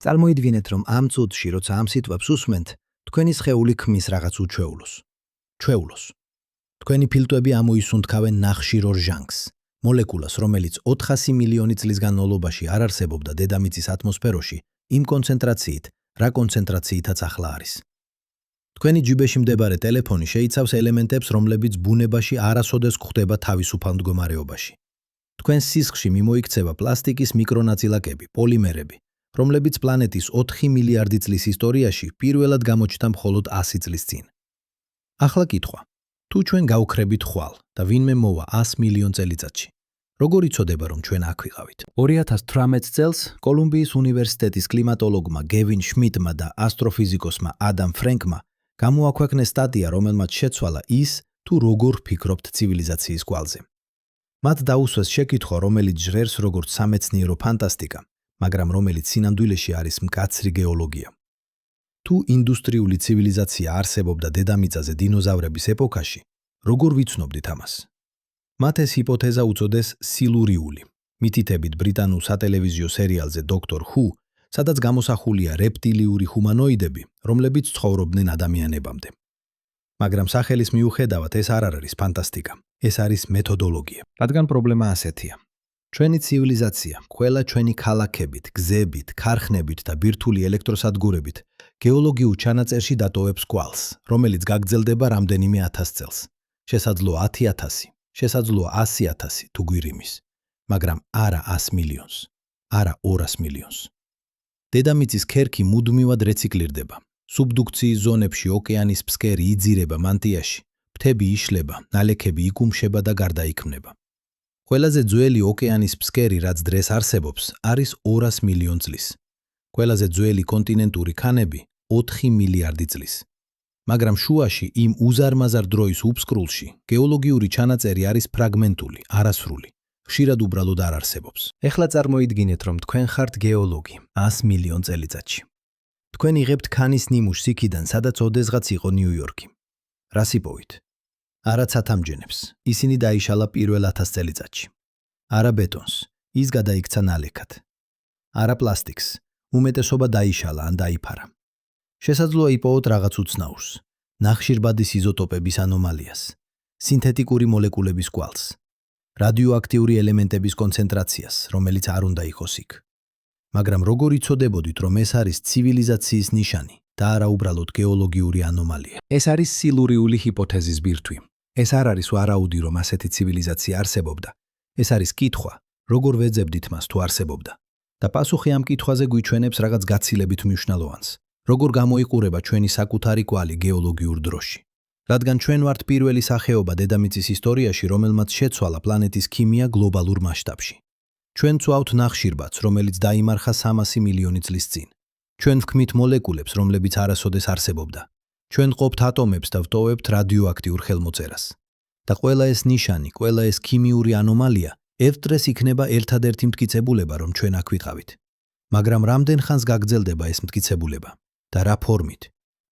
Წარმოიდგინეთ, რომ ამ წუთში, როცა ამ სიტყვებს უსმენთ, თქვენი სხეული ქმნის რაღაც უჩვეულოს. ჩვეულოს. თქვენი ფილტვები ამოისუნთქავენ ნახშირ ორჟანგს, მოლეკულას, რომელიც 400 მილიონი წლის განმავლობაში არ არსებობდა დედამიწის ატმოსფეროში, იმ კონცენტრაციით, რა კონცენტრაციითაც ახლა არის. თქვენი ჯიბეში მდებარე ტელეფონი შეიცავს ელემენტებს, რომლებიც ბუნებაში არასოდეს გვხვდება თავისუფალ მდგომარეობაში. თქვენს სისხლში მიმოიქცევა პლასტიკის მიკრონაწილაკები, პოლიმერები, რომლებიც პლანეტის 4 მილიარდი წლის ისტორიაში პირველად გამოჩნდა მხოლოდ 100 წლის წინ. ახლა კითხვა: თუ ჩვენ გავქრებით ხვალ და ვინმე მოვა 100 მილიონ წელიწადში, როგორ იცოდება, რომ ჩვენ აქ ვიყავით? 2018 წელს კოლუმბიის უნივერსიტეტის კლიმატოლოგმა გევინ შმიდტმა და ასტროფიზიკოსმა ადამ ფრენკმა გამოაქვეყნეს სტატია, რომელმაც შეცვალა ის, თუ როგორ ვფიქრობთ ცივილიზაციის კვალზე. მათ დაუსვეს შეკითხვა, რომელიც ჟღერს როგორც სამეცნიერო ფანტასტიკა, მაგრამ რომელიც სინამდვილეში არის მკაცრი გეოლოგია. თუ ინდუსტრიული ცივილიზაცია არსებობდა დედამიწაზე დინოზავრების ეპოქაში, როგორ ვიცნობდით ამას? მათ ეს ჰიპოთეზა უწოდეს სილურიული, მითითებით ბრიტანულ სატელევიზიო სერიალზე დოქტორ ჰუ, სადაც გამოსახულია რეპტილიური ჰუმანოიდები, რომლებიც ცხოვრობდნენ ადამიანებამდე. მაგრამ სახელის მიუხედავად ეს არ არის ფანტასტიკა, ეს არის მეთოდოლოგია. რადგან პრობლემა ასეთია. ჩვენი ცივილიზაცია, ყველა ჩვენი ქალაქებით, გზებით, ქარხნებით და ბირთვული ელექტროსადგურებით გეოლოგიურ ჩანაწერში დატოვებს კვალს, რომელიც გაგრძელდება რამდენიმე 1000 წელს. შესაძლოა 10,000, შესაძლოა 100,000 თუ გვირიმის, მაგრამ არა 100 მილიონს, არა 200 მილიონს. დედამიწის ქერქი მუდმივად რეციკლირდება. სუბდუქციის ზონებში ოკეანის ფსკერი იძირება მანტიაში, მთები იშლება, ნალექები იკუმშება და გარდაიქმნება. ყველაზე ძველი ოკეანის ფსკერი, რაც დღეს არსებობს, არის 200 მილიონ წლის. ყველაზე ძველი კონტინენტური ქანები 4 მილიარდი წლის. მაგრამ შუაში იმ უზარმაზარ დროის უფსკრულში გეოლოგიური ჩანაწერი არის ფრაგმენტული, არასრული. ხშირად უბრალოდ არ არსებობს. ეხლა წარმოიდგინეთ, რომ თქვენ ხართ გეოლოგი 100 მილიონ წელიწადში. თქვენ იღებთ ქანის ნიმუშს იქიდან, სადაც ოდესღაც იყო ნიუ-იორკი. რას იპოვით? არა ცათამბჯენებს, ისინი დაიშალა პირველ 1000 წელიწადში. არა ბეტონს, ის გადაიქცა ნალექად. არა პლასტიკს, უმეტესობა დაიშალა ან დაიფარა. შესაძლოა იპოვოთ რაღაც უცნაურს, ნახშირბადის იზოტოპების ანომალიას, სინთეტიკური მოლეკულების კვალს, რადიოაქტიური ელემენტების კონცენტრაციას, რომელიც არ უნდა იყოს იქ. მაგრამ როგორ იცოდებოდით, რომ ეს არის ცივილიზაციის ნიშანი და არა უბრალოდ გეოლოგიური ანომალია? ეს არის სილურიული ჰიპოთეზის ბირთვი. ეს არ არის ვარაუდი, რომ ასეთი ცივილიზაცია არსებობდა. ეს არის კითხვა, როგორ ვეძებდით მას თუ არსებობდა. და პასუხი ამ კითხვაზე გვიჩვენებს რაღაც გაცილებით მნიშვნელოვანს. როგორ გამოიყურება ჩვენი საკუთარი კვალი გეოლოგიურ დროში. რადგან ჩვენ ვართ პირველი სახეობა დედამიწის ისტორიაში, რომელმაც შეცვალა პლანეტის ქიმია გლობალურ მასშტაბში. ჩვენ ვწვავთ ნახშირბადს, რომელიც დაიმარხა 300 მილიონი წლის წინ. ჩვენ ვქმით მოლეკულებს, რომლებიც არასოდეს არსებობდა. ჩვენ ყოფთ ატომებს და ვტოვებთ რადიოაქტიურ ხელმოწერას. და ყველა ეს ნიშანი, ყველა ეს ქიმიური ანომალია ერთ-დღეს იქნება ერთადერთი მტკიცებულება, რომ ჩვენ აქ ვიყავით. მაგრამ რამდენ ხანს გაგრძელდება ეს მტკიცებულება და რა ფორმით?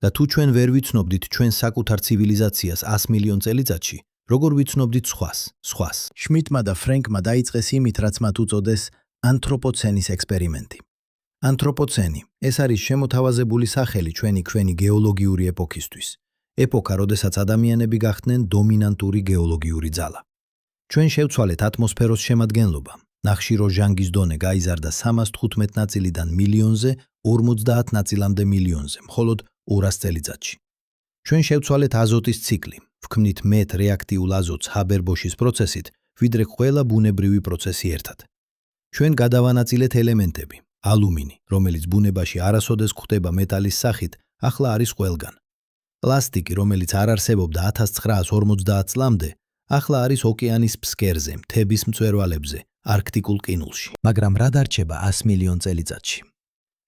და თუ ჩვენ ვერ ვიცნობდით ჩვენ საკუთარ ცივილიზაციას 100 მილიონ წელიწადში, როგორ ვიცნობდით სხვას? შმიდტმა და ფრენკმა დაიწყეს იმით, რაც მათ უწოდეს ანთროპოცენის ექსპერიმენტი. ანთროპოცენი, ეს არის შემოთავაზებული სახელი ჩვენი გეოლოგიური ეპოქისთვის. ეპოქა, როდესაც ადამიანები გახდნენ დომინანტური გეოლოგიური ძალა. ჩვენ შევცვალეთ ატმოსფეროს შემადგენლობა. ნახშირ ორჟანგის დონე გაიზარდა 315 ნაწილიდან მილიონზე 50 ნაწილამდე მილიონზე, მხოლოდ 200 წელიწადში. ჩვენ შევცვალეთ აზოტის ციკლი. ვქმნით მეტ რეაქტიულ აზოტს ჰაბერ-ბოშის პროცესით, ვიდრე ყველა ბუნებრივი პროცესი ერთად. ჩვენ გადავანაწილეთ ელემენტები. ალუმინი, რომელიც ბუნებაში არასოდეს გვხვდება მეტალის სახით, ახლა არის ყველგან. პლასტიკი, რომელიც არ არსებობდა 1950 წლამდე, ახლა არის ოკეანის ფსკერზე, მთების მწვერვალებზე, არქტიკულ ყინულში. მაგრამ რა დარჩება 100 მილიონ წელიწადში?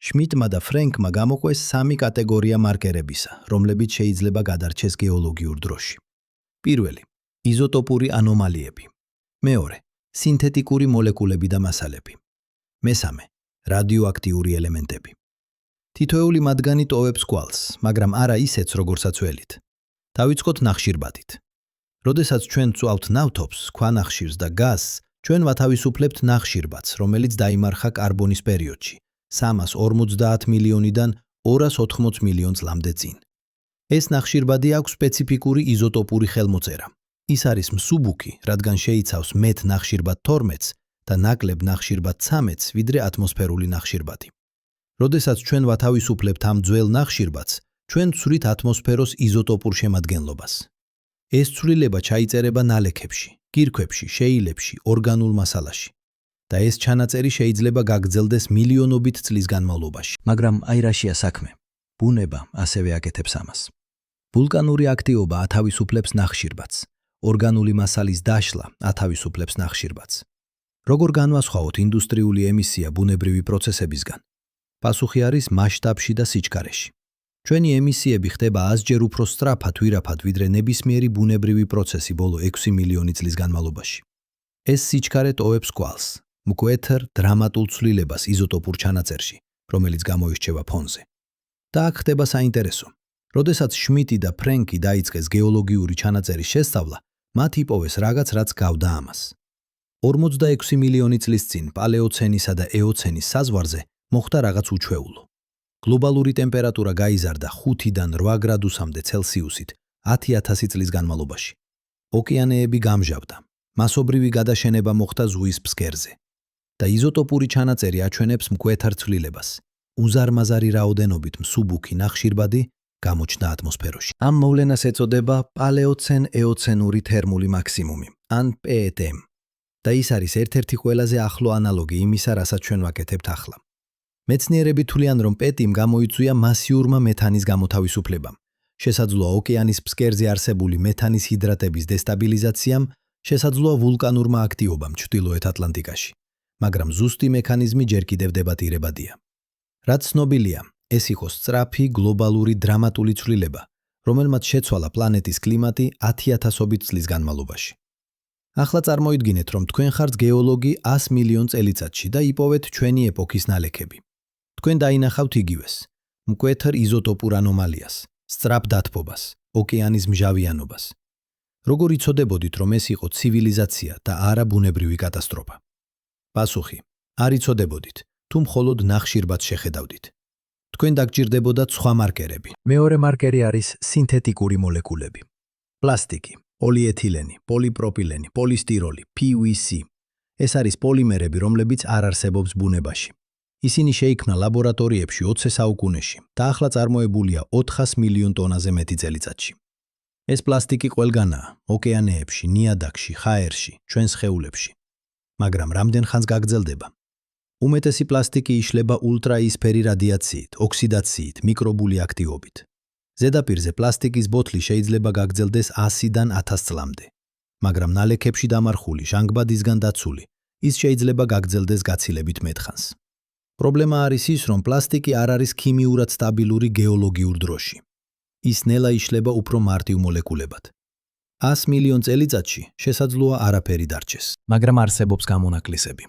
შმიდტმა და ფრენკმა გამოყვეს 3 კატეგორია მარკერებისა, რომლებიც შეიძლება გადარჩეს გეოლოგიურ დროში. პირველი, იზოტოპური ანომალიები. მეორე, სინთეტიკური მოლეკულები და მასალები. მესამე, რადიოაქტიური ელემენტები. თითოეული მათგანი ტოვებს კვალს, მაგრამ არა ისეთს, როგორცაც ველით. დავიწყოთ ნახშირბადით. როდესაც ჩვენ ვწვავთ ნავთობს, ქვანახშირს და გაზს, ჩვენ ვათავისუფლებთ ნახშირბადს, რომელიც დაიმარხა კარბონის პერიოდში, 350 მილიონიდან 280 მილიონ წლამდე წინ. ეს ნახშირბადი აქვს სპეციფიკური იზოტოპური ხელმოწერა. ის არის მსუბუქი, რადგან შეიცავს მეტ ნახშირბად 12-ს და ნაკლებ ნახშირბად 13-ს, ვიდრე ატმოსფერული ნახშირბადი. როდესაც ჩვენ ვათავისუფლებთ ამ ძველ ნახშირბადს, ჩვენ ვცვლით ატმოსფეროს იზოტოპურ შემადგენლობას. ეს ცვლილება ჩაიწერება ნალექებში, კირქვებში, შეილებში, ორგანულ მასალაში. და ეს ჩანაწერი შეიძლება გაგრძელდეს მილიონობით წლის განმავლობაში. მაგრამ აი რაშია საქმე. ბუნება ასევე აკეთებს ამას. ვულკანური აქტივობა ათავისუფლებს ნახშირბადს. ორგანული მასალის დაშლა ათავისუფლებს ნახშირბადს. როგორ განვასხვაოთ ინდუსტრიული ემისია ბუნებრივი პროცესებისგან? პასუხი არის მასშტაბში და სიჩქარეში. ჩვენი ემისიები ხდება 100-ჯერ უფრო სწრაფად ვირაფად, ვიდრე ნებისმიერი ბუნებრივი პროცესი ბოლო 6 მილიონი წლის განმავლობაში. ეს სიჩქარე ტოვებს კვალს, მკვეთრ დრამატულ ცვლილებას იზოტოპურ ჩანაწერში, რომელიც გამოირჩევა ფონზე. და აქ ხდება საინტერესო. როდესაც შმიტი და ფრენკი დაიწყეს გეოლოგიური ჩანაწერის შესწავლა, მათ იპოვეს რაღაც, რაც გავდა ამას. 46 მილიონი წლის წინ პალეოცენისა და ეოცენის საზღვარზე მოხდა რაღაც უჩვეულო. გლობალური ტემპერატურა გაიზარდა 5-დან 8 გრადუსამდე ცელსიუსით 10,000 წლის განმავლობაში. ოკეანეები გამჟავდა. მასობრივი გადაშენება მოხდა ზღვის ფსკერზე. და იზოტოპური ჩანაწერი აჩვენებს მკვეთარ ცვლილებას. უზარმაზარი რაოდენობით მსუბუქი ნახშირბადი გამოჩნდა ატმოსფეროში. ამ მოვლენას ეწოდება პალეოცენ-ეოცენური თერმული მაქსიმუმი, ან PETM. და ის არის ერთ-ერთი ყველაზე ახლო ანალოგი იმისა, რასაც ჩვენ ვაკეთებთ ახლა. მეცნიერები თვლიან, რომ PETM გამოიწვია მასიურმა მეთანის გამოთავისუფლებამ, შესაძლოა ოკეანის ფსკერზე არსებული მეთანის ჰიდრატების დესტაბილიზაციამ, შესაძლოა ვულკანურმა აქტივობამ ჩრდილოეთ ატლანტიკაში, მაგრამ ზუსტი მექანიზმი ჯერ კიდევ დებატირებადია. რაც ცნობილია, ეს იყო სწრაფი გლობალური დრამატული ცვლილება, რომელმაც შეცვალა პლანეტის კლიმატი 10,000-ობით წლის განმავლობაში. ახლა წარმოიდგინეთ, რომ თქვენ ხართ გეოლოგი 100 მილიონ წელიწადში და იპოვეთ ჩვენი ეპოქის ნალექები. თქვენ დაინახავთ იგივეს, მკვეთრ იზოტოპურ ანომალიას, სწრაფ დათბობას, ოკეანის მჟავიანობას. როგორ იცოდებოდით, რომ ეს იყო ცივილიზაცია და არა ბუნებრივი კატასტროფა? პასუხი: არ იცოდებოდით, თუ მხოლოდ ნახშირბადს შეხედავდით. თქვენ დაგჭირდებოდათ სხვა მარკერები. მეორე მარკერი არის სინთეტიკური მოლეკულები. პლასტიკი, პოლიეთილენი, პოლიპროპილენი, პოლისტიროლი, PVC. ეს არის პოლიმერები, რომლებიც არ არსებობს ბუნებაში. ისინი შეიქმნა ლაბორატორიებში 20 საუკუნეში და ახლა წარმოებულია 400 მილიონ ტონაზე მეტი წელიწადში. ეს პლასტიკი ყველგანაა, ოკეანეებში, ნიადაგში, ჰაერში, ჩვენ სხეულებში. მაგრამ რამდენ ხანს გაგრძელდება? უმეტესი პლასტიკი იშლება ულტრაიისფერი რადიაციით, ოქსიდაციით, მიკრობული აქტივობით. ზედაპირზე პლასტიკის ბოთლი შეიძლება გაგრძელდეს 100-დან 1000 წლამდე. მაგრამ ნალექებში დამარხული, ჟანგბადისგან დაცული, ის შეიძლება გაგრძელდეს გაცილებით მეტ ხანს. პრობლემა არის ის, რომ პლასტიკი არ არის ქიმიურად სტაბილური გეოლოგიურ დროში. ის ნელა იშლება უფრო მარტივ მოლეკულებად. 100 მილიონ წელიწადში შესაძლოა არაფერი დარჩეს, მაგრამ არსებობს გამონაკლისები.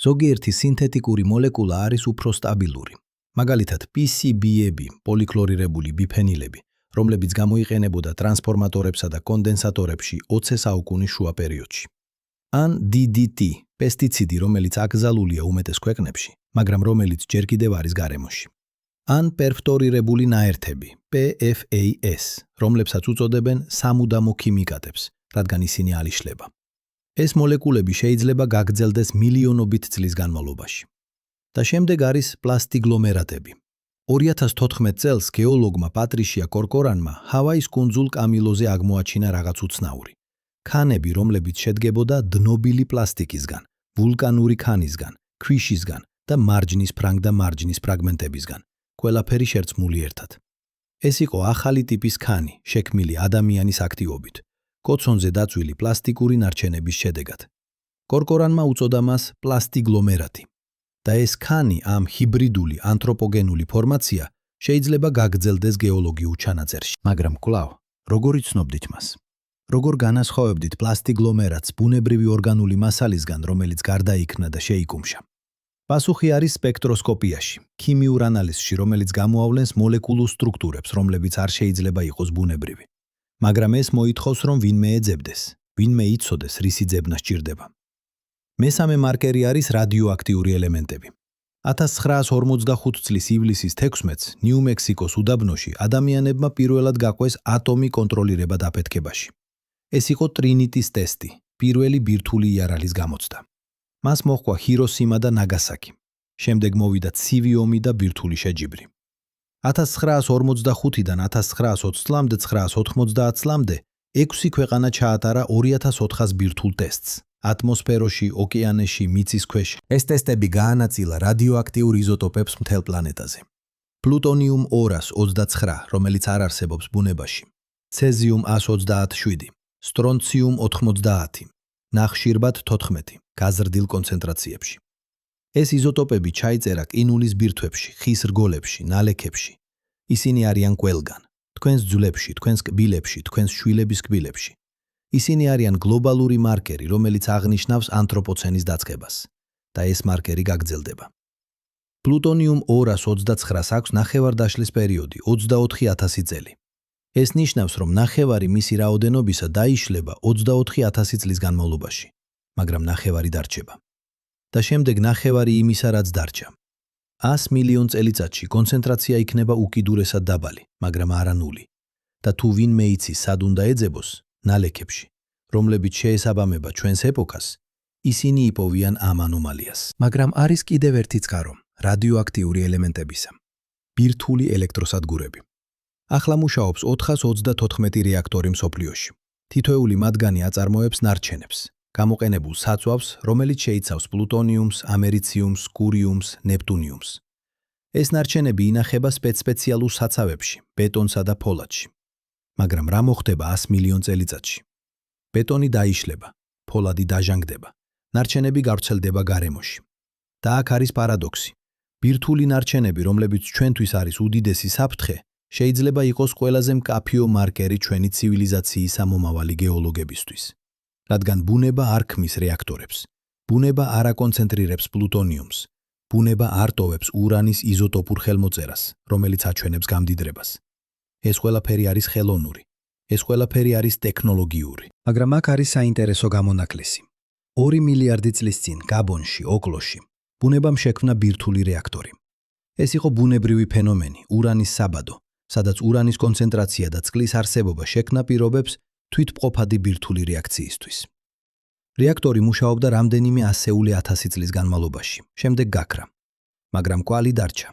ზოგიერთი სინთეტიკური მოლეკულა არის უფრო სტაბილური. მაგალითად, PCB-ები, პოლიკლორირებული ბიფენილები, რომლებიც გამოიყენებოდა ტრანსფორმატორებსა და კონდენსატორებში 20 საუკუნის შუა პერიოდში. ან DDT, პესტიციდი, რომელიც აკრძალულია უმეტეს ქვეყნებში, მაგრამ რომელიც ჯერ კიდევ არის გარემოში. ან პერფტორირებული ნაერთები, PFAS, რომლებსაც უწოდებენ სამუდამო ქიმიკატებს, რადგან ისინი არ იშლება. ეს მოლეკულები შეიძლება გაგრძელდეს მილიონობით წლის განმავლობაში. და შემდეგ არის პლასტიგლომერატები. 2014 წელს გეოლოგმა პატრიშია კორკორანმა ჰავაის კუნძულ კამილოზე აღმოაჩინა რაღაც უცნაური. ქანები, რომლებიც შედგებოდა დნობილი პლასტიკისგან, ვულკანური ქანისგან, ქვიშისგან და მარჯნის ფრაგმენტებისგან, ყველაფერი შერწყმული ერთად. ეს იყო ახალი ტიპის ქანი, შექმნილი ადამიანის აქტივობით, კოცონზე დაწვილი პლასტიკური ნარჩენების შედეგად. კორკორანმა უწოდა მას პლასტიგლომერატი. და ეს ქანი, ამ ჰიბრიდული ანთროპოგენული ფორმაცია, შეიძლება გაგრძელდეს გეოლოგიურ ჩანაწერში. მაგრამ კვლავ, როგორ იცნობდით მას? როგორ განასხვავებდით პლასტიგლომერატს ბუნებრივი ორგანული მასალისგან, რომელიც გარდაიქმნა და შეიკუმშა? პასუხი არის სპექტროსკოპიაში, ქიმიურ ანალიზში, რომელიც გამოავლენს მოლეკულურ სტრუქტურებს, რომლებიც არ შეიძლება იყოს ბუნებრივი. მაგრამ ეს მოითხოვს, რომ ვინმე ეძებდეს, ვინმე იცოდეს, რისი ძებნა სჭირდება. მესამე მარკერი არის რადიოაქტიური ელემენტები. 1945 წლის ივლისის 16-ს ნიუ-მექსიკოს უდაბნოში ადამიანებმა პირველად გაყვეს ატომი კონტროლირებად აფეთქებაში. ეს იყო ტრინიტის ტესტი, პირველი ბირთვული იარაღის გამოცდა. მას მოჰყვა ჰიროსიმა და ნაგასაკი. შემდეგ მოვიდა ცივი ომი და ბირთვული შეჯიბრი. 1945-დან 1920 წლამდე 6 ქვეყანა ჩაატარა 2400 ბირთვულ ტესტს. ატმოსფეროში, ოკეანეში, მიწის ქვეშ. ეს ტესტები გაანაწილა რადიოაქტიურ იზოტოპებს მთელ პლანეტაზე. პლუტონიუმ 229, რომელიც არ არსებობს ბუნებაში. ცეზიუმ 127, სტრონციუმ 90, ნახშირბად 14, გაზრდილ კონცენტრაციებში. ეს იზოტოპები ჩაიწერა ყინულის ბირთვებში, ხის რგოლებში, ნალექებში. ისინი არიან ყველგან, თქვენს ძვლებში, თქვენს კბილებში, თქვენს შვილების კბილებში. ისინი არიან გლობალური მარკერი, რომელიც აღნიშნავს ანთროპოცენის დაწყებას და ეს მარკერი გაგრძელდება. პლუტონიუმ 229-ს აქვს ნახევარდაშლის პერიოდი 24000 წელი. ეს ნიშნავს, რომ ნახევარი მისი რაოდენობისა დაიშლება 24000 წლის განმავლობაში, მაგრამ ნახევარი დარჩება. და შემდეგ ნახევარი იმისა, რაც დარჩა. 100 მილიონ წელიწადში კონცენტრაცია იქნება უკიდურესად დაბალი, მაგრამ არა ნული. და თუ ვინმე იცის სად უნდა ეძებოს, ნალექებში, რომლებიც შეესაბამება ჩვენს ეპოქას, ისინი იპოვიან ამ ანომალიას. მაგრამ არის კიდევ ერთი წყარო, რადიოაქტიური ელემენტებისა. ბირთვული ელექტროსადგურები. ახლა მუშაობს 424 რეაქტორი მსოფლიოში. თითოეული მათგანი აწარმოებს ნარჩენებს, გამოყენებულ საწვავს, რომელიც შეიცავს პლუტონიუმს, ამერიციუმს, კურიუმს, ნეპტუნიუმს. ეს ნარჩენები ინახება სპეციალურ საცავებში, ბეტონსა და ფოლადში. მაგრამ რა მოხდება 100 მილიონ წელიწადში? ბეტონი დაიშლება, ფოლადი დაჟანგდება, ნარჩენები გავრცელდება გარემოში. და აქ არის პარადოქსი. ბირთვული ნარჩენები, რომლებიც ჩვენთვის არის უდიდესი საფრთხე, შეიძლება იყოს ყველაზე მკაფიო მარკერი ჩვენი ცივილიზაციისა მომავალი გეოლოგებისთვის. რადგან ბუნება არ ქმნის რეაქტორებს, ბუნება არ აკონცენტრირებს პლუტონიუმს, ბუნება არ ტოვებს ურანის იზოტოპურ ხელმოწერას, რომელიც აჩვენებს გამდიდრებას. ეს ყველაფერი არის ხელოვნური, ეს ყველაფერი არის ტექნოლოგიური. მაგრამ აქ არის საინტერესო გამონაკლისი. 2 მილიარდი წლის წინ გაბონში, ოკლოში, ბუნებამ შექმნა ბირთვული რეაქტორი. ეს იყო ბუნებრივი ფენომენი, ურანის საბადო, სადაც ურანის კონცენტრაცია და წყლის არსებობა შექმნა პირობებს თვითმყოფადი ბირთვული რეაქციისთვის. რეაქტორი მუშაობდა რამდენიმე ასეული 1000 წლის განმავლობაში, შემდეგ გაქრა. მაგრამ კვალი დარჩა.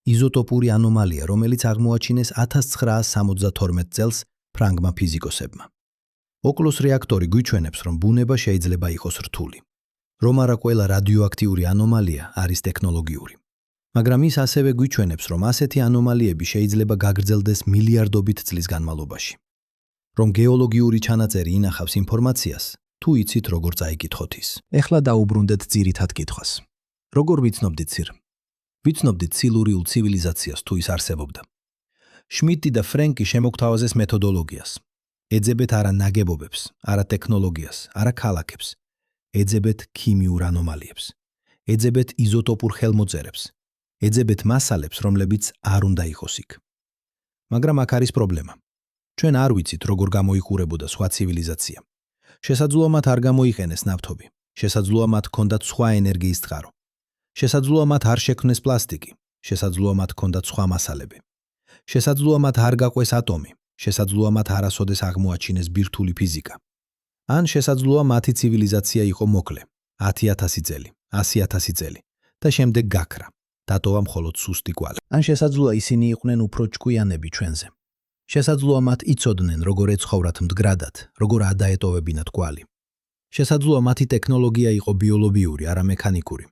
იზოტოპური ანომალია, რომელიც აღმოაჩინეს 1972 წელს ფრანგმა ფიზიკოსებმა. ოკლოს რეაქტორი გვიჩვენებს, რომ ბუნება შეიძლება იყოს რთული. რომ არა ყველა რადიოაქტიური ანომალია არის ტექნოლოგიური. მაგრამ ის ასევე გვიჩვენებს, რომ ასეთი ანომალიები შეიძლება გაგრძელდეს მილიარდობით წლის განმავლობაში. რომ გეოლოგიური ჩანაწერი ინახავს ინფორმაციას, თუ იცით როგორ წაიკითხოთ ის. ეხლა დაუბრუნდეთ ძირითად კითხვას. როგორ ვიცნობდით ცირ? ვიცნობდით სილურიულ ცივილიზაციას თუ ის არსებობდა. შმიტი და ფრენკი შემოგთავაზეს მეთოდოლოგიას. ეძებეთ არა ნაგებობებს, არა ტექნოლოგიას, არა ქალაქებს. ეძებეთ ქიმიურ ანომალიებს. ეძებეთ იზოტოპურ ხელმოწერებს. ეძებეთ მასალებს, რომლებიც არ უნდა იყოს იქ. მაგრამ აქ არის პრობლემა. ჩვენ არ ვიცით, როგორ გამოიყურებოდა სხვა ცივილიზაცია. შესაძლოა მათ არ გამოიყენეს ნავთობი, შესაძლოა მათ ჰქონდათ სხვა ენერგიის წყარო. შესაძლოა მათ არ შექმნეს პლასტიკი, შესაძლოა მათ ჰქონდათ სხვა მასალები. შესაძლოა მათ არ გაყვეს ატომი, შესაძლოა მათ არასოდეს აღმოაჩინეს ბირთვული ფიზიკა. ან შესაძლოა მათი ცივილიზაცია იყო მოკლე, 10000 წელი, 100000 წელი და შემდეგ გაქრა, დატოვა მხოლოდ სუსტი კვალი. ან შესაძლოა ისინი იყვნენ უფრო ჭკვიანები ჩვენზე. შესაძლოა მათ იცოდნენ, როგორ ეცხოვრათ მდგრადად, როგორ ადაეტოვებინათ კვალი. შესაძლოა მათი ტექნოლოგია იყო ბიოლოგიური, არა მექანიკური.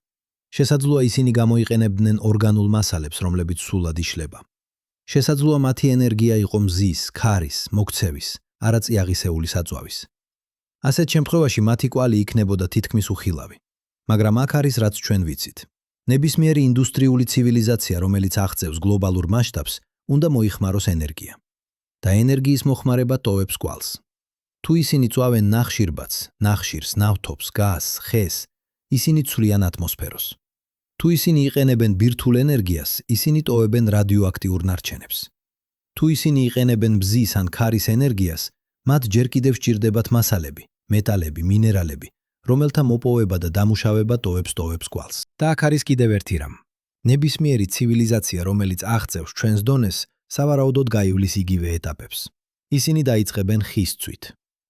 შესაძლოა ისინი გამოიყენებდნენ ორგანულ მასალებს, რომლებიც სულად იშლება. შესაძლოა მათი ენერგია იყო მზის, ქარის, მოქცევის, არა წიაღისეული საწვავის. ასეთ შემთხვევაში მათი კვალი იქნებოდა თითქმის უხილავი. მაგრამ აქ არის რაც ჩვენ ვიცით. ნებისმიერი ინდუსტრიული ცივილიზაცია, რომელიც აღწევს გლობალურ მასშტაბს, უნდა მოიხმაროს ენერგია. და ენერგიის მოხმარება ტოვებს კვალს. თუ ისინი წვავენ ნახშირბადს, ნახშირს, ნავთობს, გაზს, ხეს, ისინი ცვლიან ატმოსფეროს. თუ ისინი იყენებენ ბირთვულ ენერგიას, ისინი ტოვებენ რადიოაქტიურ ნარჩენებს. თუ ისინი იყენებენ ბზის ან ქარის ენერგიას, მათ ჯერ კიდევ სჭირდებათ მასალები, მეტალები, მინერალები, რომელთა მოპოვება და დამუშავება ტოვებს კვალს. და აქ არის კიდევ ერთი რამ. ნებისმიერი ცივილიზაცია, რომელიც აღწევს ჩვენს დონეს, სავარაუდოდ გაივლის იგივე ეტაპებს. ისინი დაიწყებენ ხის ცვით,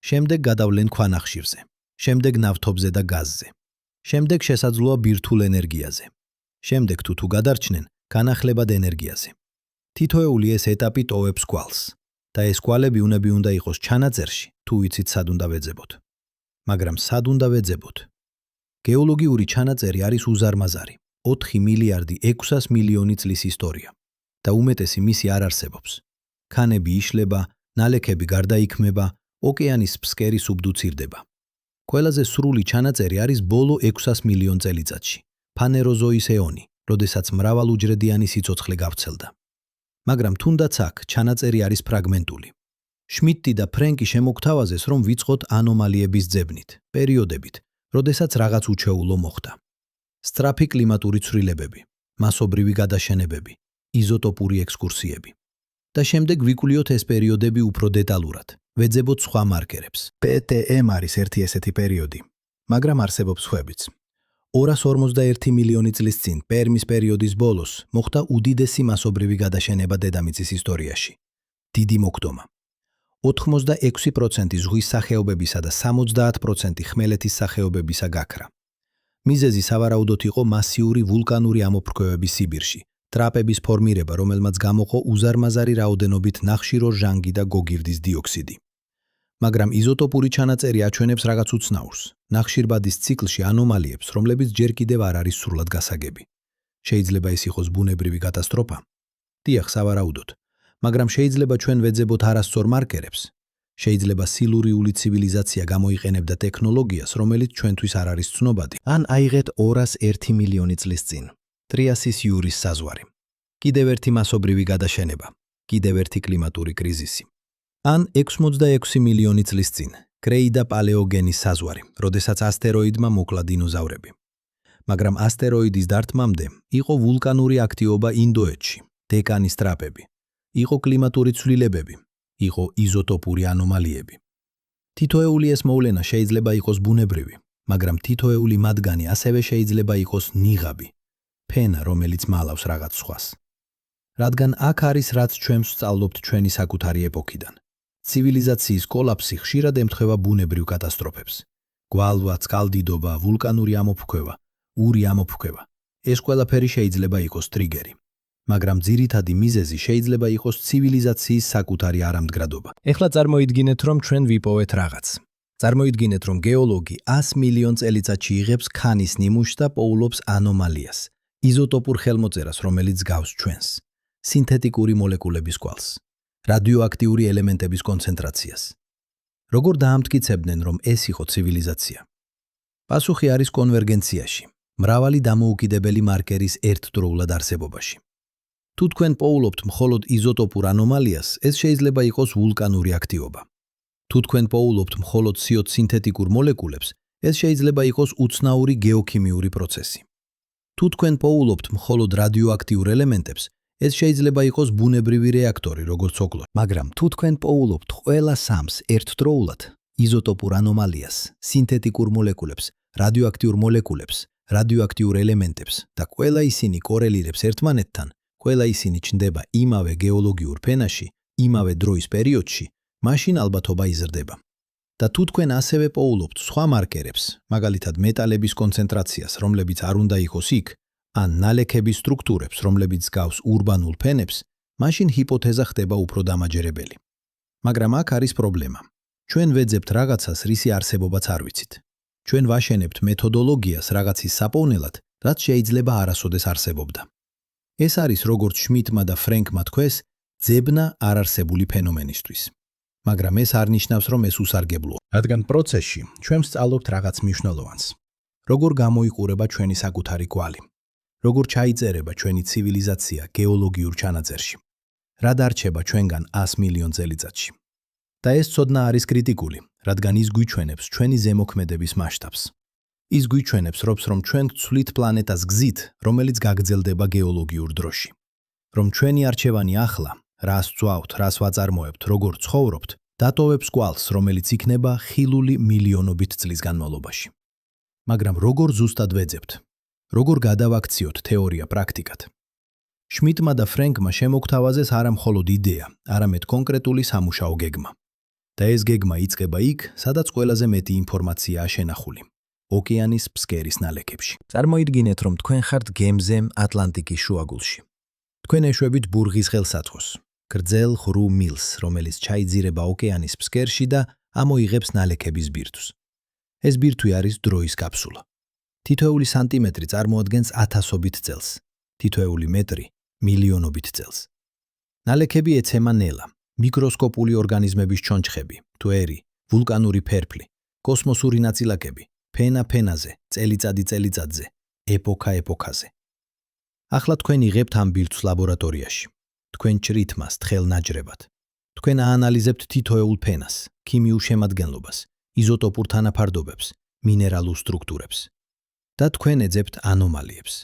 შემდეგ გადავლენ ქვანახშირზე, შემდეგ ნავთობზე და გაზზე, შემდეგ შესაძლოა ბირთვულ ენერგიაზე, შემდეგ თუ გადარჩნენ, განახლებად ენერგიაზე. თითოეული ეს ეტაპი ტოვებს კვალს და ეს კვალები უნდა იყოს ჩანაწერში, თუ ვიცით სად უნდა ვეძებოთ. მაგრამ სად უნდა ვეძებოთ? გეოლოგიური ჩანაწერი არის უზარმაზარი, 4 მილიარდი 600 მილიონი წლის ისტორია და უმეტესი მისი არ არსებობს. ქანები იშლება, ნალექები გარდაიქმება, ოკეანის ფსკერი სუბდუცირდება. ყველაზე სრული ჩანაწერი არის ბოლო 600 მილიონ წელიწადში, ფანეროზოის ეონი, როდესაც მრავალუჯრედიანი სიცოცხლე გავრცელდა. მაგრამ თუნდაც აქ ჩანაწერი არის ფრაგმენტული. შმიდტი და ფრენკი შემოგთავაზეს, რომ ვიწყოთ ანომალიების ძებნით, პერიოდებით, როდესაც რაღაც უჩეულო მოხდა. სწრაფი კლიმატური ცვლილებები, მასობრივი გადაშენებები, იზოტოპური ექსკურსიები. და შემდეგ ვიკვლიოთ ეს პერიოდები უფრო დეტალურად, ვეძებოთ სხვა მარკერებს. PTM არის ერთი ესეთი პერიოდი, მაგრამ არსებობს სხვებიც. 241 მილიონი წლის წინ, პერმის პერიოდის ბოლოს, მოხდა უდიდესი მასობრივი გადაშენება დედამიწის ისტორიაში. დიდი მოკდომა. 86% ზღვის სახეობებისა და 70% ხმელეთის სახეობებისა გაქრა. მიზეზი სავარაუდოდ იყო მასიური ვულკანური ამოფრქვევების სიბირში, ტრაპების ფორმირება, რომელმაც გამოყო უზარმაზარი რაოდენობით ნახშირორჟანგი და გოგირდის დიოქსიდი. მაგრამ იზოტოპური ჩანაწერი აჩვენებს რაღაც უცნაურს, ნახშირბადის ციკლში ანომალიებს, რომლებიც ჯერ კიდევ არ არის სრულად გასაგები. შეიძლება ეს იყოს ბუნებრივი კატასტროფა? დიახ, სავარაუდოდ. მაგრამ შეიძლება ჩვენ ვეძებოთ არასწორ მარკერებს. შეიძლება სილურიული ცივილიზაცია გამოიყენებდა ტექნოლოგიას, რომელიც ჩვენთვის არ არის ცნობადი. ან აიღეთ 201 მილიონი წლის წინ, ტრიასის იურის საზღვარი. კიდევ ერთი მასობრივი გადაშენება, კიდევ ერთი კლიმატური კრიზისი. ან 66 მილიონი წლის წინ, კრეიდა პალეოგენის საზღვარი, როდესაც ასტეროიდმა მოკლა დინოზავრები. მაგრამ ასტეროიდის დარტყმამდე იყო ვულკანური აქტივობა ინდოეთში, დეკანის ტრაპები, იყო კლიმატური ცვლილებები, იყო იზოტოპური ანომალიები. თითოეული ეს მოვლენა შეიძლება იყოს ბუნებრივი, მაგრამ თითოეული მათგანი ასევე შეიძლება იყოს ნიღაბი, ფენა, რომელიც მალავს რაღაც სხვას. რადგან აქ არის რაც ჩვენს სწავლობთ ჩვენი საკუთარი ეპოქიდან. ცივილიზაციის კოლაფსი ხშირად ემთხვევა ბუნებრივ კატასტროფებს. გვალვა, წყალდიდობა, ვულკანური ამოფრქვევა, ური ამოფრქვევა. ეს ყველაფერი შეიძლება იყოს ტრიგერი. მაგრამ ძირითადი მიზეზი შეიძლება იყოს ცივილიზაციის საკუთარი არამდგრადობა. ეხლა წარმოიდგინეთ, რომ ჩვენ ვიპოვეთ რაღაც. წარმოიდგინეთ, რომ გეოლოგი 100 მილიონ წელიწადში იღებს ქანის ნიმუშს და პოულობს ანომალიას, იზოტოპურ ხელმოწერას, რომელიც გავს ჩვენს, სინთეტიკური მოლეკულების კვალს, რადიოაქტიური ელემენტების კონცენტრაციას. როგორ დაამტკიცებდნენ, რომ ეს იყო ცივილიზაცია? პასუხი არის კონვერგენციაში, მრავალი დამოუკიდებელი მარკერის ერთდროულად არსებობაში. თუ თქვენ პოულობთ მხოლოდ იზოტოპურ ანომალიას, ეს შეიძლება იყოს ვულკანური აქტივობა. თუ თქვენ პოულობთ მხოლოდ სინთეტიკურ მოლეკულებს, ეს შეიძლება იყოს უცნაური გეოქიმიური პროცესი. თუ თქვენ პოულობთ მხოლოდ რადიოაქტიურ ელემენტებს, ეს შეიძლება იყოს ბუნებრივი რეაქტორი, როგორც ოკლო. მაგრამ თუ თქვენ პოულობთ ყველა სამს ერთდროულად, იზოტოპურ ანომალიას, სინთეტიკურ მოლეკულებს, რადიოაქტიურ მოლეკულებს, რადიოაქტიურ ელემენტებს და ყველა ისინი კორელირებს ერთმანეთთან, ყველა ისინი ჩნდება იმავე გეოლოგიურ ფენაში, იმავე დროის პერიოდში, მაშინ ალბათობა იზრდება. და თუ თქვენ ასევე პოულობთ სხვა მარკერებს, მაგალითად მეტალების კონცენტრაციას, რომლებიც არ უნდა იყოს იქ, ან ნალექების სტრუქტურებს, რომლებიც გავს ურბანულ ფენებს, მაშინ ჰიპოთეზა ხდება უფრო დამაჯერებელი. მაგრამ აქ არის პრობლემა. ჩვენ ვეძებთ რაღაცას, რისი არსებობაც არ ვიცით. ჩვენ ვაშენებთ მეთოდოლოგიას რაღაცის საპოვნელად, რაც შეიძლება არასოდეს არსებობდა. ეს არის როგორც შმიდტმა და ფრენკმა თქვეს, ძებნა არარსებული ფენომენისთვის. მაგრამ ეს არ ნიშნავს, რომ ეს უსარგებლოა, რადგან პროცესში ჩვენ ვსწავლობთ რაღაც მნიშვნელოვანს. როგორ გამოიყურება ჩვენი საკუთარი კვალი, როგორ ჩაიწერება ჩვენი ცივილიზაცია გეოლოგიურ ჩანაწერში, რა დარჩება ჩვენგან 100 მილიონ წელიწადში. და ეს ცოდნა არის კრიტიკული, რადგან ის გვიჩვენებს ჩვენი ზემოქმედების მასშტაბს. ის გვიჩვენებს, რომ ჩვენ ვცვლით პლანეტას გზით, რომელიც გაგრძელდება გეოლოგიურ დროში. რომ ჩვენი არჩევანი ახლა, რას ვწვავთ, რას ვაწარმოებთ, როგორ ცხოვრობთ, დატოვებს კვალს, რომელიც იქნება ხილული მილიონობით წლის განმავლობაში. მაგრამ როგორ ზუსტად ვეძებთ? როგორ გადავაქციოთ თეორია პრაქტიკად. შმიდტმა და ფრენკმა შემოგთავაზეს არა მხოლოდ იდეა, არამედ კონკრეტული სამუშაო გეგმა. და ეს გეგმა იწყება იქ, სადაც ყველაზე მეტი ინფორმაციაა შენახული. ოკეანის ფსკერის ნალექებში. წარმოიდგინეთ, რომ თქვენ ხართ გემზე ატლანტიკის შუაგულში. თქვენ ეშვებით ბურღის ხელსაწყოს, გრძელ ღრუ მილს, რომელიც ჩაიძირება ოკეანის ფსკერში და ამოიღებს ნალექების ბირთვს. ეს ბირთვი არის დროის კაფსულა. თითოეული სანტიმეტრი წარმოადგენს 1000-ობით წელს, თითოეული მეტრი მილიონობით წელს. ნალექები ეცემა ნელა, მიკროსკოპული ორგანიზმების ჩონჩხები, ტვერი, ვულკანური ფერფლი, კოსმოსური ნაწილაკები, ფენა ფენაზე, წელიწადი წელიწადზე, ეპოქა ეპოქაზე. ახლა თქვენ იღებთ ამ ბირთვს ლაბორატორიაში. თქვენ ჭრით მას თხელ ნაჯრებად. თქვენ აანალიზებთ თითოეულ ფენას, ქიმიურ შემადგენლობას, იზოტოპურ თანაფარდობებს, მინერალურ სტრუქტურებს. და თქვენ ეძებთ ანომალიებს.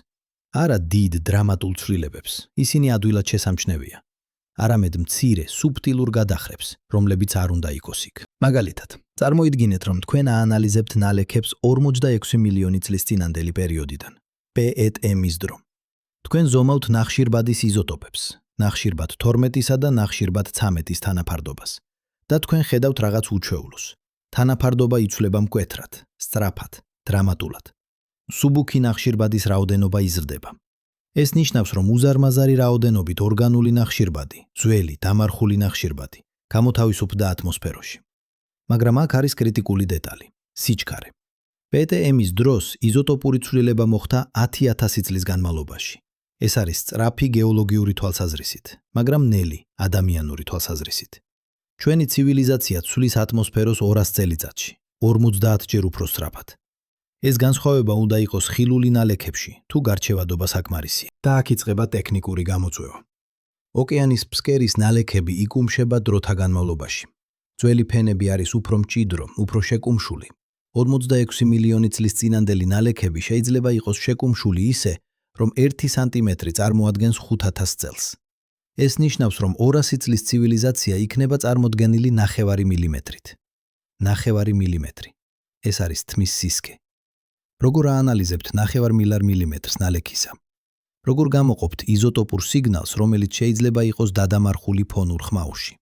არა დიდ დრამატულ ცვლილებებს, ისინი ადვილად შესამჩნევია. არამედ მცირე, სუბტილურ გადახრებს, რომლებიც არ უნდა იყოს იქ. მაგალითად, წარმოიდგინეთ, რომ თქვენ აანალიზებთ ნალექებს 46 მილიონი წლის წინანდელი პერიოდიდან, PET-ემის დრო. თქვენ ზომავთ ნახშირბადის იზოტოპებს, ნახშირბად 12-ისა და ნახშირბად 13-ის თანაფარდობას. და თქვენ ხედავთ რაღაც უჩვეულოს. თანაფარდობა იცვლება მკვეთრად, სწრაფად, დრამატულად. სუბუქი ნახშირბადის რაოდენობა იზრდება. ეს ნიშნავს, რომ უზარმაზარი რაოდენობით ორგანული ნახშირბადი, ძველი, დამარხული ნახშირბადი, გამოთავისუფლდა ატმოსფეროში. მაგრამ აქ არის კრიტიკული დეტალი – სიჩქარე. PET-ემის დროს იზოტოპური ცვლილება მოხდა 10,000 წლის განმავლობაში. ეს არის სწრაფი გეოლოგიური თვალსაზრისით, მაგრამ ნელი, ადამიანური თვალსაზრისით. ჩვენი ცივილიზაცია ცვლის ატმოსფეროს 200 წელიწადში, 50 ჯერ უფრო სწრაფად. ეს განსხვავება უნდა იყოს ხილული ნალექებში, თუ გარჩევადობა საკმარისია. და აქ იწყება ტექნიკური გამოწვევა. ოკეანის ფსკერის ნალექები იკუმშება დროთა განმავლობაში. ძველი ფენები არის უფრო მჭიდრო, უფრო შეკუმშული. 46 მილიონი წლის წინანდელი ნალექები შეიძლება იყოს შეკუმშული ისე, რომ 1 სანტიმეტრი წარმოადგენს 5000 წელს. ეს ნიშნავს, რომ 200 წლის ცივილიზაცია იქნება წარმოდგენილი 9 მილიმეტრით. 9 მილიმეტრი. ეს არის თმის სისქე. როგორ აანალიზებთ 9 მილიმეტრს ნალექისა? როგორ გამოყოფთ იზოტოპურ სიგნალს, რომელიც შეიძლება იყოს დადამარხული ფონურ ხმაურში?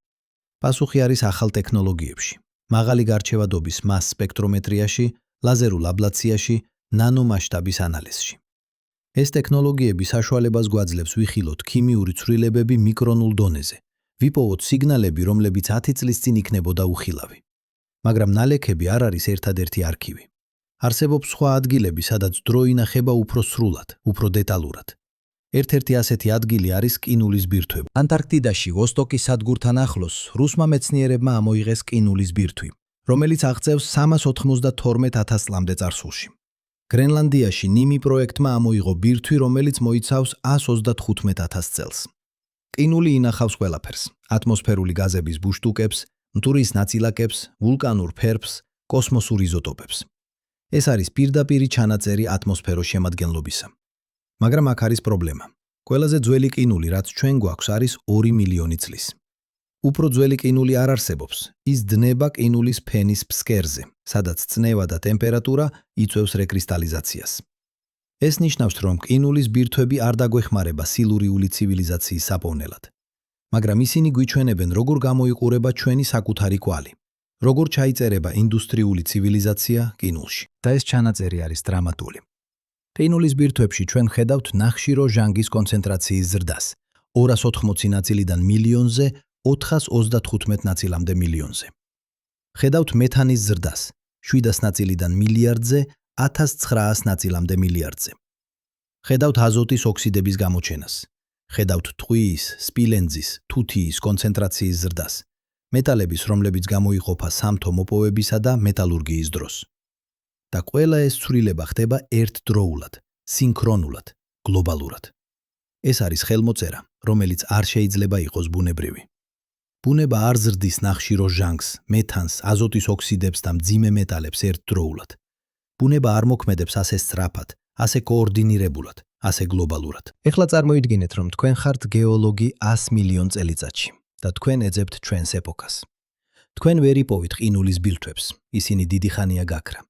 პასუხი არის ახალ ტექნოლოგიებში, მაღალი გარჩევადობის მას სპექტრომეტრიაში, ლაზერულ აბლაციაში, ნანომასშტაბის ანალიზში. ეს ტექნოლოგიები საშუალებას გვაძლევს ვიხილოთ ქიმიური ცვლილებები მიკრონულ დონეზე, ვიპოვოთ სიგნალები, რომლებიც 10 წლის წინ იქნებოდა უხილავი. მაგრამ ნალექები არ არის ერთადერთი არქივი. არსებობს სხვა ადგილები, სადაც დრო ინახება უფრო სრულად, უფრო დეტალურად. ერთ-ერთი ასეთი ადგილი არის ყინულის ბირთვები. ანტარქტიდაში, ვოსტოკის სადგურთან ახლოს, რუსმა მეცნიერებმა ამოიღეს ყინულის ბირთვი, რომელიც აღწევს 392,000 წლამდე წარსულში. გრენლანდიაში ნიმი პროექტმა ამოიღო ბირთვი, რომელიც მოიცავს 135,000 წელს. ყინული ინახავს ყველაფერს: ატმოსფერული გაზების ბუშტუკებს, მტვრის ნაწილაკებს, ვულკანურ ფერფლს, კოსმოსურ იზოტოპებს. ეს არის პირდაპირი ჩანაწერი ატმოსფეროს შემადგენლობისა. მაგრამ აქ არის პრობლემა. ყველაზე ძველი ყინული, რაც ჩვენ გვაქვს, არის 2 მილიონი წლის. უფრო ძველი ყინული არ არსებობს. ის დნება ყინულის ფენის ფსკერზე, სადაც წნევა და ტემპერატურა იწვევს რეკრისტალიზაციას. ეს ნიშნავს, რომ ყინულის ბირთვები არ დაგვეხმარება სილურიული ცივილიზაციის საპოვნელად. მაგრამ ისინი გვიჩვენებენ, როგორ გამოიყურება ჩვენი საკუთარი კვალი. როგორ ჩაიწერება ინდუსტრიული ცივილიზაცია ყინულში. და ეს ჩანაწერი არის დრამატული. ყინულის ბირთვებში ჩვენ ხედავთ ნახშირო ჟანგის კონცენტრაციის ზრდას 280 ნაწილიდან მილიონზე 435 ნაწილამდე მილიონზე. ხედავთ მეთანის ზრდას 700 ნაწილიდან მილიარდზე 1900 ნაწილამდე მილიარდზე. ხედავთ აზოტის ოქსიდების გამოჩენას. ხედავთ ტყვიის, სპილენძის, თუთიის კონცენტრაციის ზრდას. მეტალების, რომლებიც გამოიყოფა სამთო მოპოვებისა და მეტალურგიის დროს. და ყველა ეს ცვლილება ხდება ერთდროულად, სინქრონულად, გლობალურად. ეს არის ხელმოწერა, რომელიც არ შეიძლება იყოს ბუნებრივი. ბუნება არ ზრდის ნახშირო ჟანგს, მეთანს, აზოტის ოქსიდებს და მძიმე მეტალებს ერთდროულად. ბუნება არ მოქმედებს ასე სწრაფად, ასე კოორდინირებულად, ასე გლობალურად. ეხლა წარმოიდგინეთ, რომ თქვენ ხართ გეოლოგი 100 მილიონ წელიწადში და თქვენ ეძებთ ჩვენს ეპოქას. თქვენ ვერ იპოვით ყინულის ბირთვებს, ისინი დიდი ხანია გაქრა.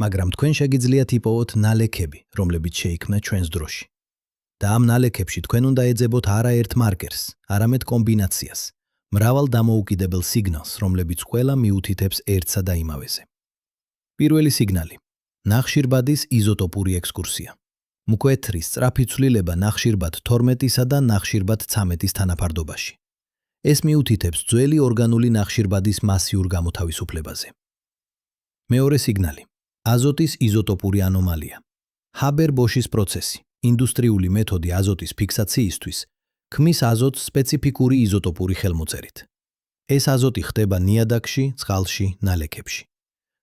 მაგრამ თქვენ შეგიძლიათ იპოვოთ ნალექები, რომლებიც შეიქმნა ჩვენს დროში. და ამ ნალექებში თქვენ უნდა ეძებოთ არა ერთ მარკერს, არამედ კომბინაციას, მრავალ დამოუკიდებელ სიგნალს, რომლებიც ყველა მიუთითებს ერთსა და იმავეზე. პირველი სიგნალი. ნახშირბადის იზოტოპური ექსკურსია. მკვეთრი სწრაფი ცვლილება ნახშირბად 12-სა და ნახშირბად 13-ის თანაფარდობაში. ეს მიუთითებს ძველი ორგანული ნახშირბადის მასიურ გამოთავისუფლებაზე. მეორე სიგნალი. აზოტის იზოტოპური ანომალია. ჰაბერ-ბოშის პროცესი, ინდუსტრიული მეთოდი აზოტის ფიქსაციისთვის, ქმნის აზოტს სპეციფიკური იზოტოპური ხელმოწერით. ეს აზოტი ხდება ნიადაგში, წყალში, ნალექებში.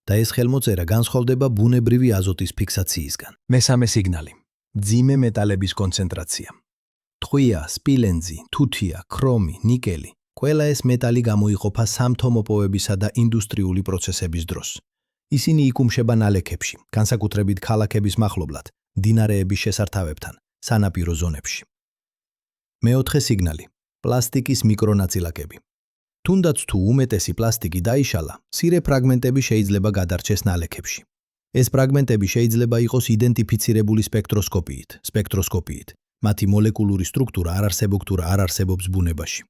და ეს ხელმოწერა განსხვავდება ბუნებრივი აზოტის ფიქსაციისგან. მესამე სიგნალი. მძიმე მეტალების კონცენტრაცია. ტყვია, სპილენძი, თუთია, ქრომი, ნიკელი. ყველა ეს მეტალი გამოიყოფა სამთო მოპოვებისა და ინდუსტრიული პროცესების დროს. ისინი იკუმშება ნალექებში, განსაკუთრებით ქალაქების მახლობლად, მდინარეების შესართავებთან, სანაპირო ზონებში. მეოთხე სიგნალი. პლასტიკის მიკრონაწილაკები. თუნდაც თუ უმეტესი პლასტიკი დაიშალა, მცირე ფრაგმენტები შეიძლება გადარჩეს ნალექებში. ეს ფრაგმენტები შეიძლება იყოს იდენტიფიცირებული სპექტროსკოპიით. მათი მოლეკულური სტრუქტურა არ არსებობს ბუნებაში.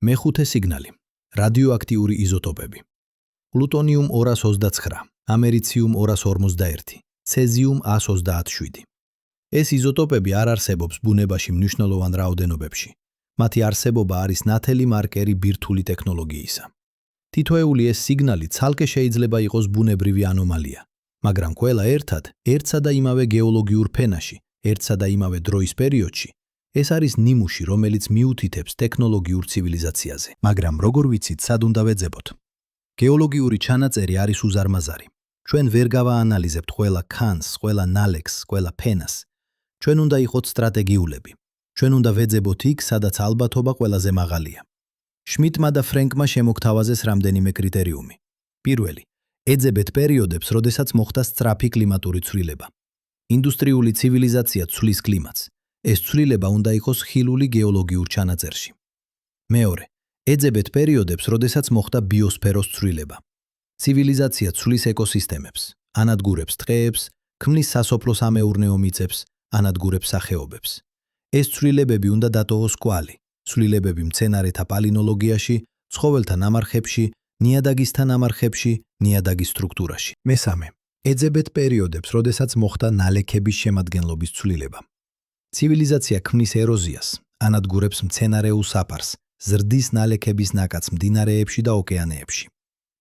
მეხუთე სიგნალი. რადიოაქტიური იზოტოპები. პლუტონიუმ 229, ამერიციუმ 251, ცეზიუმ 137. ეს იზოტოპები არ არსებობს ბუნებაში მნიშვნელოვან რაოდენობებში. მათი არსებობა არის ნათელი მარკერი ბირთვული ტექნოლოგიისა. თითოეული ეს სიგნალი ცალკე შეიძლება იყოს ბუნებრივი ანომალია, მაგრამ ყველა ერთად, ერთსა და იმავე გეოლოგიურ ფენაში, ერთსა და იმავე დროის პერიოდში, ეს არის ნიმუში, რომელიც მიუთითებს ტექნოლოგიურ ცივილიზაციაზე. მაგრამ როგორ ვიცით, სად უნდა ვეძებოთ? გეოლოგიური ჩანაწერი არის უზარმაზარი. ჩვენ ვერ გავაანალიზებთ ყველა ქანს, ყველა ნალექს, ყველა ფენას. ჩვენ უნდა იყოთ სტრატეგიულები. ჩვენ უნდა ვეძებოთ იქ, სადაც ალბათობა ყველაზე მაღალია. შმიტმა და ფრენკმა შემოგთავაზეს რამდენიმე კრიტერიუმი. პირველი, ეძებეთ პერიოდებს, როდესაც მოხდა სწრაფი კლიმატური ცვლილება. ინდუსტრიული ცივილიზაცია ცვლის კლიმატს. ეს ცვლილება უნდა იყოს ხილული გეოლოგიურ ჩანაწერში. მეორე, ეძებეთ პერიოდებს, როდესაც მოხდა ბიოსფეროს ცვლილება. ცივილიზაცია ცვლის ეკოსისტემებს, ანადგურებს ტყეებს, ქმნის სასოფლო-სამეურნეო მიწებს, ანადგურებს სახეობებს. ეს ცვლილებები უნდა დატოვოს კვალი, ცვლილებები მცენარეთა პალინოლოგიაში, ცხოველთა ნამარხებში, ნიადაგისთან ნამარხებში, ნიადაგის სტრუქტურაში. მესამე, ეძებეთ პერიოდებს, როდესაც მოხდა ნალექების შემადგენლობის ცვლილება. ცივილიზაცია ქმნის ეროზიას, ანადგურებს მცენარეულ საფარს, ზრდის ნალექების ნაკადს მდინარეებში და ოკეანეებში.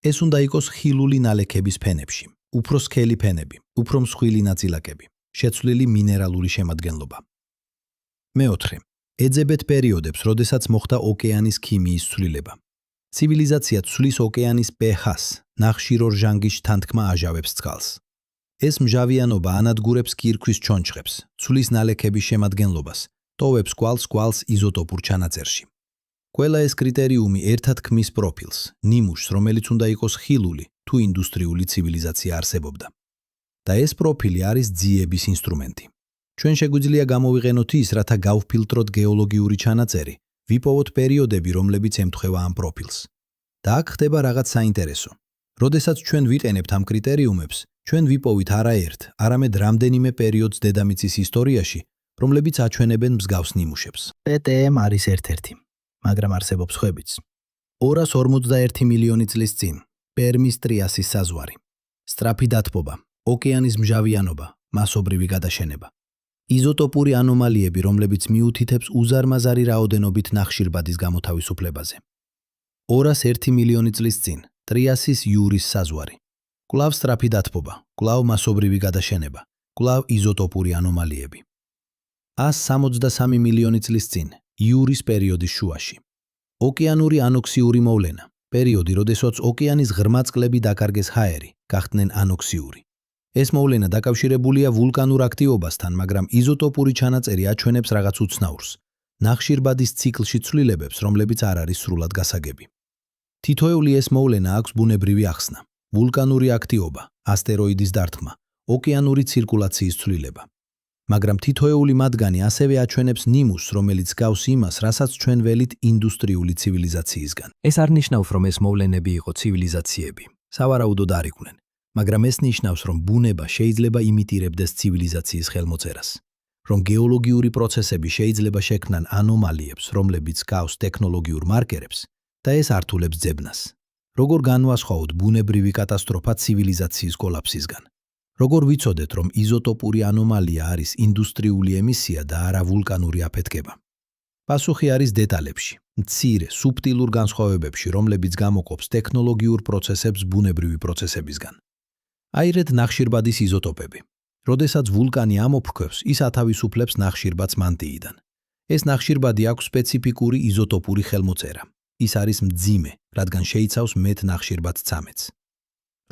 ეს უნდა იყოს ხილული ნალექების ფენებში, უფრო სქელი ფენები, უფრო მსხვილი ნაწილაკები, შეცვლილი მინერალური შემადგენლობა. მეოთხე, ეძებეთ პერიოდებს, როდესაც მოხდა ოკეანის ქიმიის ცვლილება. ცივილიზაცია ცვლის ოკეანის pH-ს, ნახშირორჟანგის თანთქმა აჟავებს წყალს. ეს მჟავიანობა ანადგურებს კირქვის ჩონჩხებს, ცვლის ნალექების შემადგენლობას, ტოვებს კვალს იზოტოპურ ჩანაწერში. ყველა ეს კრიტერიუმი ერთად ქმნის პროფილს, ნიმუშს, რომელიც უნდა იყოს ხილული, თუ ინდუსტრიული ცივილიზაცია არსებობდა. და ეს პროფილი არის ძიების ინსტრუმენტი. ჩვენ შეგვიძლია გამოვიყენოთ ის, რათა გავფილტროთ გეოლოგიური ჩანაწერი, ვიპოვოთ პერიოდები, რომლებიც ემთხვევა ამ პროფილს. და აქ ხდება რაღაც საინტერესო. როდესაც ჩვენ ვიყენებთ ამ კრიტერიუმებს, ჩვენ ვიპოვით არა ერთ, არამედ რამდენიმე პერიოდს დედამიწის ისტორიაში, რომლებიც აჩვენებენ მსგავს ნიმუშებს. PTM არის ერთ-ერთი, მაგრამ არსებობს სხვებიც. 251 მილიონი წლის წინ, პერმის ტრიასის საზღვარი. სწრაფი დათბობა, ოკეანის მჟავიანობა, მასობრივი გადაშენება. იზოტოპური ანომალიები, რომლებიც მიუთითებს უზარმაზარი რაოდენობით ნახშირბადის გამოთავისუფლებაზე. 201 მილიონი წლის წინ, ტრიასის იურის საზღვარი. კვლავ სწრაფი დათბობა, კვლავ მასობრივი გადაშენება, კვლავ იზოტოპური ანომალიები. 163 მილიონი წლის წინ, იურის პერიოდის შუაში. ოკეანური ანოქსიური მოვლენა, პერიოდი, როდესაც ოკეანის ღრმა წყლები დაკარგეს ჰაერი, გახდნენ ანოქსიური. ეს მოვლენა დაკავშირებულია ვულკანურ აქტივობასთან, მაგრამ იზოტოპური ჩანაწერი აჩვენებს რაღაც უცნაურს, ნახშირბადის ციკლში ცვლილებებს, რომლებიც არ არის სრულად გასაგები. თითოეული ეს მოვლენა აქვს ბუნებრივი ახსნა, ვულკანური აქტივობა, ასტეროიდის დარტყმა, ოკეანური ცირკულაციის ცვლილება. მაგრამ თითოეული მათგანი ასევე აჩვენებს ნიმუშს, რომელიც გავს იმას, რასაც ჩვენ ველით ინდუსტრიული ცივილიზაციისგან. ეს არ ნიშნავს, რომ ეს მოვლენები იყო ცივილიზაციები. სავარაუდოდ არ იყვნენ. მაგრამ ეს ნიშნავს, რომ ბუნება შეიძლება იმიტირებდეს ცივილიზაციის ხელმოწერას, რომ გეოლოგიური პროცესები შეიძლება შექმნან ანომალიებს, რომლებიც გავს ტექნოლოგიურ მარკერებს და ეს ართულებს ძებნას. როგორ განვასხვაოთ ბუნებრივი კატასტროფა ცივილიზაციის კოლაფსისგან? როგორ ვიცოდეთ, რომ იზოტოპური ანომალია არის ინდუსტრიული ემისია და არა ვულკანური აფეთქება? პასუხი არის დეტალებში, მცირე, სუბტილურ განსხვავებებში, რომლებიც გამოყოფს ტექნოლოგიურ პროცესებს ბუნებრივი პროცესებისგან. აირეთ ნახშირბადის იზოტოპები. როდესაც ვულკანი ამოფრქვევს, ის ათავისუფლებს ნახშირბადს მანტიიდან. ეს ნახშირბადი აქვს სპეციფიკური იზოტოპური ხელმოწერა. ის არის მძიმე, რადგან შეიცავს მეტ ნახშირბადს ცამეტს.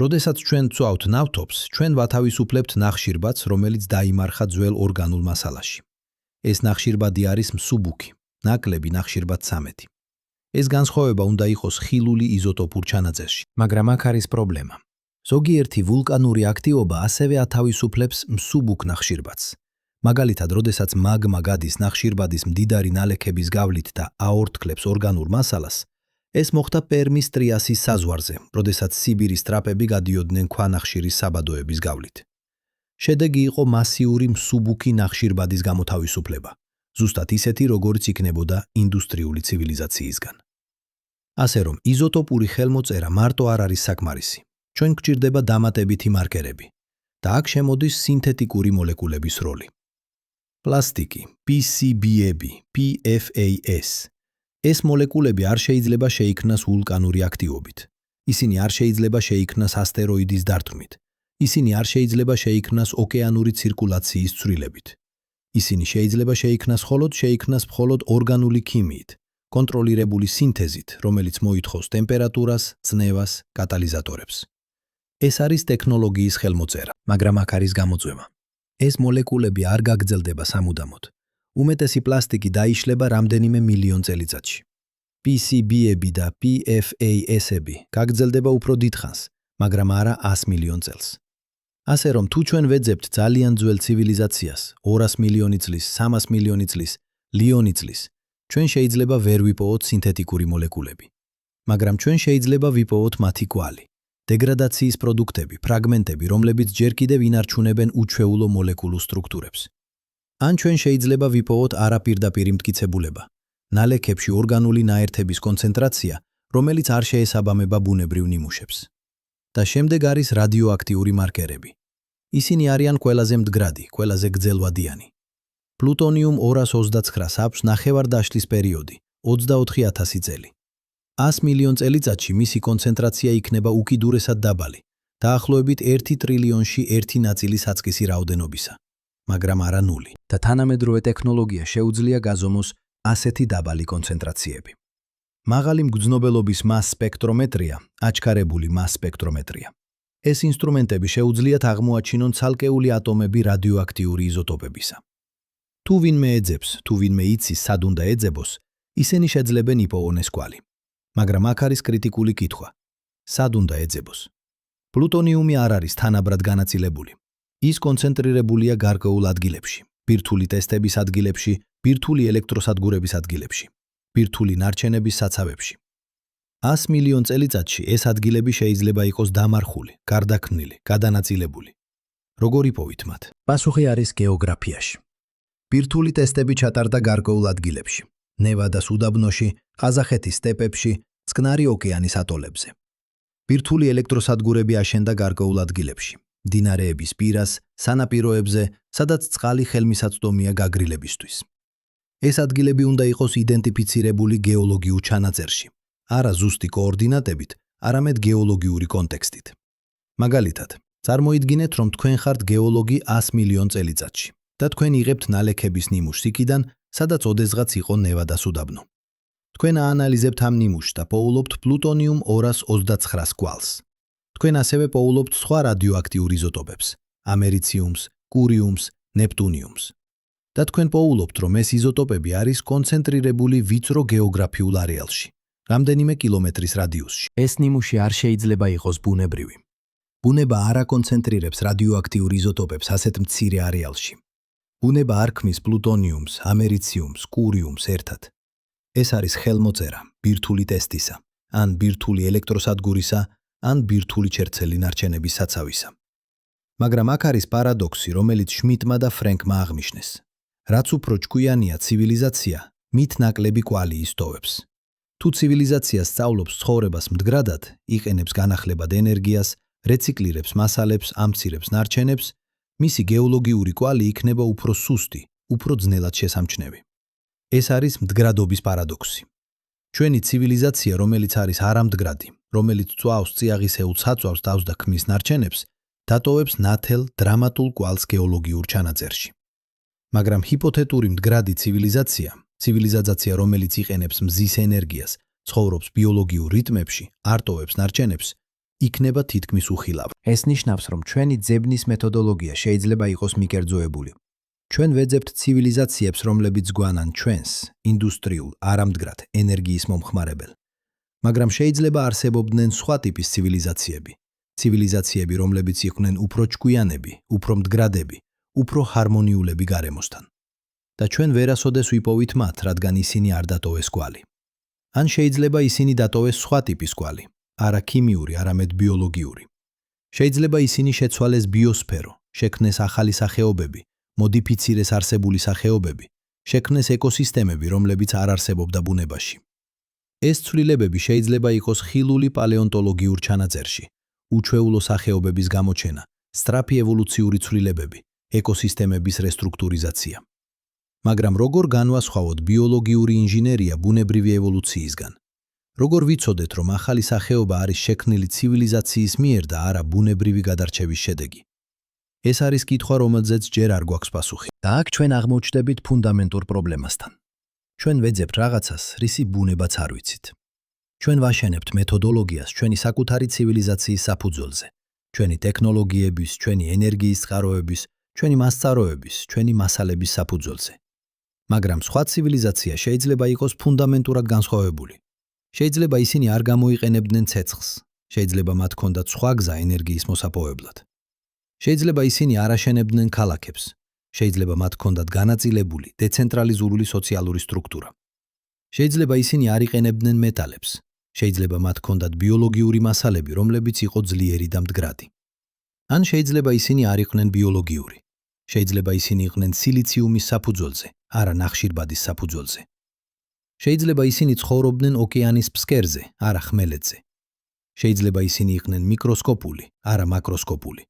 როდესაც ჩვენ ვწვავთ ნავთობს, ჩვენ ვათავისუფლებთ ნახშირბადს, რომელიც დაიმარხა ძველ ორგანულ მასალაში. ეს ნახშირბადი არის მსუბუქი, ნაკლები ნახშირბად-ცამეტი. ეს განსხვავება უნდა იყოს ხილული იზოტოპურ ჩანაწერში, მაგრამ აქ არის პრობლემა. ზოგიერთი ვულკანური აქტივობა ასევე ათავისუფლებს მსუბუქ ნახშირბადს. მაგალითად, როდესაც მაგმა გადის ნახშირბადის მდიდარი ნალექების გავლით და აორთქლებს ორგანულ მასალას, ეს მოხდა პერმის ტრიასის საზღვარზე, როდესაც სიბირის ტრაპები გადიოდნენ ქვანახშირის საბადოების გავლით. შედეგი იყო მასიური მსუბუქი ნახშირბადის გამოთავისუფლება, ზუსტად ისეთი, როგორიც იქნებოდა ინდუსტრიული ცივილიზაციისგან. ასე რომ, იზოტოპური ხელმოწერა მარტო არ არის საკმარისი. ჩვენ გვჭირდება დამატებითი მარკერები და აქ შემოდის სინთეტიკური მოლეკულების როლი. პლასტიკი, PCB-ები, PFAS. ეს მოლეკულები არ შეიძლება შეიქმნას ვულკანური აქტივობით. ისინი არ შეიძლება შეიქმნას ასტეროიდის დართვით. ისინი არ შეიძლება შეიქმნას ოკეანური ცირკულაციის ცვლილებით. ისინი შეიძლება შეიქმნას მხოლოდ ორგანული ქიმიით, კონტროლირებული სინთეზით, რომელიც მოითხოვს ტემპერატურას, წნევას, კატალიზატორებს. ეს არის ტექნოლოგიის ხელმოწერა, მაგრამ აქ არის გამოწვევა. ეს მოლეკულები არ გაგრძელდება სამუდამოდ. უმეტესი პლასტიკი დაიშლება რამდენიმე მილიონ წელიწადში. PCB-ები და PFAS-ები გაგრძელდება უფრო დიდხანს, მაგრამ არა 100 მილიონ წელს. ასე რომ, თუ ჩვენ ვეძებთ ძალიან ძველ ცივილიზაციას, 200 მილიონი წლის, 300 მილიონი წლის, ლიონი წლის, ჩვენ შეიძლება ვერ ვიპოვოთ სინთეტიკური მოლეკულები. მაგრამ ჩვენ შეიძლება ვიპოვოთ მათი კვალი. დეგრადაციის პროდუქტები, ფრაგმენტები, რომლებიც ჯერ კიდევ ინარჩუნებენ უჩვეულო მოლეკულურ სტრუქტურებს. ან ჩვენ შეიძლება ვიპოვოთ არაპირდაპირი მტკიცებულება, ნალექებში ორგანული ნაერთების კონცენტრაცია, რომელიც არ შეესაბამება ბუნებრივ ნიმუშებს. და შემდეგ არის რადიოაქტიური მარკერები. ისინი არიან ყველაზე მდგრადი, ყველაზე გრძელვადიანი. პლუტონიუმ 229-ს აქვს ნახევარდაშლის პერიოდი, 24,000 წელი. 100 მილიონ წელიწადში მისი კონცენტრაცია იქნება უკიდურესად დაბალი, დაახლოებით 1 ტრილიონში 1 ნაწილი საწყისი რაოდენობისა, მაგრამ არა 0. და თანამედროვე ტექნოლოგია შეუძლია გაზომოს ასეთი დაბალი კონცენტრაციები. მაღალი მგრძნობელობის მას სპექტრომეტრია, აჩქარებული მას სპექტრომეტრია. ეს ინსტრუმენტები შეუძლიათ აღმოაჩინონ ცალკეული ატომები რადიოაქტიური იზოტოპებისა. თუ ვინმე ეძებს, თუ ვინმე იცის სად უნდა ეძებოს, ისინი შეძლებენ იპოვონ ეს კვალი. მაგრამ აქ არის კრიტიკული კითხვა. სად უნდა ეძებოს? პლუტონიუმი არ არის თანაბრად განაწილებული. ის კონცენტრირებულია გარკვეულ ადგილებში, ბირთვული ტესტების ადგილებში, ბირთვული ელექტროსადგურების ადგილებში, ბირთვული ნარჩენების საცავებში. 100 მილიონ წელიწადში ეს ადგილები შეიძლება იყოს დამარხული, გარდაქმნილი, გადანაწილებული. როგორ იპოვით მათ? პასუხი არის გეოგრაფიაში. ბირთვული ტესტები ჩატარდა გარკვეულ ადგილებში, ნევადას უდაბნოში, ყაზახეთის სტეპებში, წყნარი ოკეანის ატოლებზე. ბირთვული ელექტროსადგურები აშენდა გარკვეულ ადგილებში, მდინარეების პირას, სანაპიროებზე, სადაც წყალი ხელმისაწვდომია გაგრილებისთვის. ეს ადგილები უნდა იყოს იდენტიფიცირებული გეოლოგიურ ჩანაწერში, არა ზუსტი კოორდინატებით, არამედ გეოლოგიური კონტექსტით. მაგალითად, წარმოიდგინეთ, რომ თქვენ ხართ გეოლოგი 100 მილიონ წელიწადში და თქვენ იღებთ ნალექების ნიმუშს იქიდან, სადაც ოდესღაც იყო ნევადას უდაბნო. თქვენ აანალიზებთ ამ ნიმუშს და პოულობთ პლუტონიუმ 229-ს კვალს. თქვენ ასევე პოულობთ სხვა რადიოაქტიურ იზოტოპებს, ამერიციუმს, კურიუმს, ნეპტუნიუმს. და თქვენ პოულობთ, რომ ეს იზოტოპები არის კონცენტრირებული ვიწრო გეოგრაფიულ არეალში, რამდენიმე კილომეტრის რადიუსში. ეს ნიმუში არ შეიძლება იყოს ბუნებრივი. ბუნება არ აკონცენტრირებს რადიოაქტიურ იზოტოპებს ასეთ მცირე არეალში. ბუნება არ ქმნის პლუტონიუმს, ამერიციუმს, კურიუმს ერთად. ეს არის ხელმოწერა ბირთვული ტესტისა, ან ბირთვული ელექტროსადგურისა, ან ბირთვული ჩერცელი ნარჩენების საცავისა. მაგრამ აქ არის პარადოქსი, რომელიც შმიდტმა და ფრენკმა აღნიშნეს. რაც უფრო ჭკვიანია ცივილიზაცია, მით ნაკლები კვალი ისტოვებს. თუ ცივილიზაცია სწავლობს ცხოვრებას მდგრადად, იყენებს განახლებად ენერგიას, რეციკლირებს მასალებს, ამცირებს ნარჩენებს, მისი გეოლოგიური კვალი იქნება უფრო სუსტი, უფრო ძნელად შესამჩნევი. ეს არის მდგრადობის პარადოქსი. ჩვენი ცივილიზაცია, რომელიც არის არამდგრადი, რომელიც წვავს წიაღისეულ საწვავს თავს და ქმნის ნარჩენებს, დატოვებს ნათელ დრამატულ კვალს გეოლოგიურ ჩანაწერში. მაგრამ ჰიპოთეტური მდგრადი ცივილიზაცია, რომელიც იყენებს მზის ენერგიას, ცხოვრობს ბიოლოგიურ რიტმებში, არ ტოვებს ნარჩენებს, იქნება თითქმის უხილავი. ეს ნიშნავს, რომ ჩვენი ძებნის მეთოდოლოგია შეიძლება იყოს მიკერძოებული. ჩვენ ვეძებთ ცივილიზაციებს, რომლებიც გვანან ჩვენს, ინდუსტრიულ, არამდგრად ენერგიის მომხმარებელ. მაგრამ შეიძლება არსებობდნენ სხვა ტიპის ცივილიზაციები, რომლებიც იყვნენ უფრო ჭკვიანები, უფრო მდგრადები, უფრო ჰარმონიულები გარემოსთან. და ჩვენ ვერასოდეს ვიპოვით მათ, რადგან ისინი არ დატოვეს კვალი. ან შეიძლება ისინი დატოვეს სხვა ტიპის კვალი, არა ქიმიური, არამედ ბიოლოგიური. შეიძლება ისინი შეცვალეს ბიოსფერო, შექმნეს ახალი სახეობები, მოდიფიცირეს არსებული სახეობები, შექმნეს ეკოსისტემები, რომლებიც არ არსებობდა ბუნებაში. ეს ცვლილებები შეიძლება იყოს ხილული პალეონტოლოგიურ ჩანაწერში, უჩვეულო სახეობების გამოჩენა, სწრაფი ევოლუციური ცვლილებები, ეკოსისტემების რესტრუქტურიზაცია. მაგრამ როგორ განვასხვაოთ ბიოლოგიური ინჟინერია ბუნებრივი ევოლუციისგან? როგორ ვიცოდეთ, რომ ახალი სახეობა არის შექმნილი ცივილიზაციის მიერ და არა ბუნებრივი გადარჩევის შედეგი? ეს არის კითხვა, რომელზეც ჯერ არ გვაქვს პასუხი. და აქ ჩვენ აღმოჩნდებით ფუნდამენტურ პრობლემასთან. ჩვენ ვეძებთ რაღაცას, რისი ბუნებაც არ ვიცით. ჩვენ ვაშენებთ მეთოდოლოგიას ჩვენი საკუთარი ცივილიზაციის საფუძველზე, ჩვენი ტექნოლოგიების, ჩვენი ენერგიის წყაროების, ჩვენი მასწავლოების, ჩვენი მასალების საფუძველზე. მაგრამ სხვა ცივილიზაცია შეიძლება იყოს ფუნდამენტურად განსხვავებული. შეიძლება ისინი არ გამოიყენებდნენ ცეცხლს, შეიძლება მათ ჰქონდათ სხვა გზა ენერგიის მოსაპოვებლად. შეიძლება ისინი არ აშენებდნენ ქალაქებს, შეიძლება მათ ჰქონდათ განაწილებული, დეცენტრალიზებული სოციალური სტრუქტურა. შეიძლება ისინი არ იყენებდნენ მეტალებს, შეიძლება მათ ჰქონდათ ბიოლოგიური მასალები, რომლებიც იყო ძლიერი და მდგრადი. ან შეიძლება ისინი არ იყვნენ ბიოლოგიური. შეიძლება ისინი იყვნენ სილიციუმის საფუძველზე, არა ნახშირბადის საფუძველზე. შეიძლება ისინი ცხოვრობდნენ ოკეანის ფსკერზე, არა ხმელეთზე. შეიძლება ისინი იყვნენ მიკროსკოპული, არა მაკროსკოპული.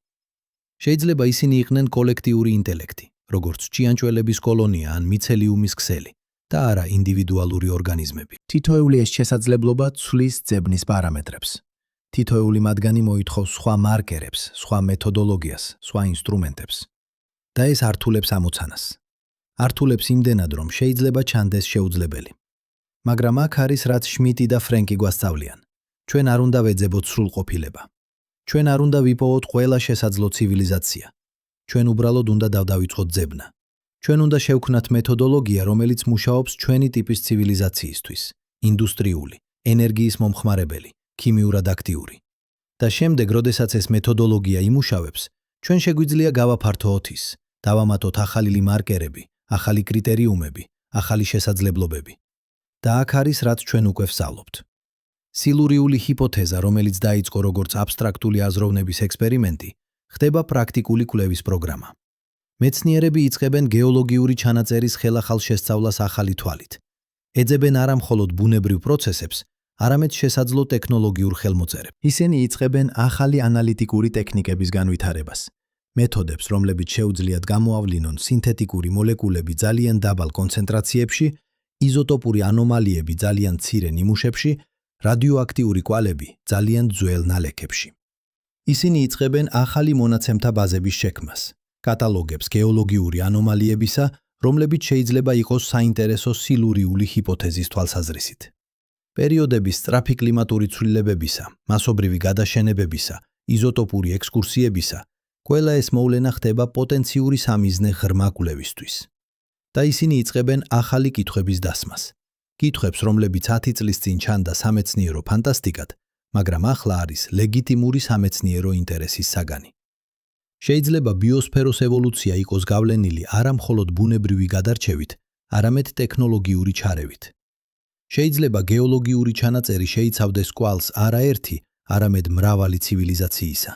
შეიძლება ისინი იყვნენ კოლექტიური ინტელექტი, როგორც ჭიანჭველების კოლონია ან მიცელიუმის ქსელი, და არა ინდივიდუალური ორგანიზმები. თითოეული ეს შესაძლებლობა ცვლის ძებნის პარამეტრებს. თითოეული მათგანი მოითხოვს სხვა მარკერებს, სხვა მეთოდოლოგიას, სხვა ინსტრუმენტებს. და ეს ართულებს ამოცანას. ართულებს იმდენად, რომ შეიძლება ჩანდეს შეუძლებელი. მაგრამ აქ არის, რაც შმიდტი და ფრენკი გვასწავლიან. ჩვენ არ უნდა ვეძებოთ სრულყოფილება. ჩვენ არ უნდა ვიპოვოთ ყველა შესაძლო ცივილიზაცია. ჩვენ უბრალოდ უნდა დავდავიწყოთ ძებნა. ჩვენ უნდა შევქმნათ მეთოდოლოგია, რომელიც მუშაობს ჩვენი ტიპის ცივილიზაციისთვის, ინდუსტრიული, ენერგიის მომხმარებელი, ქიმიურად აქტიური. და შემდეგ, როდესაც ეს მეთოდოლოგია იმუშავებს, ჩვენ შეგვიძლია გავაფართოოთ ის, დავამატოთ ახალი მარკერები, ახალი კრიტერიუმები, ახალი შესაძლებლობები. და აქ არის, რაც ჩვენ უკვე ვსწავლობთ. სილურიული ჰიპოთეზა, რომელიც დაიწყო როგორც აბსტრაქტული აზროვნების ექსპერიმენტი, ხდება პრაქტიკული კვლევის პროგრამა. მეცნიერები იწყებენ გეოლოგიური ჩანაწერის ხელახალ შესწავლას ახალი თვალით. ეძებენ არა მხოლოდ ბუნებრივ პროცესებს, არამედ შესაძლო ტექნოლოგიურ ხელმოწერებს. ისინი იწყებენ ახალი ანალიტიკური ტექნიკების განვითარებას. მეთოდებს, რომლებიც შეუძლიათ გამოავლინონ სინთეტიკური მოლეკულები ძალიან დაბალ კონცენტრაციებში, იზოტოპური ანომალიები ძალიან მცირე ნიმუშებში, რადიოაქტიური კვალები ძალიან ძველ ნალექებში. ისინი იწყებენ ახალი მონაცემთა ბაზების შექმნას, კატალოგებს გეოლოგიური ანომალიებისა, რომლებიც შეიძლება იყოს საინტერესო სილურიული ჰიპოთეზის თვალსაზრისით. პერიოდების სწრაფი კლიმატური ცვლილებებისა, მასობრივი გადაშენებებისა, იზოტოპური ექსკურსიებისა, ყველა ეს მოვლენა ხდება პოტენციური სამიზნე ღრმა კვლევისთვის. და ისინი იწყებენ ახალი კითხვების დასმას. კითხვებს, რომლებიც 10 წლის წინ ჩანდა სამეცნიერო ფანტასტიკად, მაგრამ ახლა არის ლეგიტიმური სამეცნიერო ინტერესის საგანი. შეიძლება ბიოსფეროს ევოლუცია იყოს გავლენილი არა მხოლოდ ბუნებრივი გადარჩევით, არამედ ტექნოლოგიური ჩარევით. შეიძლება გეოლოგიური ჩანაწერი შეიცავდეს კვალს არა ერთი, არამედ მრავალი ცივილიზაციისა.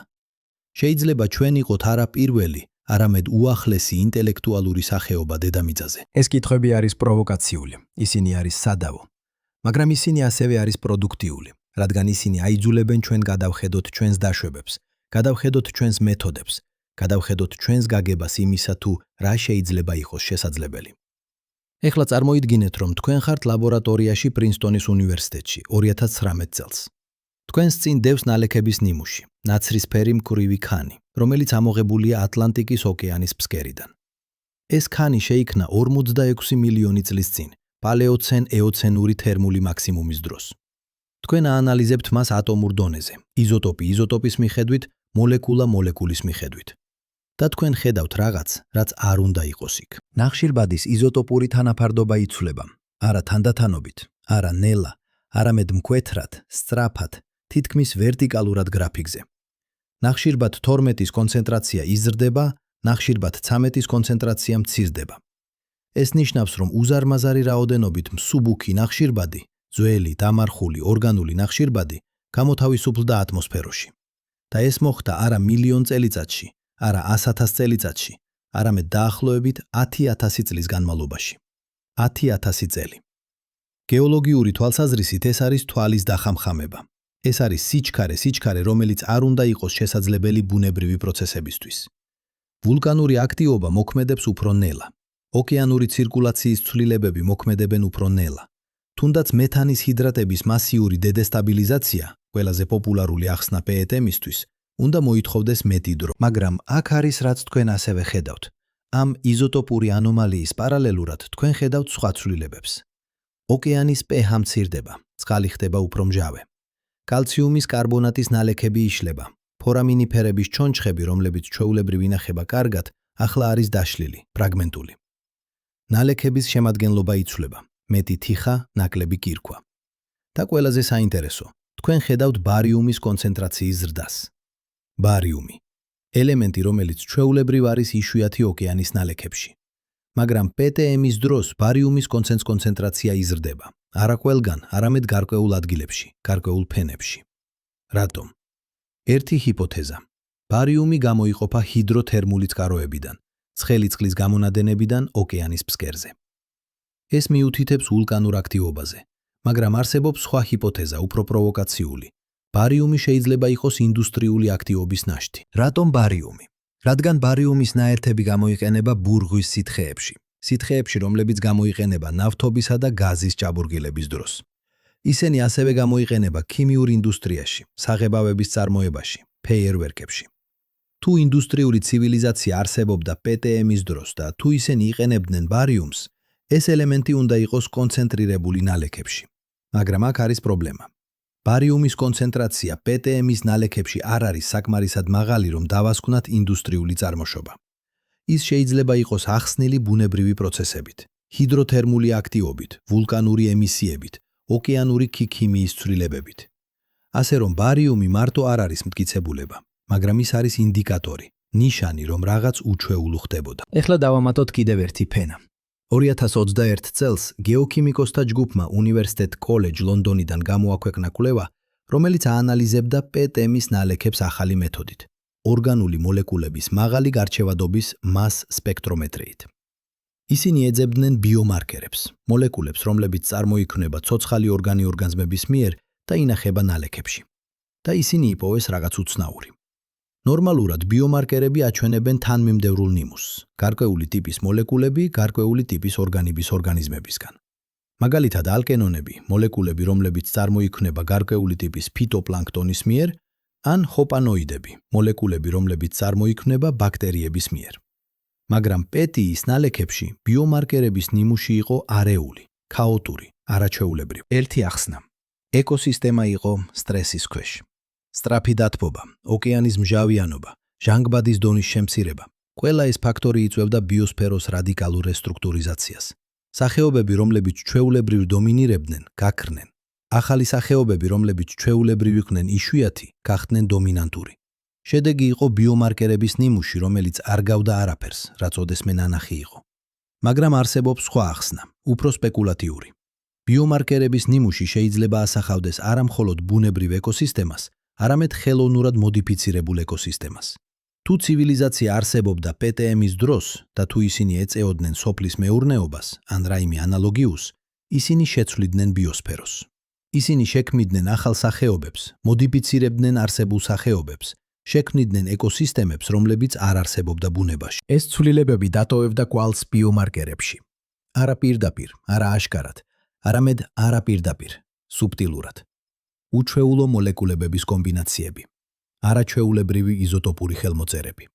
შეიძლება ჩვენ იყოთ არა პირველი, არამედ უახლესი ინტელექტუალური სახეობა დედამიწაზე. ეს კითხვები არის პროვოკაციული, ისინი არის სადავო. მაგრამ ისინი ასევე არის პროდუქტიული, რადგან ისინი აიძულებენ ჩვენ გადავხედოთ ჩვენს დაშვებებს, გადავხედოთ ჩვენს მეთოდებს, გადავხედოთ ჩვენს გაგებას იმისა თუ რა შეიძლება იყოს შესაძლებელი. ეხლა წარმოიდგინეთ, რომ თქვენ ხართ ლაბორატორიაში პრინსტონის უნივერსიტეტში 2019 წელს. თქვენს წინ დევს ნალექების ნიმუში, ნაცრისფერი მკვრივი ქანი, რომელიც ამოღებულია ატლანტიკის ოკეანის ფსკერიდან. ეს ქანი შეიქმნა 46 მილიონი წლის წინ, პალეოცენ-ეოცენური თერმული მაქსიმუმის დროს. თქვენ აანალიზებთ მას ატომურ დონეზე, იზოტოპის მიხედვით, მოლეკულის მიხედვით. და თქვენ ხედავთ რაღაც, რაც არ უნდა იყოს იქ. ნახშირბადის იზოტოპური თანაფარდობა იცვლება, არა თანდათანობით, არა ნელა, არამედ მკვეთრად, სწრაფად, თითქმის ვერტიკალურად გრაფიკზე. ნახშირბად 12-ის კონცენტრაცია იზრდება, ნახშირბად 13-ის კონცენტრაცია მცირდება. ეს ნიშნავს, რომ უზარმაზარი რაოდენობით მსუბუქი ნახშირბადი, ძველი, დამარხული, ორგანული ნახშირბადი გამოთავისუფლდა ატმოსფეროში. და ეს მოხდა არა მილიონ წელიწადში, არა 100,000 წელიწადში, არამედ დაახლოებით 10,000 წლის განმავლობაში. 10,000 წელი. გეოლოგიური თვალსაზრისით ეს არის თვალის დახამხამება. ეს არის სიჩქარე, რომელიც არ უნდა იყოს შესაძლებელი ბუნებრივი პროცესებისთვის. ვულკანური აქტივობა მოქმედებს უფრო ნელა. ოკეანური ცირკულაციის ცვლილებები მოქმედებენ უფრო ნელა. თუნდაც მეთანის ჰიდრატების მასიური დედესტაბილიზაცია, ყველაზე პოპულარული ახსნა პეეტემისთვის, უნდა მოითხოვდეს მეტი დრო. მაგრამ აქ არის რაც თქვენ ასევე ხედავთ. ამ იზოტოპური ანომალიის პარალელურად თქვენ ხედავთ სხვა ცვლილებებს. ოკეანის pH მცირდება, წყალი ხდება უფრო მჟავე. კალციუმის კარბონატის ნალექები იშლება. ფორამინიფერების ჩონჩხები, რომლებიც ჩვეულებრივ ინახება კარგად, ახლა არის დაშლილი, ფრაგმენტული. ნალექების შემადგენლობა იცვლება, მეტი თიხა, ნაკლები კირქვა. და ყველაზე საინტერესო, თქვენ ხედავთ ბარიუმის კონცენტრაციის ზრდას. ბარიუმი, ელემენტი, რომელიც ჩვეულებრივ არის იშვიათი ოკეანის ნალექებში. მაგრამ PTM-ის დროს ბარიუმის კონცენტრაცია იზრდება. არა ყველგან, არამედ გარკვეულ ადგილებში, გარკვეულ ფენებში. რატომ? ერთი ჰიპოთეზა. ბარიუმი გამოიყოფა ჰიდროთერმული წყაროებიდან, ცხელი წყლის გამონადენებიდან ოკეანის ფსკერზე. ეს მიუთითებს ვულკანურ აქტივობაზე, მაგრამ არსებობს სხვა ჰიპოთეზა, უფრო პროვოკაციული. ბარიუმი შეიძლება იყოს ინდუსტრიული აქტივობის ნაშთი. რატომ ბარიუმი? რადგან ბარიუმის ნაერთები გამოიყენება ბურღვის სითხეებში, რომლებიც გამოიყენება ნავთობისა და გაზის ჭაბურღილების დროს. ისინი ასევე გამოიყენება ქიმიურ ინდუსტრიაში, საღებავების წარმოებაში, ფეიერვერკებში. თუ ინდუსტრიული ცივილიზაცია არსებობდა PTM-ის დროს და თუ ისინი იყენებდნენ ბარიუმს, ეს ელემენტი უნდა იყოს კონცენტრირებული ნალექებში. მაგრამ აქ არის პრობლემა. ბარიუმის კონცენტრაცია PTM-ის ნალექებში არ არის საკმარისად მაღალი, რომ დავასკვნათ ინდუსტრიული წარმოშობა. ის შეიძლება იყოს ახსნილი ბუნებრივი პროცესებით, ჰიდროთერმული აქტივობით, ვულკანური ემისიებით, ოკეანური ქიმიის ცვლილებებით. ასე რომ ბარიუმი მარტო არ არის მტკიცებულება, მაგრამ ის არის ინდიკატორი, ნიშანი, რომ რაღაც უჩვეულო ხდებოდა. ეხლა დავამატოთ კიდევ ერთი ფენა. 2021 წელს გეოქიმიკოსთა ჯგუფმა უნივერსიტეტ კოლეჯ ლონდონიდან გამოაქვეყნა კვლევა, რომელიც აანალიზებდა PTM-ის ნალექებს ახალი მეთოდით, ორგანული მოლეკულების მაღალი გარჩევადობის მას სპექტრომეტრიით. ისინი ეძებდნენ ბიომარკერებს, მოლეკულებს, რომლებიც წარმოიქმნება ცოცხალი ორგანიზმების მიერ და ინახება ნალექებში. და ისინი იპოვეს რაღაც უცნაური. ნორმალურად ბიომარკერები აჩვენებენ თანმიმდევრულ ნიმუშს, გარკვეული ტიპის მოლეკულები, გარკვეული ტიპის ორგანიზმებისგან. მაგალითად, ალკენონები, მოლეკულები, რომლებიც წარმოიქმნება გარკვეული ტიპის ფიტოპლანქტონის მიერ, ან ჰოპანოიდები, მოლეკულები, რომლებიც წარმოიქმნება ბაქტერიების მიერ. მაგრამ PTM-ის ნალექებში ბიომარკერების ნიმუში იყო არეული, ქაოტური, არაჩვეულებრივი. ერთი ახსნა. ეკოსისტემა იყო სტრესის ქვეშ. სწრაფი დათბობა, ოკეანის მჟავიანობა, ჟანგბადის დონის შემცირება. ყველა ეს ფაქტორი იწვევდა ბიოსფეროს რადიკალურ რესტრუქტურიზაციას. სახეობები, რომლებიც ჩვეულებრივ დომინირებდნენ, გაქრნენ. ახალი სახეობები, რომლებიც ჩვეულებრივ იყვნენ იშვიათი, გახდნენ დომინანტური. შედეგი იყო ბიომარკერების ნიმუში, რომელიც არ გავდა არაფერს, რაც ოდესმე ნანახი იყო. მაგრამ არსებობს სხვა ახსნა, უფრო სპეკულატიური. ბიომარკერების ნიმუში შეიძლება ასახავდეს არა მხოლოდ ბუნებრივ ეკოსისტემას, არამედ ხელოვნურად მოდიფიცირებულ ეკოსისტემას. თუ ცივილიზაცია არსებობდა PTM-ის დროს და თუ ისინი ეწეოდნენ სოფლის მეურნეობას ან რაიმე ანალოგიურს, ისინი შეცვლიდნენ ბიოსფეროს. ისინი შექმნიდნენ ახალ სახეობებს, მოდიფიცირებდნენ არსებულ სახეობებს, შექმნიდნენ ეკოსისტემებს, რომლებიც არ არსებობდა ბუნებაში. ეს ცვლილებები დატოვებდა კვალს ბიომარკერებში. არა პირდაპირ, არა აშკარად, არამედ არაპირდაპირ, სუბტილურად. უჩვეულო მოლეკულებების კომბინაციები, არაჩვეულებრივი იზოტოპური ხელმოწერები.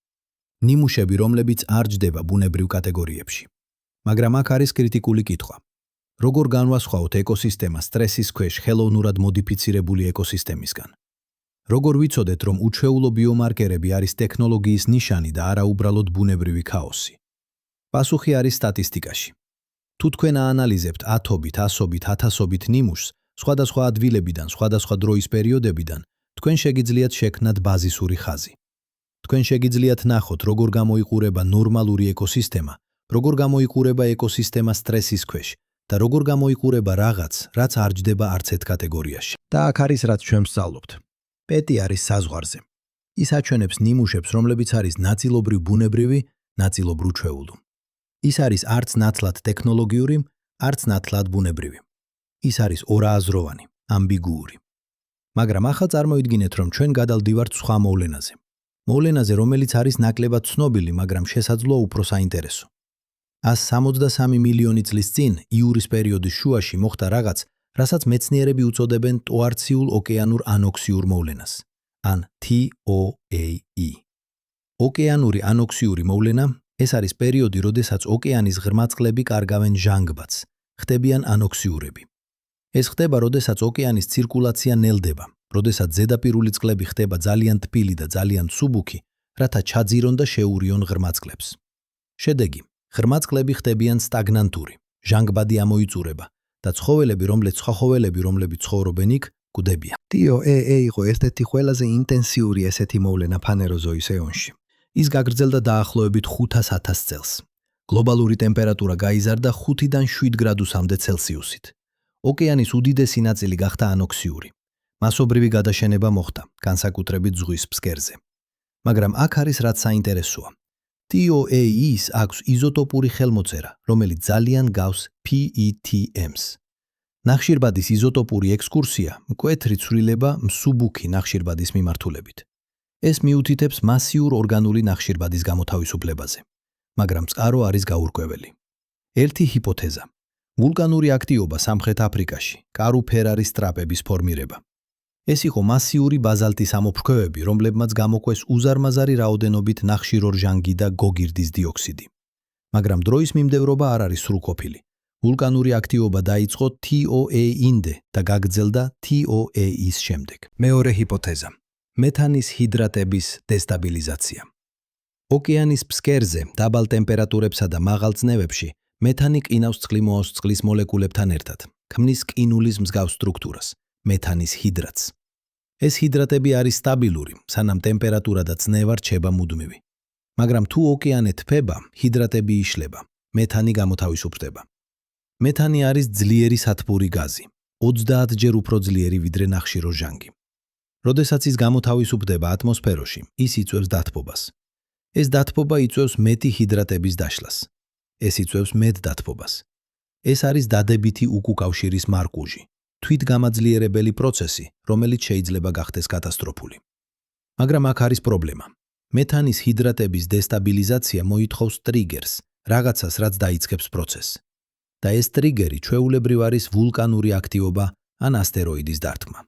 ნიმუშები, რომლებიც არ ჯდება ბუნებრივ კატეგორიებში. მაგრამ აქ არის კრიტიკული კითხვა. როგორ განვასხვაოთ ეკოსისტემა სტრესის ქვეშ ხელოვნურად მოდიფიცირებული ეკოსისტემისგან? როგორ ვიცოდეთ, რომ უჩვეულო ბიომარკერები არის ტექნოლოგიის ნიშანი და არა უბრალოდ ბუნებრივი ქაოსი? პასუხი არის სტატისტიკაში. თუ თქვენ აანალიზებთ ათობით, ასობით, ათასობით ნიმუშს, სხვადასხვა ადგილებიდან, სხვადასხვა დროის პერიოდებიდან, თქვენ შეგიძლიათ შექმნათ ბაზისური ხაზი. თქვენ შეგიძლიათ ნახოთ, როგორ გამოიყურება ნორმალური ეკოსისტემა, როგორ გამოიყურება ეკოსისტემა სტრესის ქვეშ და როგორ გამოიყურება რაღაც, რაც არ ჯდება არც ერთ კატეგორიაში. და აქ არის რაც ჩვენ ვსწავლობთ. პეტი არის საზღვარზე. ის აჩვენებს ნიმუშებს, რომლებიც არის ნაწილობრივ ბუნებრივი, ნაწილობრივ ჩვეული. ის არის არც ნათლად ტექნოლოგიური, არც ნათლად ბუნებრივი. ის არის ორაზროვანი, ამბიგიური. მაგრამ ახლა წარმოიდგინეთ, რომ ჩვენ გადავდივართ სხვა მოვლენაზე. მოვლენაზე, რომელიც არის ნაკლებად ცნობილი, მაგრამ შესაძლოა უფრო საინტერესო. 163 მილიონი წლის წინ, იურის პერიოდის შუაში მოხდა რაღაც, რასაც მეცნიერები უწოდებენ ტოარციულ ოკეანურ ანოქსიურ მოვლენას, ან TOAE. ოკეანური ანოქსიური მოვლენა ეს არის პერიოდი, როდესაც ოკეანის ღრმა წყლები კარგავენ ჟანგბადს, ხდებიან ანოქსიურები. ეს ხდება, როდესაც ოკეანის ცირკულაცია ნელდება, როდესაც ზედაპირული წყლები ხდება ძალიან თბილი და ძალიან მსუბუქი, რათა ჩაძირონ და შეურიონ ღრმა წყლებს. შედეგი, ღრმა წყლები ხდებიან სტაგნანტური, ჟანგბადი ამოიწურება და ცხოველები, რომლებიც ცხოვრობენ იქ, გვდებიან. TOAE იყო ერთ-ერთი ყველაზე ინტენსიური ესეთი მოვლენა ფანეროზოის ეონში. ის გაგრძელდა დაახლოებით 500.000 წელს. გლობალური ტემპერატურა გაიზარდა 5-დან 7 გრადუსამდე ცელსიუსით. ოკეანის უდიდესი ნაწილი გახდა ანოქსიური. მასობრივი გადაშენება მოხდა, განსაკუთრებით ზღვის ფსკერზე. მაგრამ აქ არის რაც საინტერესოა. TOAE-ს აქვს იზოტოპური ხელმოწერა, რომელიც ძალიან გავს PETM-ს. ნახშირბადის იზოტოპური ექსკურსია მკვეთრი ცვლილება მსუბუქი ნახშირბადის მიმართულებით. ეს მიუთითებს მასიურ ორგანული ნახშირბადის გამოთავისუფლებაზე, მაგრამ წყარო არის გაურკვეველი. ერთი ჰიპოთეზა. ვულკანური აქტივობა სამხრეთ აფრიკაში, კარუ-ფერარის ტრაპების ფორმირება. ეს იყო მასიური ბაზალტის ამოფრქვევები, რომლებმაც გამოკვეს უზარმაზარი რაოდენობით ნახშირორჟანგი და გოგირდის დიოქსიდი. მაგრამ დროის მიმდევრობა არ არის სრულყოფილი. ვულკანური აქტივობა დაიწყო TOAE-მდე და გაგრძელდა TOAE-ის შემდეგ. მეორე ჰიპოთეზა. მეთანის ჰიდრატების დესტაბილიზაცია. ოკეანის ფსკერზე, დაბალ ტემპერატურებსა და მაღალ წნევებში, მეთანი ყინავს წყლიმოოს წყლის მოლეკულებთან ერთად, ქმნის ყინულის მსგავს სტრუქტურას, მეთანის ჰიდრატს. ეს ჰიდრატები არის სტაბილური, სანამ ტემპერატურა და წნევა რჩება მუდმივი. მაგრამ თუ ოკეანე თბება, ჰიდრატები იშლება, მეთანი გამოთავისუფლდება. მეთანი არის ძლიერი სათბური გაზი, 30-ჯერ უფრო ძლიერი ვიდრე ნახშირორჟანგი. როდესაც ის გამოთავისუფლდება ატმოსფეროში, ის იწვევს დათბობას. ეს დათბობა იწვევს მეტი ჰიდრატების დაშლას. ეს იწვევს მეტ დათბობას. ეს არის დადებითი უკუკავშირის მარკუჟი, თვითგამაძლიერებელი პროცესი, რომელიც შეიძლება გახდეს კატასტროფული. მაგრამ აქ არის პრობლემა. მეთანის ჰიდრატების დესტაბილიზაცია მოითხოვს ტრიგერს, რაღაცას, რაც დაიწყებს პროცესს. და ეს ტრიგერი ჩვეულებრივ არის ვულკანური აქტივობა ან ასტეროიდის დარტყმა.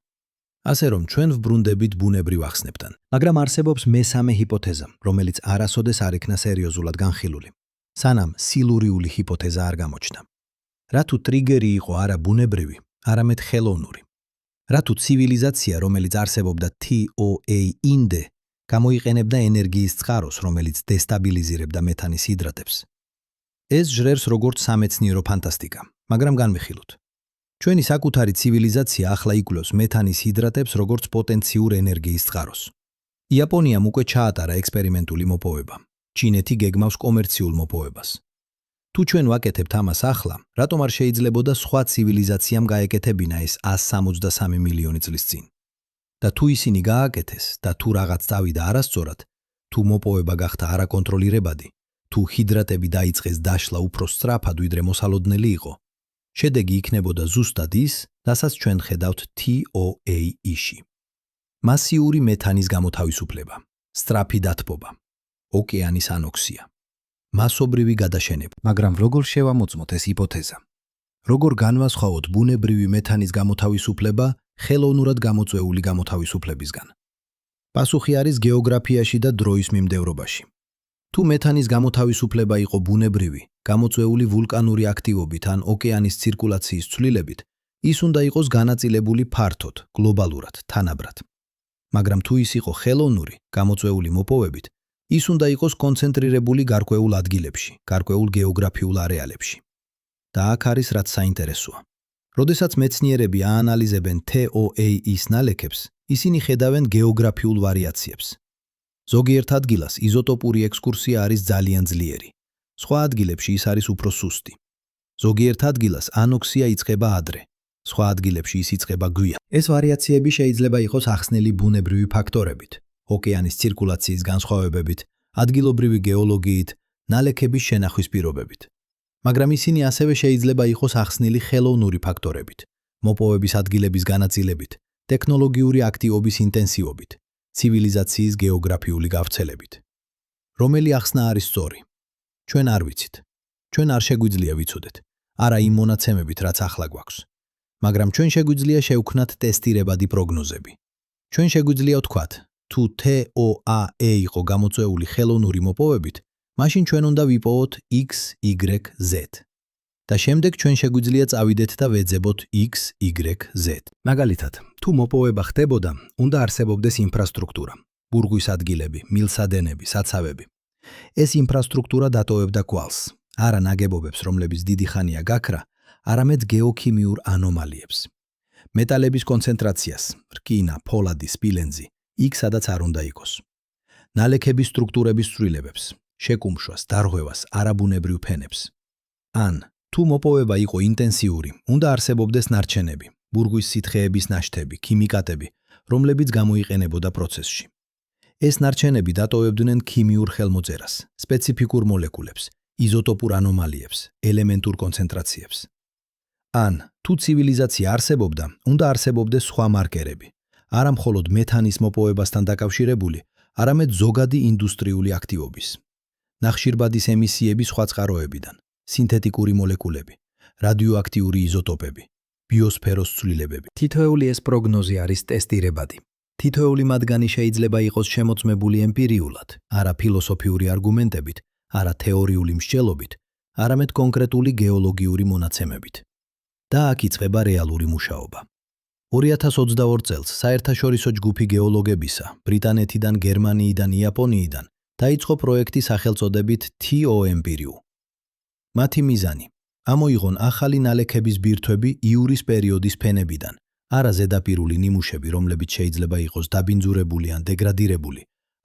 ასე რომ ჩვენ ვბრუნდებით ბუნებრივ ახსნებთან. მაგრამ არსებობს მესამე ჰიპოთეზა, რომელიც არასოდეს არ იქნა სერიოზულად განხილული. სანამ სილურიული ჰიპოთეზა არ გამოჩნდა. რა თუ ტრიგერი იყო არა ბუნებრივი, არამედ ხელოვნური. რა თუ ცივილიზაცია, რომელიც არსებობდა TOAE-მდე, გამოიყენებდა ენერგიის წყაროს, რომელიც დესტაბილიზირებდა მეთანის ჰიდრატებს. ეს ჟრერს როგორც სამეცნიერო ფანტასტიკა, მაგრამ განვიხილოთ. ჩვენი საკუთარი ცივილიზაცია ახლა იკვლევს მეთანის ჰიდრატებს როგორც პოტენციურ ენერგიის წყაროს. იაპონიამ უკვე ჩაატარა ექსპერიმენტული მოპოვება. ჩინეთი გეგმავს კომერციულ მოპოვებას. თუ ჩვენ ვაკეთებთ ამას ახლა, რატომ არ შეიძლებოდა სხვა ცივილიზაციამ გაეკეთებინა ეს 163 მილიონი წლის წინ? და თუ ისინი გააკეთეს და თუ რაღაც წავიდა არასწორად, თუ მოპოვება გახდა არაკონტროლირებადი, თუ ჰიდრატები დაიწყეს დაშლა უფრო სწრაფად, ვიდრე მოსალოდნელი იყო, შედეგი იქნებოდა ზუსტად ის, რასაც ჩვენ ხედავთ TOAE-ში. მასიური მეთანის გამოთავისუფლება, სწრაფი დათბობა, ოკეანის ანოქსია, მასობრივი გადაშენება. მაგრამ როგორ შევამოწმოთ ეს ჰიპოთეზა? როგორ განვასხვაოთ ბუნებრივი მეთანის გამოთავისუფლება ხელოვნურად გამოწვეული გამოთავისუფლებისგან? პასუხი არის გეოგრაფიაში და დროის მიმდევრობაში. თუ მეთანის გამოთავისუფლება იყო ბუნებრივი, გამოწვეული ვულკანური აქტივობით ან ოკეანის ცირკულაციის ცვლილებით, ის უნდა იყოს განაწილებული ფართოდ, გლობალურად, თანაბრად. მაგრამ თუ ის იყო ხელოვნური, გამოწვეული მოპოვებით, ის უნდა იყოს კონცენტრირებული გარკვეულ ადგილებში, გარკვეულ გეოგრაფიულ არეალებში. და აქ არის რაც საინტერესოა. როდესაც მეცნიერები აანალიზებენ TOAE-ის ნალექებს, ისინი ხედავენ გეოგრაფიულ ვარიაციებს. ზოგიერთ ადგილას იზოტოპური ექსკურსია არის ძალიან ძლიერი. სხვა ადგილებში ის არის უფრო სუსტი. ზოგიერთ ადგილას ანოქსია იწყება ადრე. სხვა ადგილებში ის იწყება გვიან. ეს ვარიაციები შეიძლება იყოს ახსნელი ბუნებრივი ფაქტორებით, ოკეანის ცირკულაციის განსხვავებებით, ადგილობრივი გეოლოგიით, ნალექების შენახვის პირობებით. მაგრამ ისინი ასევე შეიძლება იყოს ახსნილი ხელოვნური ფაქტორებით, მოპოვების ადგილების განაწილებით, ტექნოლოგიური აქტივობის ინტენსივობით, ცივილიზაციის გეოგრაფიული გავრცელებით. რომელი ახსნა არის სწორი? ჩვენ არ ვიცით. ჩვენ არ შეგვიძლია ვიცოდეთ, არა იმ მონაცემებით, რაც ახლა გვაქვს. მაგრამ ჩვენ შეგვიძლია შევქმნათ ტესტირებადი პროგნოზები. ჩვენ შეგვიძლია ვთქვათ, თუ TOAE იყო გამოწვეული ხელოვნური მოპოვებით, მაშინ ჩვენ უნდა ვიპოვოთ X, Y, Z. და შემდეგ ჩვენ შეგვიძლია წავიდეთ და ვეძებოთ X, Y, Z. მაგალითად, თუ მოპოვება ხდებოდა, უნდა არსებობდეს ინფრასტრუქტურა, ბურღვის ადგილები, მილსადენები, საცავები. ეს ინფრასტრუქტურა დატოვებდა კვალს, არა ნაგებობებს, რომლებიც დიდი ხანია გაქრა, არამედ გეოქიმიურ ანომალიებს. მეტალების კონცენტრაციას, რკინა, ფოლადი, სპილენძი, იქ სადაც არ უნდა იყოს. ნალექების სტრუქტურების ცვლილებებს, შეკუმშვას, დარღვევას, არაბუნებრივ ფენებს. ან, თუ მოპოვება იყო ინტენსიური, უნდა არსებობდეს ნარჩენები, ბურღვის სითხეების ნაშთები, ქიმიკატები, რომლებიც გამოიყენებოდა პროცესში. ეს ნარჩენები დატოვებდნენ ქიმიურ ხელმოწერას, სპეციფიკურ მოლეკულებს, იზოტოპურ ანომალიებს, ელემენტურ კონცენტრაციებს. ან, თუ ცივილიზაცია არსებობდა, უნდა არსებობდეს სხვა მარკერები, არა მხოლოდ მეთანის მოპოვებასთან დაკავშირებული, არამედ ზოგადი ინდუსტრიული აქტივობის. ნახშირბადის ემისიები სხვა წყაროებიდან, სინთეტიკური მოლეკულები, რადიოაქტიური იზოტოპები, ბიოსფეროს ცვლილებები. თითოეული ეს პროგნოზი არის ტესტირებადი. თითოეული მათგანი შეიძლება იყოს შემოწმებული ემპირიულად, არა ფილოსოფიური არგუმენტებით, არა თეორიული მსჯელობით, არამედ კონკრეტული გეოლოგიური მონაცემებით. და აქ იწყება რეალური მუშაობა. 2022 წელს საერთაშორისო ჯგუფი გეოლოგებისა, ბრიტანეთიდან, გერმანიიდან, იაპონიიდან დაიწყო პროექტი სახელწოდებით TOEMPIRIU. მათი მიზანი: ამოიღონ ახალი ნალექების ბირთვები იურის პერიოდის ფენებიდან, არა ზედაპირული ნიმუშები, რომლებიც შეიძლება იყოს დაბინძურებული ან დეგრადირებული,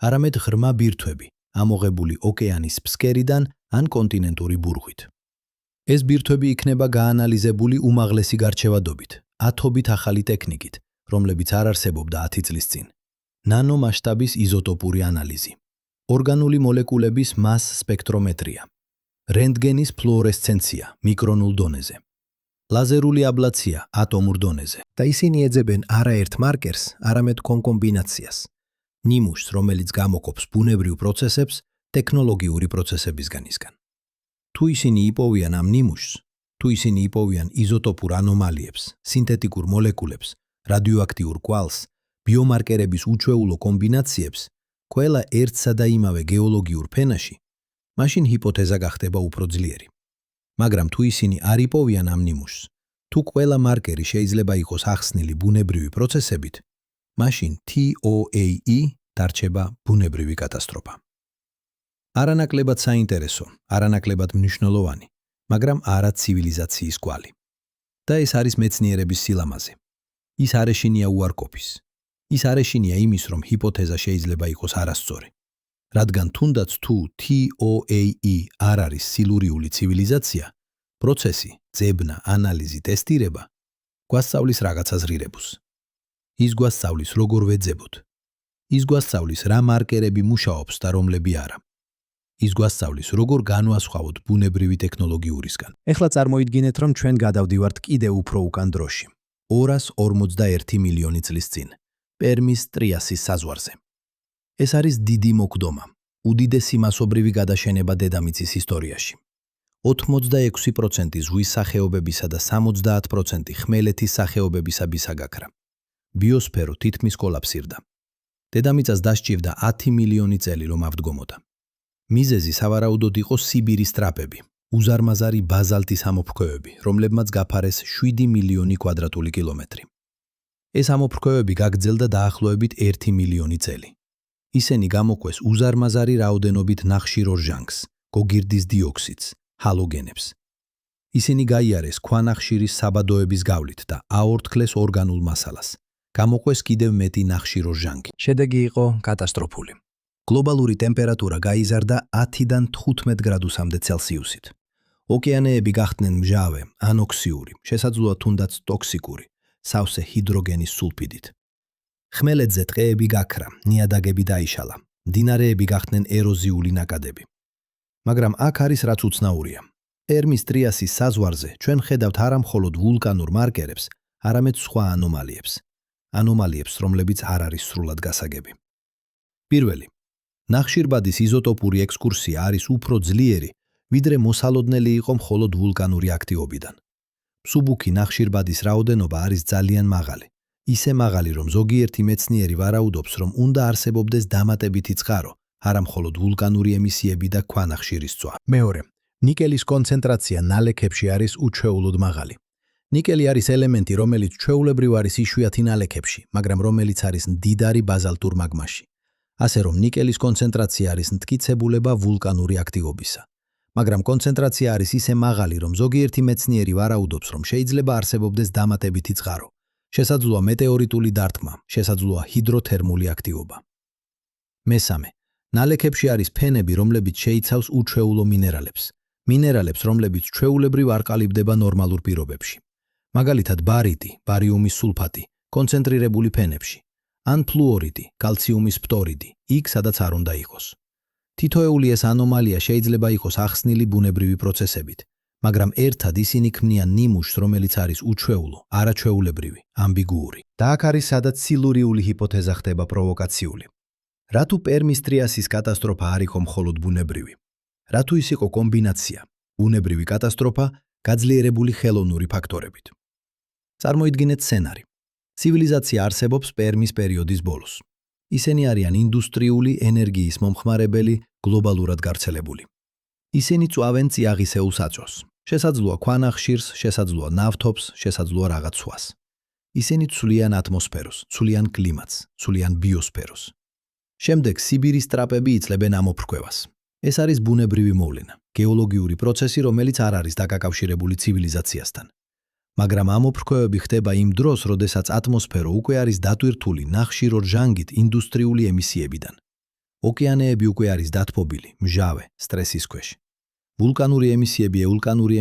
არამედ ღრმა ბირთვები, ამოღებული ოკეანის ფსკერიდან ან კონტინენტური ბურღვით. ეს ბირთვები იქნება გაანალიზებული უმაღლესი გარჩევადობით, ათობით ახალი ტექნიკით, რომლებიც არ არსებობდა 10 წლის წინ. ნანო მასშტაბის იზოტოპური ანალიზი, ორგანული მოლეკულების მას სპექტრომეტრია, რენტგენის ფლუორესცენცია მიკრონულ დონეზე, ლაზერული აბლაცია ატომურ დონეზე. და ისინი ეძებენ არაერთ მარკერს, არამედ კონკომბინაციას, ნიმუშს, რომელიც გამოყოფს ბუნებრივ პროცესებს ტექნოლოგიური პროცესებისგანისგან. თუ ისინი იპოვიან ამ ნიმუშს, თუ ისინი იპოვიან იზოტოპურ ანომალიებს, სინთეტიკურ მოლეკულებს, რადიოაქტიურ კვალს, ბიომარკერების უჩვეულო კომბინაციებს, ყველა ერთსა და იმავე გეოლოგიურ ფენაში, მაშინ ჰიპოთეზა გახდება უფრო ძლიერი. მაგრამ თუ ისინი არ იპოვიან ამ ნიმუშს, თუ ყველა მარკერი შეიძლება იყოს ახსნილი ბუნებრივი პროცესებით, მაშინ TOAE დარჩება ბუნებრივი კატასტროფა. არანაკლებად საინტერესო, არანაკლებად მნიშვნელოვანი, მაგრამ არა ცივილიზაციის კვალი. და ეს არის მეცნიერების სილამაზე. ის არ ეშინია უარყოფის. ის არ ეშინია იმის, რომ ჰიპოთეზა შეიძლება იყოს არასწორი. რადგან თუნდაც თუ TOAE არ არის სილურიული ცივილიზაცია, პროცესი, ძებნა, ანალიზი, ტესტირება გვასწავლის რაღაცა ზღირებულს. ის გვასწავლის როგორ ვეძებოთ. ის გვასწავლის რა მარკერები მუშაობს და რომლები არა. ის გვასწავლის როგორ განვასხვავოთ ბუნებრივი ტექნოლოგიურისგან. ეხლა წარმოიდგინეთ, რომ ჩვენ გადავდივართ კიდევ უფრო უკან დროში. 241 მილიონი წლის წინ, პერმის ტრიასის საზღვარზე. ეს არის დიდი მოკდომა, უდიდესი მასობრივი გადაშენება დედამიწის ისტორიაში. 86% ზღვის სახეობებისა და 70% ხმელეთის სახეობებისა ბისაგაქრა. ბიოსფერო თითქმის კოლაფსირდა. დედამიწას დასჭირდა 10 მილიონი წელი, რომ ავდგომოდა. მიზეზი სავარაუდოდ იყო სიბირის ტრაპები, უზარმაზარი ბაზალტის ამოფრქვევები, რომლებმაც გაფარეს 7 მილიონი კვადრატული კილომეტრი. ეს ამოფრქვევები გაგრძელდა დაახლოებით 1 მილიონი წელი. ისინი გამოკვეს უზარმაზარი რაოდენობით ნახშირ ორჟანგს, გოგირდის დიოქსიდს, ჰალოგენებს. ისინი გაიარეს ქვანახშირის საბადოების გავლით და აორთქლეს ორგანულ მასალას. გამოყვეს კიდევ მეტი ნახშირ ორჟანგი. შედეგი იყო კატასტროფული. გლობალური ტემპერატურა გაიზარდა 10-დან 15 გრადუსამდე ცელსიუსით. ოკეანეები გახდნენ მჟავე, ანოქსიური, შესაძლოა თუნდაც ტოქსიკური, სავსე ჰიდროგენის სულფიდით. ხმელეთზე ტყეები გაქრა, ნიადაგები დაიშალა, მდინარეები გახდნენ ეროზიული ნაკადები. მაგრამ აქ არის რაც უცნაურია. პერმის ტრიასის საზღვარზე ჩვენ ხედავთ არა მხოლოდ ვულკანურ მარკერებს, არამედ სხვა ანომალიებს. ანომალიებს, რომლებიც არ არის სრულად გასაგები. პირველი, ნახშირბადის იზოტოპური ექსკურსია არის უფრო ძლიერი, ვიდრე მოსალოდნელი იყო მხოლოდ ვულკანური აქტივობიდან. მსუბუქი ნახშირბადის რაოდენობა არის ძალიან მაღალი. ისე მაღალი, რომ ზოგიერთი მეცნიერი ვარაუდობს, რომ უნდა არსებობდეს დამატებითი წყარო, არა მხოლოდ ვულკანური ემისიები და ქვანახშირის წვა. მეორე, ნიკელის კონცენტრაცია ნალექებში არის უჩვეულოდ მაღალი. ნიკელი არის ელემენტი, რომელიც ჩვეულებრივ არის იშვიათი ნალექებში, მაგრამ რომელიც არის მდიდარი ბაზალტურ მაგმაში. ასე რომ ნიკელის კონცენტრაცია არის მტკიცებულება ვულკანური აქტივობისა. მაგრამ კონცენტრაცია არის ისე მაღალი, რომ ზოგიერთი მეცნიერი ვარაუდობს, რომ შეიძლება არსებობდეს დამატებითი წყარო. შესაძლოა მეტეორიტული დარტყმა, შესაძლოა ჰიდროთერმული აქტივობა. მესამე, ნალექებში არის ფენები, რომლებიც შეიცავს უჩვეულო მინერალებს. მინერალებს, რომლებიც ჩვეულებრივ არ ყალიბდება ნორმალურ პირობებში. მაგალითად ბარიტი, ბარიუმის სულფატი, კონცენტრირებული ფენებში, ან ფლუორიდი, კალციუმის ფტორიდი, იქ სადაც არ უნდა იყოს. თითოეული ეს ანომალია შეიძლება იყოს ახსნილი ბუნებრივი პროცესებით, მაგრამ ერთად ისინი ქმნიან ნიმუშს, რომელიც არის უჩვეულო, არაჩვეულებრივი, ამბიგიური. და აქ არის სადაც სილურიული ჰიპოთეზა ხდება პროვოკაციული. რატო პერმის ტრიასის კატასტროფა არ იყო მხოლოდ ბუნებრივი? რატო ის იყო კომბინაცია, ბუნებრივი კატასტროფა, გაძლიერებული ხელოვნური ფაქტორებით? წარმოიდგინეთ სცენარი. ცივილიზაცია არსებობს პერმის პერიოდის ბოლოს. ისინი არიან ინდუსტრიული ენერგიის მომხმარებელი, გლობალურად გავრცელებული. ისინი წვავენ წიაღისეულ საწვავს. შესაძლოა ქვანახშირს, შესაძლოა ნავთობს, შესაძლოა რაღაც სხვას. ისინი ცვლიან ატმოსფეროს, ცვლიან კლიმატს, ცვლიან ბიოსფეროს. შემდეგ სიბირის ტრაპები იწლებენ ამოფრქვევას. ეს არის ბუნებრივი მოვლენა, გეოლოგიური პროცესი, რომელიც არ არის დაკავშირებული ცივილიზაციასთან. მაგრამ ამოფრქვევები ხდება იმ დროს, როდესაც ატმოსფერო უკვე არის დატვირთული ნახშირ ორჟანგით ინდუსტრიული ემისიებიდან. ოკეანეები უკვე არის დათბობილი, მჟავე, სტრესის ქვეშ. ვულკანური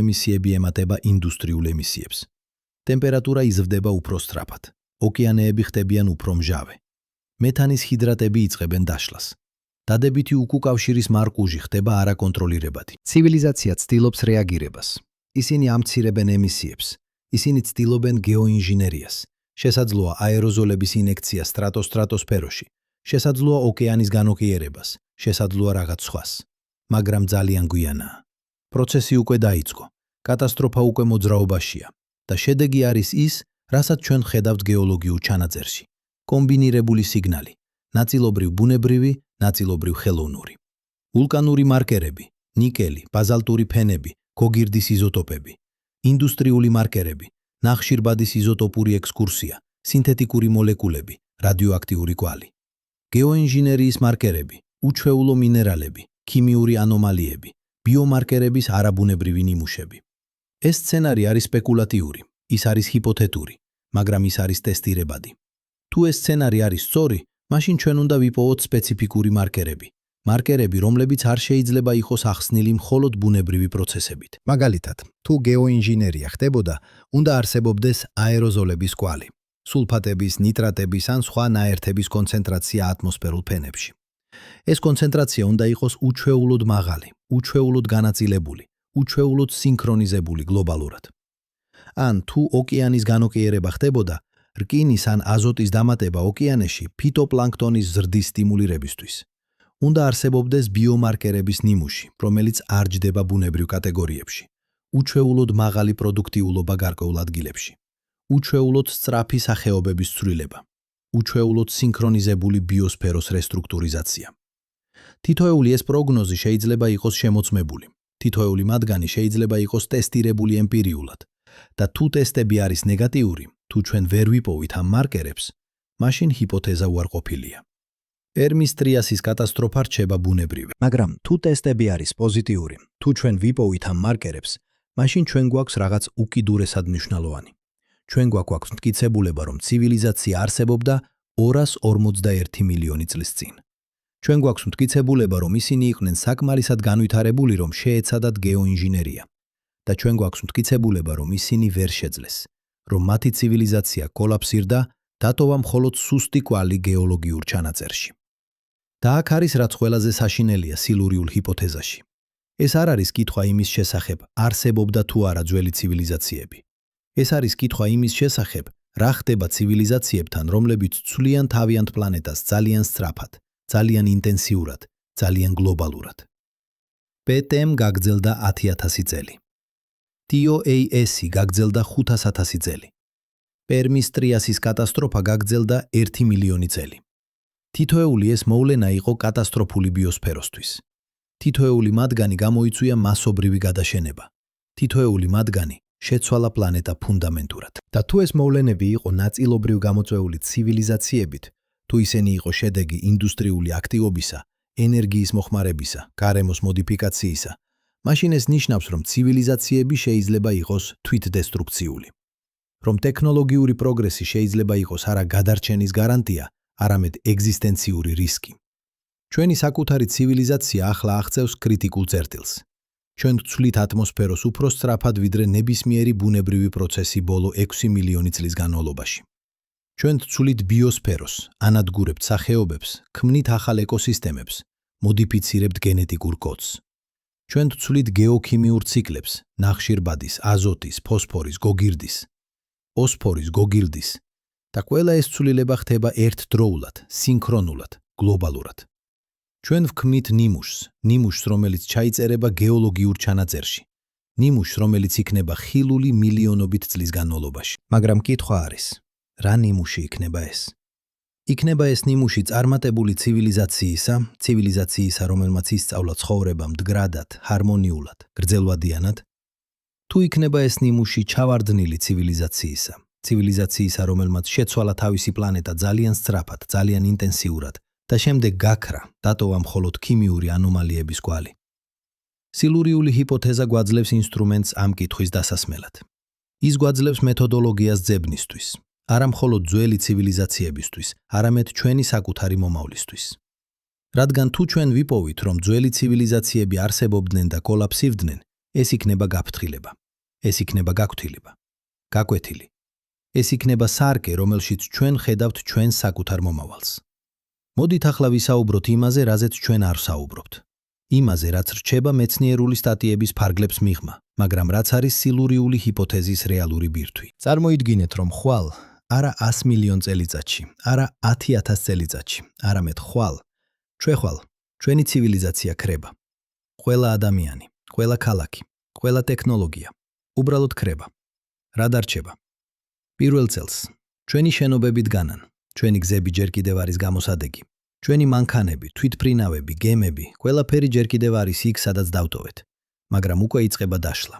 ემისიები ემატება ინდუსტრიულ ემისიებს. ტემპერატურა იზრდება უფრო სწრაფად. ოკეანეები ხდებიან უფრო მჟავე. მეთანის ჰიდრატები იწყებენ დაშლას. დადებითი უკუკავშირის მარკუჟი ხდება არაკონტროლირებადი. ცივილიზაცია ცდილობს რეაგირებას. ისინი ამცირებენ ემისიებს. ისინი ცდილობენ გეოინჟინერიას. შესაძლოა აეროზოლების ინექცია სტრატოსფეროში. შესაძლოა ოკეანის განოყიერებას. შესაძლოა რაღაც სხვას. მაგრამ ძალიან გვიანაა. პროცესი უკვე დაიწყო. კატასტროფა უკვე მოძრაობაშია. და შედეგი არის ის, რასაც ჩვენ ხედავთ გეოლოგიურ ჩანაწერში. კომბინირებული სიგნალი. ნაწილობრივ ბუნებრივი, ნაწილობრივ ხელოვნური. ვულკანური მარკერები, ნიკელი, ბაზალტური ფენები, გოგირდის იზოტოპები. ინდუსტრიული მარკერები, ნახშირბადის იზოტოპური ექსკურსია, სინთეტიკური მოლეკულები, რადიოაქტიური კვალი. გეოინჟინერიის მარკერები, უჩვეულო მინერალები, ქიმიური ანომალიები, ბიომარკერების არაბუნებრივი ნიმუშები. ეს სცენარი არის სპეკულატიური, ის არის ჰიპოთეტური, მაგრამ ის არის ტესტირებადი. თუ ეს სცენარი არის სწორი, მაშინ ჩვენ უნდა ვიპოვოთ სპეციფიკური მარკერები. მარკერები, რომლებიც არ შეიძლება იყოს ახსნილი მხოლოდ ბუნებრივი პროცესებით. მაგალითად, თუ გეოინჟინერია ხდებოდა, უნდა არსებობდეს აეროზოლების კვალი. სულფატების, ნიტრატების ან სხვა ნაერთების კონცენტრაცია ატმოსფერულ ფენებში. ეს კონცენტრაცია უნდა იყოს უჩვეულოდ მაღალი, უჩვეულოდ განაწილებული, უჩვეულოდ სინქრონიზებული გლობალურად. ან თუ ოკეანის განოկიერება ხდებოდა, რკინის ან აზოტის დამატება ოკეანეში ფიტოპლანქტონის ზრდის სტიმულირებისთვის. უნდა არსებობდეს ბიომარკერების ნიმუში, რომელიც არ ჯდება ბუნებრივ კატეგორიებში. უჩვეულოდ მაღალი პროდუქტიულობა გარკვეულ ადგილებში. უჩვეულოდ სწრაფი სახეობების ცვლილება. უჩვეულოდ სინქრონიზებული ბიოსფეროს რესტრუქტურიზაცია. თითოეული ეს პროგნოზი შეიძლება იყოს შემოწმებული. თითოეული მათგანი შეიძლება იყოს ტესტირებული ემპირიულად და თუ ტესტები არის ნეგატიური, თუ ჩვენ ვერ ვიპოვით ამ მარკერებს, მაშინ ჰიპოთეზა უარყოფილია. პერმის ტრიასის კატასტროფა რჩება ბუნებრივი. მაგრამ თუ ტესტები არის პოზიტიური, თუ ჩვენ ვიპოვით ამ მარკერებს, მაშინ ჩვენ გვაქვს რაღაც უკიდურესად მნიშვნელოვანი. ჩვენ გვაქვს მტკიცებულება, რომ ცივილიზაცია არსებობდა 241 მილიონი წლის წინ. ჩვენ გვაქვს მტკიცებულება, რომ ისინი იყვნენ საკმარისად განვითარებული, რომ შეეცადათ გეოინჟინერია. და ჩვენ გვაქვს მტკიცებულება, რომ ისინი ვერ შეძლეს, რომ მათი ცივილიზაცია კოლაფსირდა, დატოვა მხოლოდ სუსტი კვალი გეოლოგიურ ჩანაწერში. და აქ არის რაც ყველაზე საშინელია სილურიულ ჰიპოთეზაში. ეს არ არის კითხვა იმის შესახებ, არსებობდა თუ არა ძველი ცივილიზაციები. ეს არის კითხვა იმის შესახებ, რა ხდება ცივილიზაციებთან, რომლებიც ცვლიან თავიანთ პლანეტას ძალიან სწრაფად, ძალიან ინტენსიურად, ძალიან გლობალურად. PTM გაგრძელდა 10,000 წელი. TOAS-ი გაგრძელდა 500,000 წელი. პერმის ტრიასის კატასტროფა გაგრძელდა 1 მილიონი წელი. თითოეული ეს მოვლენა იყო კატასტროფული ბიოსფეროსთვის. თითოეული მათგანი გამოიწვია მასობრივი გადაშენება. თითოეული მათგანი შეცვალა პლანეტა ფუნდამენტურად. და თუ ეს მოვლენები იყო ნაწილობრივ გამოწვეული ცივილიზაციებით, თუ ისინი იყო შედეგი ინდუსტრიული აქტივობისა, ენერგიის მოხმარებისა, გარემოს მოდიფიკაციისა, მაშინ ეს ნიშნავს, რომ ცივილიზაციები შეიძლება იყოს თვითდესტრუქციული. რომ ტექნოლოგიური პროგრესი შეიძლება იყოს არა გადარჩენის გარანტია, არამედ ეგზისტენციური რისკი. ჩვენი საკუთარი ცივილიზაცია ახლა აღწევს კრიტიკულ წერტილს. ჩვენ ვცვლით ატმოსფეროს უფრო სწრაფად, ვიდრე ნებისმიერი ბუნებრივი პროცესი ბოლო 6 მილიონი წლის განმავლობაში. ჩვენ ვცვლით ბიოსფეროს, ანადგურებთ სახეობებს, ქმნით ახალ ეკოსისტემებს, მოდიფიცირებთ გენეტიკურ კოდს. ჩვენ ვცვლით გეოქიმიურ ციკლებს, ნახშირბადის, აზოტის, ფოსფორის, გოგირდის, ოსფორის, გოგირდის და ყველა ეს ცვლილება ხდება ერთდროულად, სინქრონულად, გლობალურად. ჩვენ ვქმნით ნიმუშს, რომელიც ჩაიწერება გეოლოგიურ ჩანაწერში. ნიმუშს, რომელიც იქნება ხილული მილიონობით წლის განმავლობაში. მაგრამ კითხვა არის, რა ნიმუში იქნება ეს? იქნება ეს ნიმუში წარმატებული ცივილიზაციისა, რომელმაც ისწავლა ცხოვრება მდგრადად, ჰარმონიულად, გრძელვადიანად? თუ იქნება ეს ნიმუში ჩავარდნილი ცივილიზაციისა, რომელმაც შეცვალა თავისი პლანეტა ძალიან სწრაფად, ძალიან ინტენსიურად და შემდეგ გაქრა, დატოვა მხოლოდ ქიმიური ანომალიების კვალი. სილურიული ჰიპოთეზა გვაძლევს ინსტრუმენტს ამ კითხვის დასასმელად. ის გვაძლევს მეთოდოლოგიას ძებნისთვის, არა მხოლოდ ძველი ცივილიზაციებისთვის, არამედ ჩვენი საკუთარი მომავლისთვის. რადგან თუ ჩვენ ვიპოვით, რომ ძველი ცივილიზაციები არსებობდნენ და კოლაფსირდნენ, ეს იქნება გაფრთხილება, ეს იქნება გაკვეთილება, გაკვეთილი. ეს იქნება სარკე, რომელშიც ჩვენ ხედავთ ჩვენს საკუთარ მომავალს. მოდით ახლა ვისაუბროთ იმაზე, რაზეც ჩვენ არ ვსაუბრობთ. იმაზე, რაც რჩება მეცნიერული სტატიების ფარგლებს მიღმა, მაგრამ რაც არის სილურიული ჰიპოთეზის რეალური ბირთვი. წარმოიდგინეთ, რომ ხვალ არა 100 მილიონ წელიწადში, არა 10,000 წელიწადში, არამედ ხვალ, ჩვენი ცივილიზაცია ქრება. ყველა ადამიანი, ყველა ქალაქი, ყველა ტექნოლოგია, უბრალოდ ქრება. რა დარჩება? პირველ წელს, ჩვენი შენობები დგანან, ჩვენი გზები ჯერ კიდევ არის გამოსადეგი, ჩვენი მანქანები, თვითმფრინავები, გემები, ყველაფერი ჯერ კიდევ არის იქ, სადაც დავტოვეთ, მაგრამ უკვე იწყება დაშლა.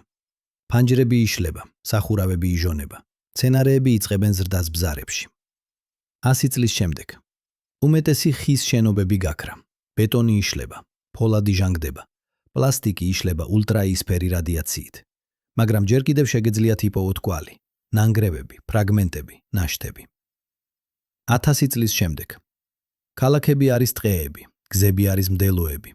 ფანჯრები იშლება, სახურავები იჟონება, მცენარეები იწყებენ ზრდას ბზარებში. 100 წლის შემდეგ, უმეტესი ხის შენობები გაქრა, ბეტონი იშლება, ფოლადი ჟანგდება, პლასტიკი იშლება ულტრაიისფერი რადიაციით, მაგრამ ჯერ კიდევ შეგეძლიათ იპოვოთ კვალი, ნანგრევები, ფრაგმენტები, ნაშთები. 1000 წლის შემდეგ, ქალაქები არის ტყეები, გზები არის მდელოები,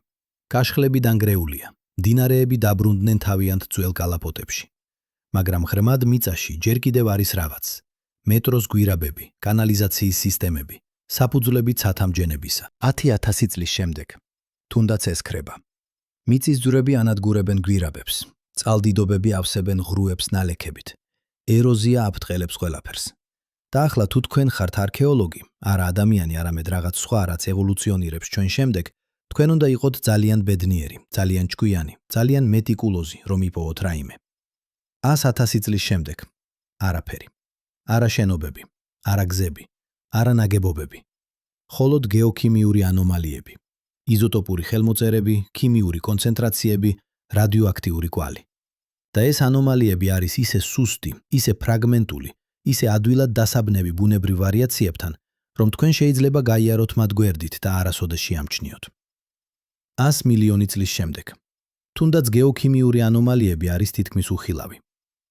კაშხლები დანგრეულია, მდინარეები დაბრუნდნენ თავიანთ ძველ კალაპოტებში. მაგრამ ღრმად მიწაში ჯერ კიდევ არის რაღაც, მეტროს გვირაბები, კანალიზაციის სისტემები, საფუძვლებით სათამჯენებისა. 10,000 წლის შემდეგ, თუნდაც ეს ქრება. მიწის ძვრები ანადგურებენ გვირაბებს, წყალდიდობები ავსებენ ღრუებს ნალექებით. ეროზია აფრთხილებს ყველაფერს. და ახლა თუ თქვენ ხართ არქეოლოგი, არა ადამიანი, არამედ რაღაც სხვა, რაც ევოლუციონირებს ჩვენ შემდეგ, თქვენ უნდა იყოთ ძალიან ბედნიერი, ძალიან ჭკვიანი, ძალიან მეტიკულოზი, რომ იპოვოთ რაიმე. 100,000 წლის შემდეგ, არაფერი. არა შენობები, არა გზები, არა ნაგებობები. მხოლოდ გეოქიმიური ანომალიები, იზოტოპური ხელმოწერები, ქიმიური კონცენტრაციები, რადიოაქტიური კვალი. და ეს ანომალიები არის ისე სუსტი, ისე ფრაგმენტული, ისე ადვილად დასაბნევი ბუნებრივ ვარიაციებთან, რომ თქვენ შეიძლება გაიაროთ მათ გვერდით და არასოდეს შეამჩნიოთ. 100 მილიონი წლის შემდეგ. თუნდაც გეოქიმიური ანომალიები არის თითქმის უხილავი.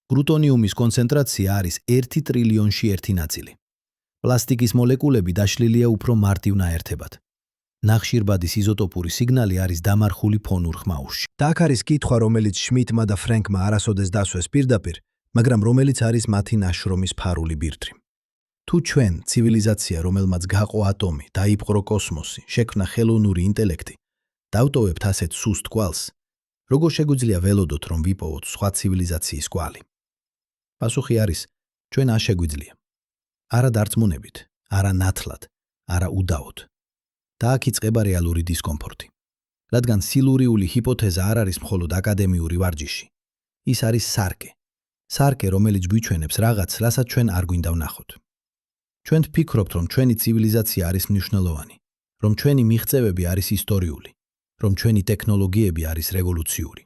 პლუტონიუმის კონცენტრაცია არის 1 ტრილიონში 1 ნაწილი. პლასტიკის მოლეკულები დაშლილია უფრო მარტივ ნაერთებად. ნახშირბადის იზოტოპური სიგნალი არის დამარხული ფონურ ხმაურში. და აქ არის კითხვა, რომელიც შმიტმა და ფრენკმა არასოდეს დასვეს პირდაპირ, მაგრამ რომელიც არის მათი ნაშრომის ფარული ბირთვი. თუ ჩვენ, ცივილიზაცია, რომელმაც გაყო ატომი, დაიპყრო კოსმოსი, შექმნა ხელოვნური ინტელექტი, დავტოვებთ ასეთ სუსტ კვალს, როგორ შეგვიძლია ველოდოთ, რომ ვიპოვოთ სხვა ცივილიზაციის კვალი? პასუხი არის, ჩვენ არ შეგვიძლია. არა დარწმუნებით, არა ნათლად, არა უდაოდ. და აქ იწყება რეალური დისკომფორტი. რადგან სილურიული ჰიპოთეზა არ არის მხოლოდ აკადემიური ვარჯიში. ის არის სარკე. სარკე, რომელიც გვიჩვენებს რაღაც, რასაც ჩვენ არ გვინდა ვნახოთ. ჩვენ ვფიქრობთ, რომ ჩვენი ცივილიზაცია არის მნიშვნელოვანი, რომ ჩვენი მიღწევები არის ისტორიული, რომ ჩვენი ტექნოლოგიები არის რევოლუციური.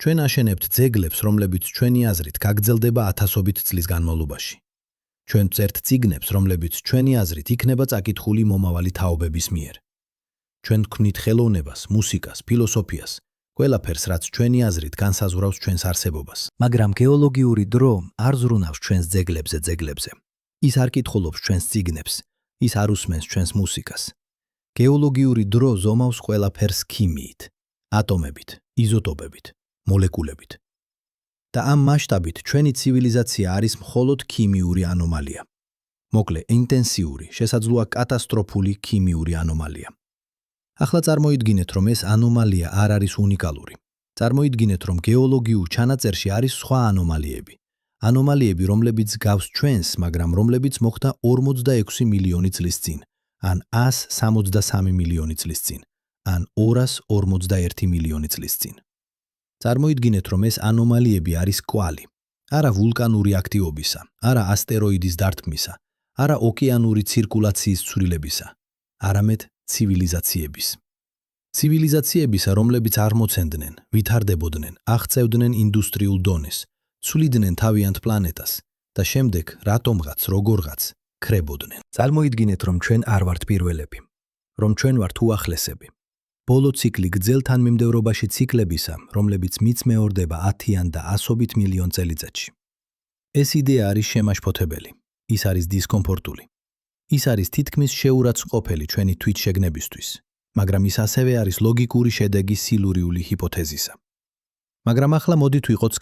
ჩვენ აშენებთ ძეგლებს, რომლებიც ჩვენი აზრით გაგრძელდება ათასობით წლის განმავლობაში. ჩვენ ვწერთ წიგნებს, რომლებიც ჩვენი აზრით იქნება წაკითხული მომავალი თაობების მიერ. ჩვენ ვქმნით ხელოვნებას, მუსიკას, ფილოსოფიას, ყველაფერს, რაც ჩვენი აზრით განსაზღვრავს ჩვენს არსებობას. მაგრამ გეოლოგიური დრო არ ზრუნავს ჩვენს ძეგლებზე. ის არ კითხულობს ჩვენს წიგნებს, ის არ უსმენს ჩვენს მუსიკას. გეოლოგიური დრო ზომავს ყველაფერს ქიმიით, ატომებით, იზოტოპებით, მოლეკულებით. და ამ მასშტაბით ჩვენი ცივილიზაცია არის მხოლოდ ქიმიური ანომალია. მოკლე, ინტენსიური, შესაძლოა კატასტროფული ქიმიური ანომალია. ახლა წარმოიდგინეთ, რომ ეს ანომალია არ არის უნიკალური. წარმოიდგინეთ, რომ გეოლოგიურ ჩანაწერში არის სხვა ანომალიები. ანომალიები, რომლებიც გავს ჩვენს, მაგრამ რომლებიც მოხდა 46 მილიონი წლის წინ, ან 163 მილიონი წლის წინ, ან 241 მილიონი წლის წინ. წარმოიდგინეთ, რომ ეს ანომალიები არის კვალი, არა ვულკანური აქტივობისა, არა ასტეროიდის დარტყმისა, არა ოკეანური ცირკულაციის ცვლილებისა, არამედ ცივილიზაციების. ცივილიზაციებისა, რომლებიც აღმოცენდნენ, ვითარდებოდნენ, აღწევდნენ ინდუსტრიულ დონეს, ცვლიდნენ თავიანთ პლანეტას და შემდეგ რატომღაც, როგორღაც ქრებოდნენ. წარმოიდგინეთ, რომ ჩვენ არ ვართ პირველები, რომ ჩვენ ვართ უახლესები. ბოლო ციკლი გრძელ თანმიმდევრობაში ციკლებისა, რომლებიც მიწმეორდება 10-იან და 100 მილიონ წელიწადში. ეს იდეა არის შემაშფოთებელი, ის არის დისკომფორტული. ის არის თითქმის შეურაცხყოფელი ჩვენი თვითშეგნებისთვის, მაგრამ ის ასევე არის ლოგიკური შედეგი სილურიული ჰიპოთეზისა. მაგრამ ახლა მოდით ვიყოთ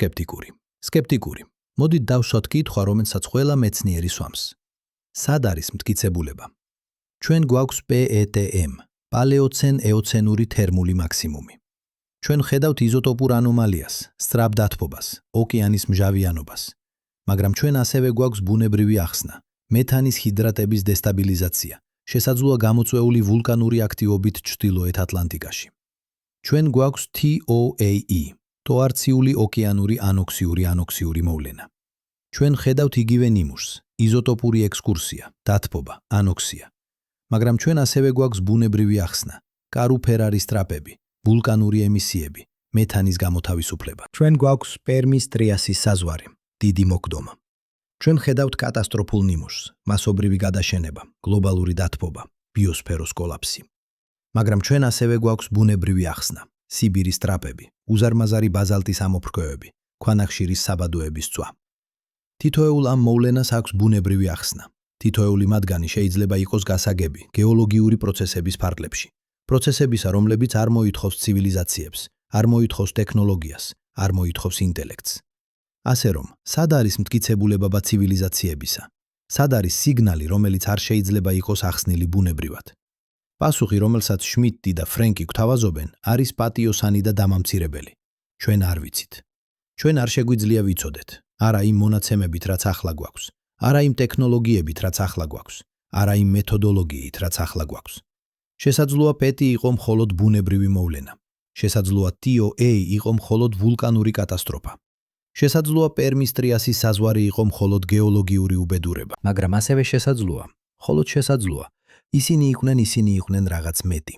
სკეპტიკური. მოდით დავსვათ კითხვა, რომელსაც ყველა მეცნიერი სვამს. სად არის მტკიცებულება? ჩვენ გვაქვს PETM, პალეოცენ-ეოცენური თერმული მაქსიმუმი. ჩვენ ხედავთ იზოტოპურ ანომალიას, სწრაფ დათბობას, ოკეანის მჟავიანობას, მაგრამ ჩვენ ასევე გვაქვს ბუნებრივი ახსნა, მეთანის ჰიდრატების დესტაბილიზაცია, შესაძლოა გამოწვეული ვულკანური აქტივობით ჩრდილოეთ ატლანტიკაში. ჩვენ გვაქვს TOAE, ტოარციული ოკეანური ანოქსიური მოვლენა. ჩვენ ხედავთ იგივე ნიმუშს, იზოტოპური ექსკურსია, დათბობა, ანოქსია. მაგრამ ჩვენ ასევე გვაქვს ბუნებრივი ახსნა, კარუფერარის ტრაპები, ვულკანური ემისიები, მეთანის გამოთავისუფლება. ჩვენ გვაქვს პერმის ტრიასის საზღვარი, დიდი მოკდომა. ჩვენ ხედავთ კატასტროფულ ნიმუშს, მასობრივი გადაშენება, გლობალური დათბობა, ბიოსფეროს კოლაფსი. მაგრამ ჩვენ ასევე გვაქვს ბუნებრივი ახსნა, სიბირის ტრაპები, უზარმაზარი ბაზალტის ამოფრქვევები, ქვანახშირის საბადოების წვა. თითოეულ ამ მოვლენას აქვს ბუნებრივი ახსნა. თითოეული მათგანი შეიძლება იყოს გასაგები გეოლოგიური პროცესების ფარგლებში. პროცესებისა, რომლებიც არ მოითხოვს ცივილიზაციებს, არ მოითხოვს ტექნოლოგიას, არ მოითხოვს ინტელექტს. ასე რომ, სად არის მტკიცებულება ცივილიზაციებისა? სად არის სიგნალი, რომელიც არ შეიძლება იყოს ახსნილი ბუნებრივად? პასუხი, რომელსაც შმიდტი და ფრენკი გვთავაზობენ, არის პატიოსანი და დამამცირებელი. ჩვენ არ ვიცით. ჩვენ არ შეგვიძლია ვიცოდეთ, არა იმ მონაცემებით, რაც ახლა გვაქვს, არა იმ ტექნოლოგიებით, რაც ახლა გვაქვს, არა იმ მეთოდოლოგიით, რაც ახლა გვაქვს. შესაძლოა პეტი იყო მხოლოდ ბუნებრივი მოვლენა. შესაძლოა TOA იყო მხოლოდ ვულკანური კატასტროფა. შესაძლოა პერმის ტრიასის საზღვარი იყო მხოლოდ გეოლოგიური უბედურება. მაგრამ ასევე შესაძლოა, მხოლოდ შესაძლოა, ისინი იყვნენ რაღაც მეტი.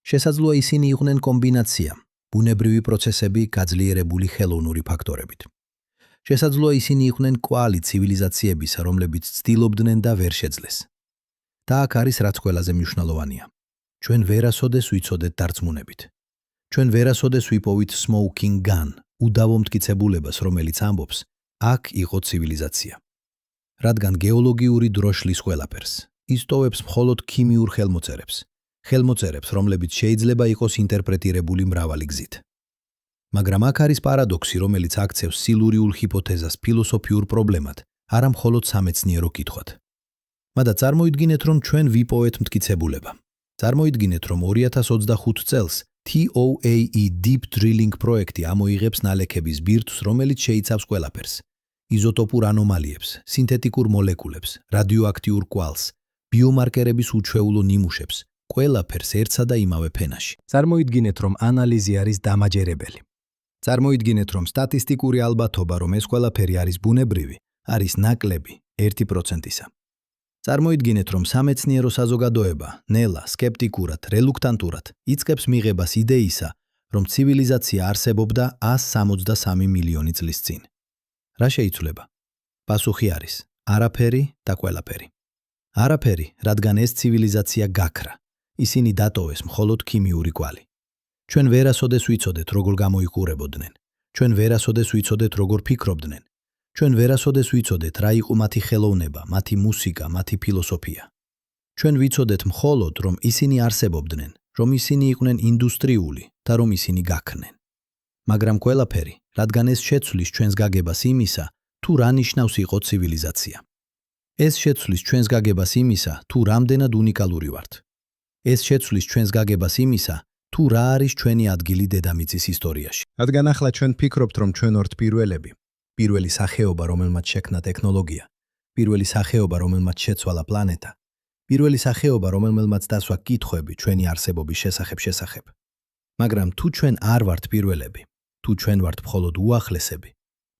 შესაძლოა ისინი იყვნენ კომბინაცია, ბუნებრივი პროცესები გაძლიერებული ხელოვნური ფაქტორებით. შესაძლოა ისინი იყვნენ კვალი ცივილიზაციებისა, რომლებიც ცდილობდნენ და ვერ შეძლეს. და აქ არის რაც ყველაზე მნიშვნელოვანია. ჩვენ ვერასოდეს ვიცოდეთ დარწმუნებით. ჩვენ ვერასოდეს ვიპოვით smoking gun, უდავო მტკიცებულებას, რომელიც ამბობს, აქ იყო ცივილიზაცია. რადგან გეოლოგიური დრო შლის ყველაფერს, ის ტოვებს მხოლოდ ქიმიურ ხელმოწერებს, რომლებიც შეიძლება იყოს ინტერპრეტირებული მრავალი გზით. მაგრამ აქ არის პარადოქსი, რომელიც აქცევს სილურიულ ჰიპოთეზას ფილოსოფიურ პრობლემად, არა მხოლოდ სამეცნიერო კითხვად. მადა წარმოიდგინეთ, რომ ჩვენ ვიპოვეთ მტკიცებულება. წარმოიდგინეთ, რომ 2025 წელს TOAE Deep Drilling პროექტი ამოიღებს ნალექების ბირთვს, რომელიც შეიცავს ყველაფერს: იზოტოპურ ანომალიებს, სინთეტიკურ მოლეკულებს, რადიოაქტიურ კვალს, ბიომარკერების უჩვეულო ნიმუშებს, ყველაფერს ერთსა და იმავე ფენაში. წარმოიდგინეთ, რომ ანალიზი არის დამაჯერებელი. წარმოიდგინეთ, რომ სტატისტიკური ალბათობა, რომ ეს ყველაფერი არის ბუნებრივი, არის ნაკლები 1%-ისა. წარმოიდგინეთ, რომ სამეცნიერო საზოგადოება, ნელა, სკეპტიკურად, რელუქტანტურად იწყებს მიღებას იდეისა, რომ ცივილიზაცია არსებობდა 163 მილიონი წლის წინ. რა შეიცვლება? პასუხი არის: არაფერი და ყველაფერი. არაფერი, რადგან ეს ცივილიზაცია გაქრა. ისინი დატოვეს მხოლოდ ქიმიური კვალი. ჩვენ ვერასოდეს ვიცოდეთ, როგორ გამოიყურებოდნენ. ჩვენ ვერასოდეს ვიცოდეთ, როგორ ფიქრობდნენ. ჩვენ ვერასოდეს ვიცოდეთ, რა იყო მათი ხელოვნება, მათი მუსიკა, მათი ფილოსოფია. ჩვენ ვიცოდეთ მხოლოდ, რომ ისინი არსებობდნენ, რომ ისინი იყვნენ ინდუსტრიული და რომ ისინი გაქრნენ. მაგრამ ყველაფერი, რადგან ეს შეცვლის ჩვენს გაგებას იმისა, თუ რა ნიშნავს იყო ცივილიზაცია. ეს შეცვლის ჩვენს გაგებას იმისა, თუ რამდენად უნიკალური ვართ. ეს შეცვლის ჩვენს გაგებას იმისა, თუ რა არის ჩვენი ადგილი დედამიწის ისტორიაში. რადგან ახლა ჩვენ ფიქრობთ, რომ ჩვენ ვართ პირველები. პირველი სახეობა, რომელმაც შექმნა ტექნოლოგია, პირველი სახეობა, რომელმაც შეცვალა პლანეტა, პირველი სახეობა, რომელმაც დასვა კითხვები ჩვენი არსებობის შესახებ. მაგრამ თუ ჩვენ არ ვართ პირველები, თუ ჩვენ ვართ მხოლოდ უახლესები,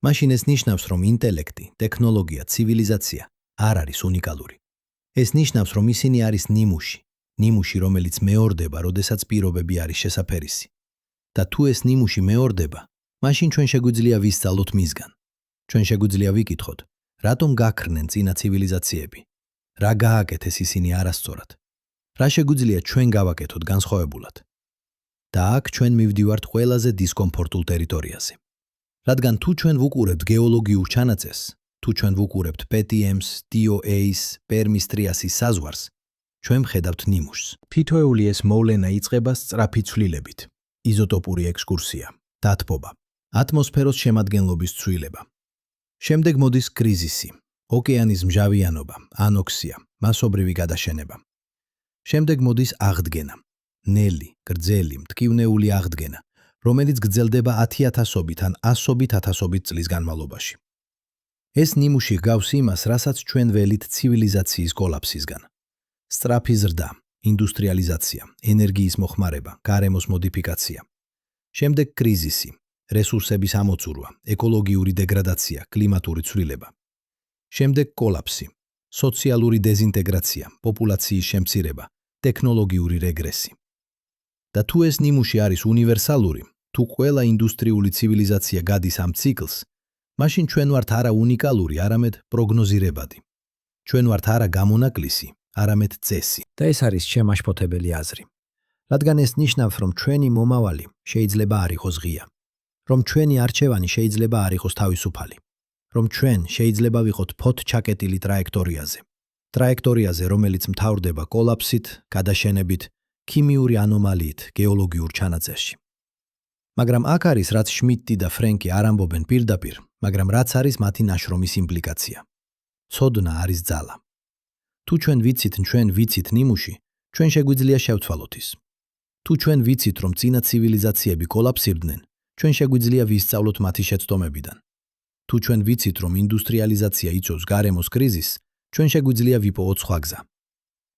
მაშინ ეს ნიშნავს, რომ ინტელექტი, ტექნოლოგია, ცივილიზაცია არ არის უნიკალური. ეს ნიშნავს, რომ ისინი არის ნიმუში, რომელიც მეორდება, როდესაც პირობები არის შესაფერისი. და თუ ეს ნიმუში მეორდება, მაშინ ჩვენ შეგვიძლია ვისწავლოთ მისგან. ჩვენ შეგვიძლია ვიკითხოთ, რატომ გაქრნენ წინა ცივილიზაციები? რა გააკეთეს ისინი არასწორად? რა შეგვიძლია ჩვენ გავაკეთოთ განსხვავებულად? და აქ ჩვენ მივდივართ ყველაზე დისკომფორტულ ტერიტორიაზე. რადგან თუ ჩვენ ვუყურებთ გეოლოგიურ ჩანაწესს, თუ ჩვენ ვუყურებთ PTM-ს, TOA-ს, პერმის ტრიასის საზღვარს, ჩვენ ვხედავთ ნიმუშს. თითოეული ეს მოვლენა იწყება სწრაფი ცვლილებით. იზოტოპური ექსკურსია, დათბობა, ატმოსფეროს შემადგენლობის ცვლილება. შემდეგ მოდის კრიზისი, ოკეანის მჟავიანობა, ანოქსია, მასობრივი გადაშენება. შემდეგ მოდის აღდგენა, ნელი, გრძელი, მტკივნეული აღდგენა, რომელიც გრძელდება 10,000-ობით ან 100,000 წლის განმავლობაში. ეს ნიმუში გავს იმას, რასაც ჩვენ ველით ცივილიზაციის კოლაფსისგან. სწრაფი ზრდა, ინდუსტრიალიზაცია, ენერგიის მოხმარება, გარემოს მოდიფიკაცია. შემდეგ კრიზისი, რესურსების ამოწურვა, ეკოლოგიური დეგრადაცია, კლიმატური ცვლილება. შემდეგ კოლაფსი, სოციალური დეზინტეგრაცია, პოპულაციის შემცირება, ტექნოლოგიური რეგრესი. და თუ ეს ნიმუში არის უნივერსალური, თუ ყველა ინდუსტრიული ცივილიზაცია გადის ამ ციკლს, მაშინ ჩვენ ვართ არა უნიკალური, არამედ პროგნოზირებადი. ჩვენ ვართ არა გამონაკლისი, არამედ წესი. და ეს არის შემაშფოთებელი აზრი. რადგან ეს ნიშნავს, რომ ჩვენი მომავალი შეიძლება არ იყოს ღია, რომ ჩვენი არჩევანი შეიძლება არ იყოს თავისუფალი, რომ ჩვენ შეიძლება ვიყოთ ფოთჩაკეტილი ტრაექტორიაზე, რომელიც მთავრდება კოლაფსით, გადაშენებით, ქიმიური ანომალიით გეოლოგიურ ჩანაწესში. მაგრამ აქ არის, რაც შმიდტი და ფრენკი არ ამბობენ პირდაპირ, მაგრამ რაც არის მათი ნაშრომის იმპლიკაცია. ცოდნა არის ძალა. თუ ჩვენ ვიცით ნიმუში, ჩვენ შეგვიძლია შევცვალოთ ის. თუ ჩვენ ვიცით, რომ წინა ცივილიზაციები კოლაფსირდნენ, ჩვენ შეგვიძლია ვისწავლოთ მათი შეცდომებიდან. თუ ჩვენ ვიცით, რომ ინდუსტრიალიზაცია იწვევს გარემოს კრიზისს, ჩვენ შეგვიძლია ვიპოვოთ სხვა გზა.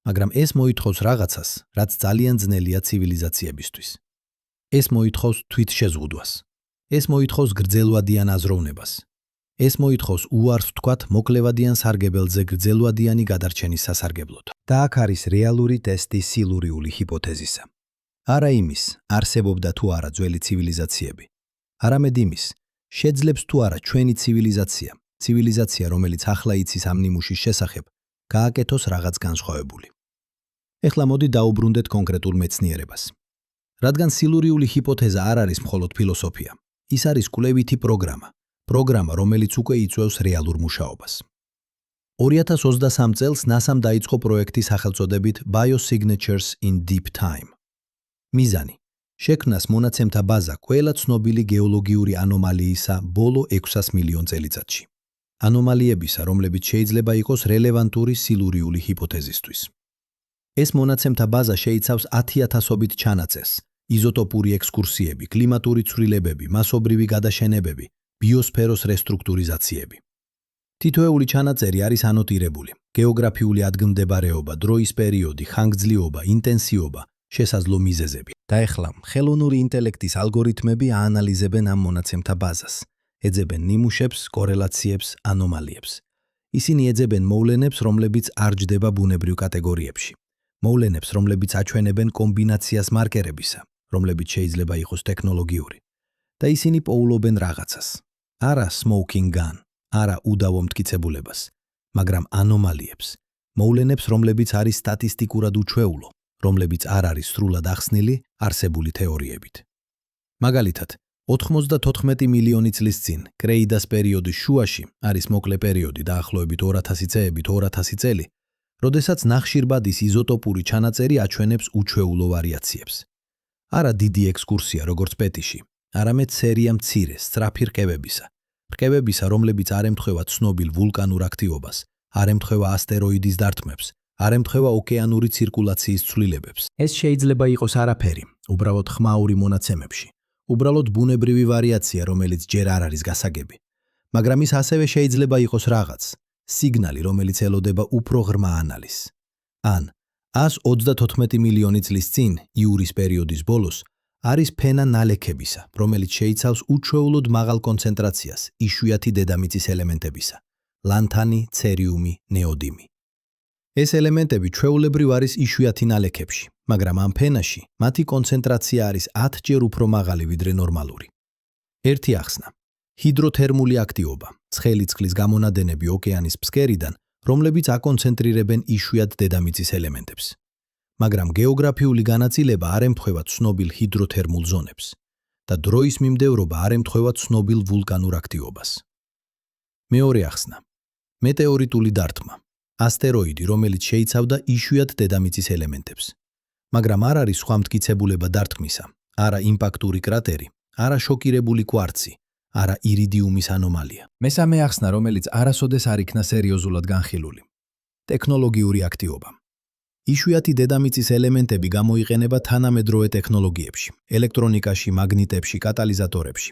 მაგრამ ეს მოითხოვს რაღაცას, რაც ძალიან ძნელია ცივილიზაციებისთვის. ეს მოითხოვს თვითშეზღუდვას. ეს მოითხოვს გრძელვადიან აზროვნებას. ეს მოითხოვს უარს ვთქვათ მოკლევადიან სარგებელზე გრძელვადიანი გადარჩენის სასარგებლოდ. და აქ არის რეალური ტესტი სილურიული ჰიპოთეზისა. არა იმის, არსებობდა თუ არა ძველი ცივილიზაციები. არამედ იმის, შეძლებს თუ არა ჩვენი ცივილიზაცია, რომელიც ახლა იცის ამ ნიმუშის შესახებ, გააკეთოს რაღაც განსხვავებული. ეხლა მოდი დაუბრუნდეთ კონკრეტულ მეცნიერებას. რადგან სილურიული ჰიპოთეზა არ არის მხოლოდ ფილოსოფია, ის არის კვლევითი პროგრამა, რომელიც უკვე იწვევს რეალურ მუშაობას. 2023 წელს NASA-მ დაიწყო პროექტი სახელწოდებით Biosignatures in Deep Time. მიზანი: შექმნას მონაცემთა ბაზა ყველა ცნობილი გეოლოგიური ანომალიისა ბოლო 600 მილიონ წელიწადში. ანომალიებისა, რომლებიც შეიძლება იყოს რელევანტური სილურიული ჰიპოთეზისთვის. ეს მონაცემთა ბაზა შეიცავს 10,000-ობით ჩანაწერს, იზოტოპური ექსკურსიები, კლიმატური ცვლილებები, მასობრივი გადაშენებები, ბიოსფეროს რესტრუქტურიზაციები. თითოეული ჩანაწერი არის ანოტირებული: გეოგრაფიული ადგილმდებარეობა, დროის პერიოდი, ხანგრძლივობა, ინტენსიობა, შესაძლო მიზეზები. და ეხლა ხელოვნური ინტელექტის ალგორითმები აანალიზებენ ამ მონაცემთა ბაზას, ეძებენ ნიმუშებს, კორელაციებს, ანომალიებს. ისინი ეძებენ მოვლენებს, რომლებიც არ ჯდება ბუნებრივ კატეგორიებში. მოვლენებს, რომლებიც აჩვენებენ კომბინაციას მარკერებისა, რომლებიც შეიძლება იყოს ტექნოლოგიური. და ისინი პოულობენ რაღაცას. არა smoking gun, არა უდავო მტკიცებულებას, მაგრამ ანომალიებს, მოვლენებს, რომლებიც არის სტატისტიკურად უჩვეულო, რომლებიც არ არის სრულად ახსნილი არსებული თეორიებით. მაგალითად, 94 მილიონი წლის წინ, კრეიდას პერიოდის შუაში, არის მოკლე პერიოდი დაახლოებით 2000 წეებით 2000 წელი, როდესაც ნახშირბადის იზოტოპური ჩანაწერი აჩვენებს უჩვეულო ვარიაციებს. არა დიდი ექსკურსია როგორც პეტიში, არამედ სერია მცირე, სწრაფი რკევებისა, რომლებიც არ ემთხვევა ცნობილ ვულკანურ აქტივობას, არ ემთხვევა ასტეროიდის დარტყმებს, არ ემთხვევა ოკეანური ცირკულაციის ცვლილებებს. ეს შეიძლება იყოს არაფერი, უბრალოდ ხმაური მონაცემებში, უბრალოდ ბუნებრივი ვარიაცია, რომელიც ჯერ არ არის გასაგები. მაგრამ ის ასევე შეიძლება იყოს რაღაც, სიგნალი, რომელიც ელოდება უფრო ღრმა ანალიზს. ან 134 მილიონი წლის წინ, იურის პერიოდის ბოლოს, არის ფენა ნალექებისა, რომელიც შეიცავს უჩვეულოდ მაღალ კონცენტრაციას იშვიათი დედამიწის ელემენტებისა: ლანთანი, ცერიუმი, ნეოდიმი. ეს ელემენტები ჩვეულებრივ არის იშვიათი ნალექებში, მაგრამ ამ ფენაში მათი კონცენტრაცია არის 10 ჯერ უფრო მაღალი ვიდრე ნორმალური. ერთი ახსნა: ჰიდროთერმული აქტივობა, ცხელი წყლის გამონადენები ოკეანის ფსკერიდან, რომლებიც აკონცენტრირებენ იშვიათ დედამიწის ელემენტებს. მაგრამ გეოგრაფიული განაწილება არ ემთხვევა ცნობილ ჰიდროთერმულ ზონებს და დროის მიმდევრობა არ ემთხვევა ცნობილ ვულკანურ აქტივობას. მეორე ახსნა: მეტეორიტული დარტყმა, ასტეროიდი, რომელიც შეიცავდა იშვიათ დედამიწის ელემენტებს. მაგრამ არ არის სხვა მტკიცებულება დარტყმისა, არა იმპაქტური კრატერი, არა შოკირებული კვარცი, არა ირიდიუმის ანომალია. მესამე ახსნა, რომელიც არასოდეს არ იქნა სერიოზულად განხილული: ტექნოლოგიური აქტივობა. იშვიათი დედამიწის ელემენტები გამოიყენება თანამედროვე ტექნოლოგიებში, ელექტრონიკაში, მაგნიტებში, კატალიზატორებში.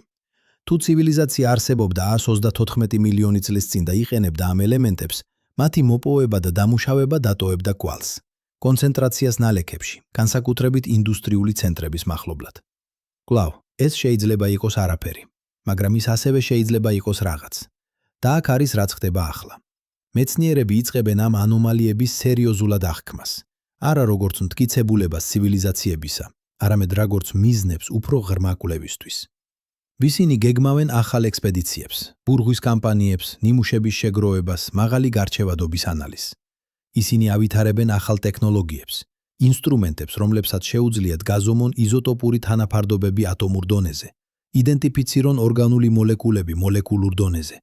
თუ ცივილიზაცია არსებობდა 134 მილიონი წლის წინ და იყენებდა ამ ელემენტებს, მათი მოპოვება და დამუშავება დატოვებდა კვალს, კონცენტრაციას ნალექებში, განსაკუთრებით ინდუსტრიული ცენტრების მახლობლად. კვლავ, ეს შეიძლება იყოს არაფერი, მაგრამ ის ასევე შეიძლება იყოს რაღაც. და აქ არის რაც ხდება ახლა. მეცნიერები იწყებენ ამ ანომალიების სერიოზულად აღქმას, არა როგორც მტკიცებულებას ცივილიზაციებისა, არამედ როგორც მიზნებს უფრო ღრმა კვლევისთვის. ისინი გეგმავენ ახალ ექსპედიციებს, ბურღვის კამპანიებს, ნიმუშების შეგროვებას, მაღალი გარჩევადობის ანალიზს. ისინი ავითარებენ ახალ ტექნოლოგიებს, ინსტრუმენტებს, რომლებსაც შეუძლიათ გაზომონ იზოტოპური თანაფარდობები ატომურ დონეზე, იდენტიფიცირონ ორგანული მოლეკულები მოლეკულურ დონეზე,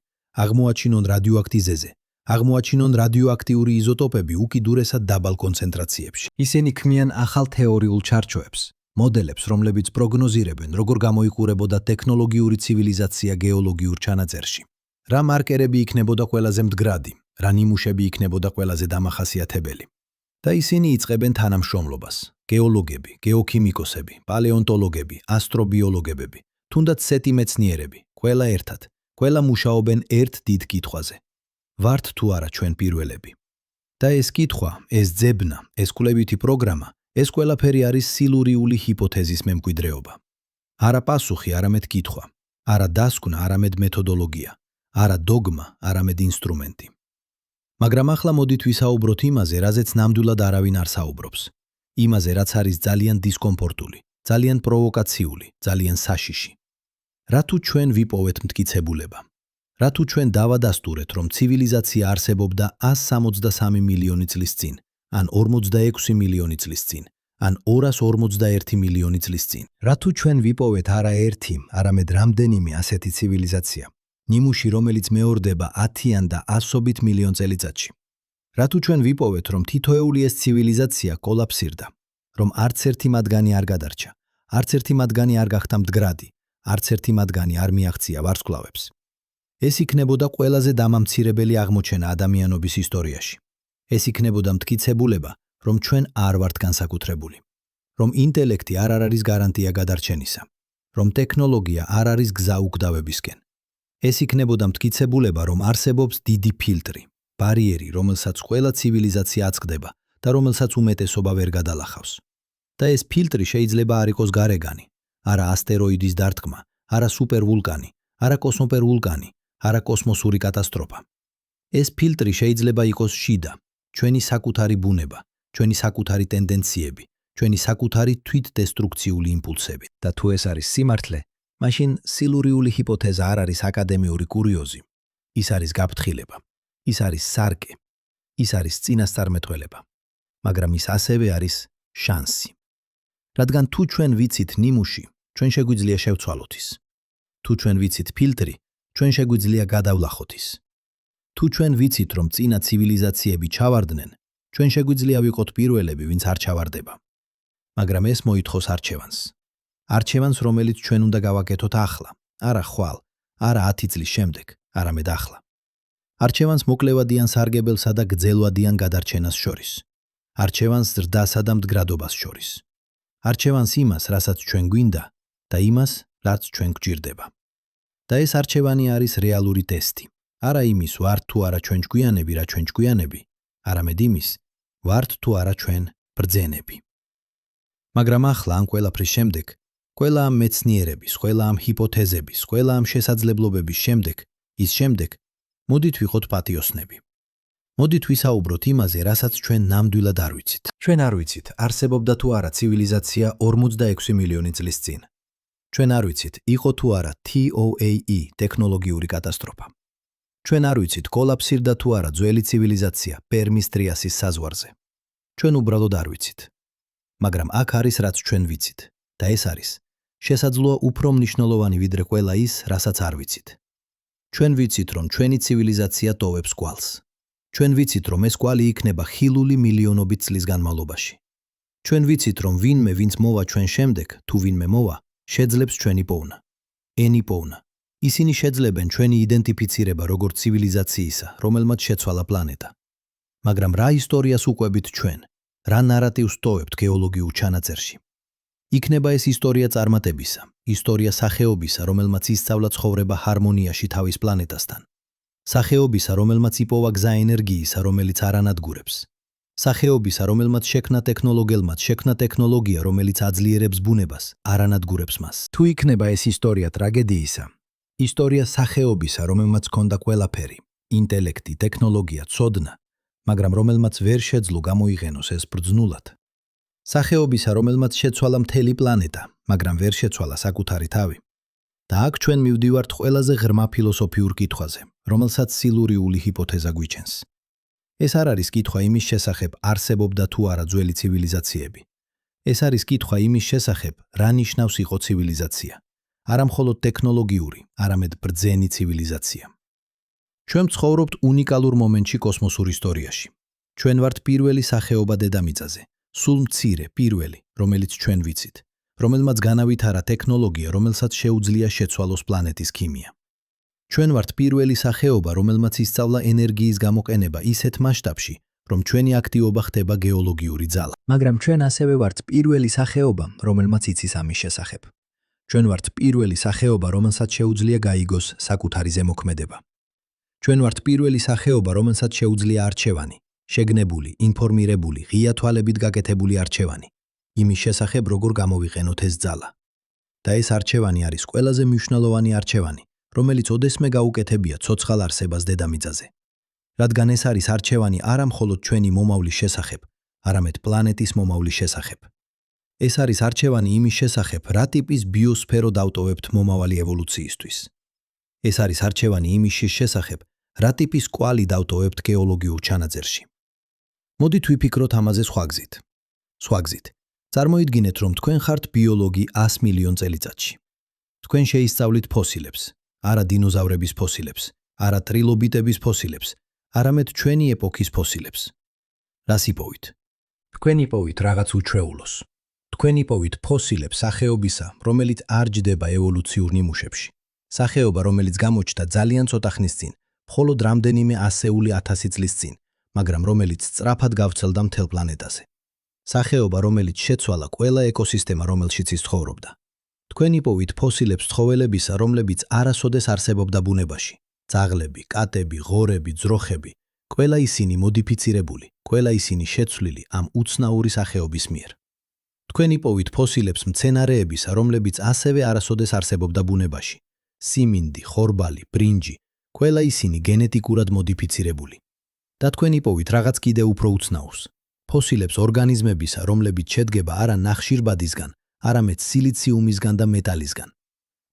აღმოაჩინონ რადიოაქტიზეზე, აღმოაჩინონ რადიოაქტიური იზოტოპები უკიდურესად დაბალ კონცენტრაციებში. ისინი ქმნიან ახალ თეორიულ ჩარჩოებს, მოდელებს, რომლებიც პროგნოზირებენ, როგორ გამოიყურებოდა ტექნოლოგიური ცივილიზაცია გეოლოგიურ ჩანაწერში. რა მარკერები იქნებოდა ყველაზე მდგრადი, რა ნიმუშები იქნებოდა ყველაზე დამახასიათებელი. და ისინი იწყებენ თანამშრომლობას. გეოლოგები, გეოქიმიკოსები, პალეონტოლოგები, ასტრობიოლოგები, თუნდაც სეტი მეცნიერები, ყველა ერთად, ყველა მუშაობენ ერთ დიდ კითხვაზე. ვართ თუ არა ჩვენ პირველები? და ეს კითხვა, ეს ძებნა, ეს კვლევითი პროგრამა, ეს ყველაფერი არის სილურიული ჰიპოთეზის მემკვიდრეობა. არა პასუხი, არამედ კითხვა, არა დასკვნა, არამედ მეთოდოლოგია, არა დოგმა, არამედ ინსტრუმენტი. მაგრამ ახლა მოდით ვისაუბროთ იმაზე, რაზეც ნამდვილად არავინ არ საუბრობს. იმაზე, რაც არის ძალიან დისკომფორტული, ძალიან პროვოკაციული, ძალიან საშიში. რა თუ ჩვენ ვიპოვეთ მტკიცებულება? რა თუ ჩვენ დავადასტურეთ, რომ ცივილიზაცია არსებობდა 163 მილიონი წლის წინ, ან 46 მილიონი წლის წინ, ან 241 მილიონი წლის წინ? რა თუ ჩვენ ვიპოვეთ არა ერთი, არამედ რამდენიმე ასეთი ცივილიზაცია, ნიმუში, რომელიც მეორდება 10-იან და 100-ობით მილიონ წელიწადში? რა თუ ჩვენ ვიპოვეთ, რომ თითოეული ეს ცივილიზაცია კოლაფსირდა, რომ არც ერთი მათგანი არ გადარჩა, არც ერთი მათგანი არ გახდა მდგრადი, არც ერთი მათგანი არ მიაღწია ვარსკვლავებს? ეს იქნებოდა ყველაზე დამამცირებელი აღმოჩენა ადამიანობის ისტორიაში. ეს იქნებოდა მტკიცებულება, რომ ჩვენ არ ვართ განსაკუთრებული, რომ ინტელექტი არ არის გარანტია გადარჩენისა, რომ ტექნოლოგია არ არის გზა უკვდავებისკენ. ეს იქნებოდა მტკიცებულება, რომ არსებობს დიდი ფილტრი, ბარიერი, რომელსაც ყველა ცივილიზაცია აწყდება და რომელსაც უმეტესობა ვერ გადალახავს. და ეს ფილტრი შეიძლება არ იყოს გარეგანი, არა ასტეროიდის დარტყმა, არა სუპერვულკანი, არა კოსმოპერვულკანი, არა კოსმოსური კატასტროფა. ეს ფილტრი შეიძლება იყოს შიდა, ჩვენი საკუთარი ბუნება, ჩვენი საკუთარი ტენდენციები, ჩვენი საკუთარი თვითდესტრუქციული იმპულსები. და თუ ეს არის სიმართლე, მაშინ სილურიული ჰიპოთეზა არ არის აკადემიური კურიოზი, ის არის გაფრთხილება, ის არის სარკე, ის არის წინასწარმეტყველება, მაგრამ ის ასევე არის შანსი. რადგან თუ ჩვენ ვიცით ნიმუში, ჩვენ შეგვიძლია შევცვალოთ ის. თუ ჩვენ ვიცით ფილტრი, ჩვენ შეგვიძლია გადავლახოთ ის. თუ ჩვენ ვიცით, რომ წინა ცივილიზაციები ჩავარდნენ, ჩვენ შეგვიძლია ვიყოთ პირველები, ვინც არ ჩავარდება. მაგრამ ეს მოითხოვს არჩევანს. არჩევანს, რომელიც ჩვენ უნდა გავაკეთოთ ახლა, არა ხვალ, არა 10 წლის შემდეგ, არამედ ახლა. არჩევანს მოკლევადიან სარგებელსა და გრძელვადიან გადარჩენას შორის. არჩევანს ზრდასა და მდგრადობას შორის. არჩევანს იმას, რასაც ჩვენ გვინდა და იმას, რაც ჩვენ გვჭირდება. და ეს არჩევანი არის რეალური ტესტი. არა იმის, ვართ თუ არა ჩვენ ჭკვიანები, რა ჩვენ ჭკვიანები, არამედ იმის, ვართ თუ არა ჩვენ ბრძენები. მაგრამ ახლა ამ ყველაფრის შემდეგ, ყველა ამ მეცნიერების, ყველა ამ ჰიპოთეზების, ყველა ამ შესაძლებლობების შემდეგ, ის შემდეგ, მოდით ვიყოთ პატიოსნები. მოდით ვისაუბროთ იმაზე, რასაც ჩვენ ნამდვილად არ ვიცით. ჩვენ არ ვიცით, არსებობდა თუ არა ცივილიზაცია 46 მილიონი წლის წინ. ჩვენ არ ვიცით, იყო თუ არა TOAE, ტექნოლოგიური კატასტროფა. ჩვენ არ ვიცით, კოლაფსირდა თუ არა ძველი ცივილიზაცია პერმის ტრიასის საზღვარზე. ჩვენ უბრალოდ არ ვიცით. მაგრამ აქ არის რაც ჩვენ ვიცით, და ეს არის შესაძლოა უფრო მნიშვნელოვანი ვიდრე ყველა ის, რასაც არ ვიცით. ჩვენ ვიცით, რომ ჩვენი ცივილიზაცია ტოვებს კვალს. ჩვენ ვიცით, რომ ეს კვალი იქნება ხილული მილიონობით წლის განმავლობაში. ჩვენ ვიცით, რომ ვინმე, ვინც მოვა ჩვენ შემდეგ, თუ ვინმე მოვა, შეძლებს ჩვენი პოვნა. ენი პოვნა. ისინი შეძლებენ ჩვენი იდენტიფიცირება როგორც ცივილიზაციისა, რომელმაც შეცვალა პლანეტა. მაგრამ რა ისტორიას უყვებით ჩვენ? რა ნარატივს ტოვებთ გეოლოგიურ ჩანაწერში? იქნება ეს ისტორია წარმატებისა, ისტორია სახეობისა, რომელმაც ისწავლა ცხოვრება ჰარმონიაში თავის პლანეტასთან. სახეობისა, რომელმაც იპოვა გზა ენერგიისა, რომელიც არ ანადგურებს. სახეობისა, რომელმაც შექმნა ტექნოლოგიელმაც შექმნა ტექნოლოგია, რომელიც აძლიერებს ბუნებას, არ ანადგურებს მას. თუ იქნება ეს ისტორია ტრაგედიისა, ისტორია სახეობისა, რომელმაც ჰქონდა ყველაფერი, ინტელექტი, ტექნოლოგია, ცოდნა, მაგრამ რომელმაც ვერ შეძლო გამოიყენოს ეს ბრძნულად. სახეობისა, რომელმაც შეცვალა მთელი პლანეტა, მაგრამ ვერ შეცვალა საკუთარი თავი. და აქ ჩვენ მივდივართ ყველაზე ღრმა ფილოსოფიურ კითხვაზე, რომელსაც სილურიული ჰიპოთეზა გვიჩენს. ეს არ არის კითხვა იმის შესახებ, არსებობდა თუ არა ძველი ცივილიზაციები. ეს არის კითხვა იმის შესახებ, რა ნიშნავს იყო ცივილიზაცია. არა მხოლოდ ტექნოლოგიური, არამედ ბრძენი ცივილიზაცია. ჩვენ ცხოვრობთ უნიკალურ მომენტში კოსმოსურ ისტორიაში. ჩვენ ვართ პირველი სახეობა დედამიწაზე, სულ მცირე, პირველი, რომელიც ჩვენ ვიცით, რომელმაც განავითარა ტექნოლოგია, რომელსაც შეუძლია შეცვალოს პლანეტის ქიმია. ჩვენ ვართ პირველი სახეობა, რომელმაც ისწავლა ენერგიის გამოყენება ისეთ მასშტაბში, რომ ჩვენი აქტივობა ხდება გეოლოგიური ძალა. მაგრამ ჩვენ ასევე ვართ პირველი სახეობა, რომელმაც იცის ამის შესახებ. ჩვენ ვართ პირველი სახეობა, რომელსაც შეუძლია გაიგოს საკუთარი ზემოქმედება. ჩვენ ვართ პირველი სახეობა, რომელსაც შეუძლია არჩევანი, შეგნებული, ინფორმირებული, ღია თვალებით გაკეთებული არჩევანი, იმის შესახებ, როგორ გამოვიყენოთ ეს ძალა. და ეს არჩევანი არის ყველაზე მნიშვნელოვანი არჩევანი, რომელიც ოდესმე გაუკეთებია ცოცხალ არსებას დედამიწაზე. რადგან ეს არის არჩევანი არა მხოლოდ ჩვენი მომავლის შესახებ, არამედ პლანეტის მომავლის შესახებ. ეს არის არჩევანი იმის შესახებ, რა ტიპის ბიოსფერო დავტოვებთ მომავალი ევოლუციისთვის. ეს არის არჩევანი იმის შესახებ, რა ტიპის კვალი დავტოვებთ გეოლოგიურ ჩანაწერში. მოდით ვიფიქროთ ამაზე სხვა გზით. სხვა გზით. წარმოიდგინეთ, რომ თქვენ ხართ ბიოლოგი 100 მილიონ წელიწადში. თქვენ შეისწავლით ფოსილებს, არა დინოზავრების ფოსილებს, არა ტრილობიტების ფოსილებს, არამედ ჩვენი ეპოქის ფოსილებს. რას იპოვით? თქვენ იპოვით რაღაც უჩვეულოს. თქვენ იპოვით ფოსილებს სახეობისა, რომელიც არ ჯდება ევოლუციურ ნიმუშებში. სახეობა, რომელიც გამოჩნდა ძალიან ცოტა ხნის წინ, მხოლოდ რამდენიმე ასეული ათასი წლის წინ, მაგრამ რომელიც სწრაფად გავრცელდა მთელ პლანეტაზე. სახეობა, რომელიც შეცვალა ყველა ეკოსისტემა, რომელშიც ის ცხოვრობდა. თქვენ იპოვით ფოსილებს ცხოველებისა, რომლებიც არასოდეს არსებობდა ბუნებაში. ძაღლები, კატები, ღორები, ძროხები, ყველა ისინი მოდიფიცირებული, ყველა ისინი შეცვლილი ამ უცნაური სახეობის მიერ. თქვენ იპოვით ფოსილებს მცენარეებისა, რომლებიც ასევე არასოდეს არსებობდა ბუნებაში. სიმინდი, ხორბალი, ბრინჯი, ყველა ისინი გენეტიკურად მოდიფიცირებული. და თქვენ იპოვით რაღაც კიდევ უფრო უცნაურს. ფოსილებს ორგანიზმებისა, რომლებიც შედგება არა ნახშირბადისგან, არამედ სილიციუმისგან და მეტალისგან.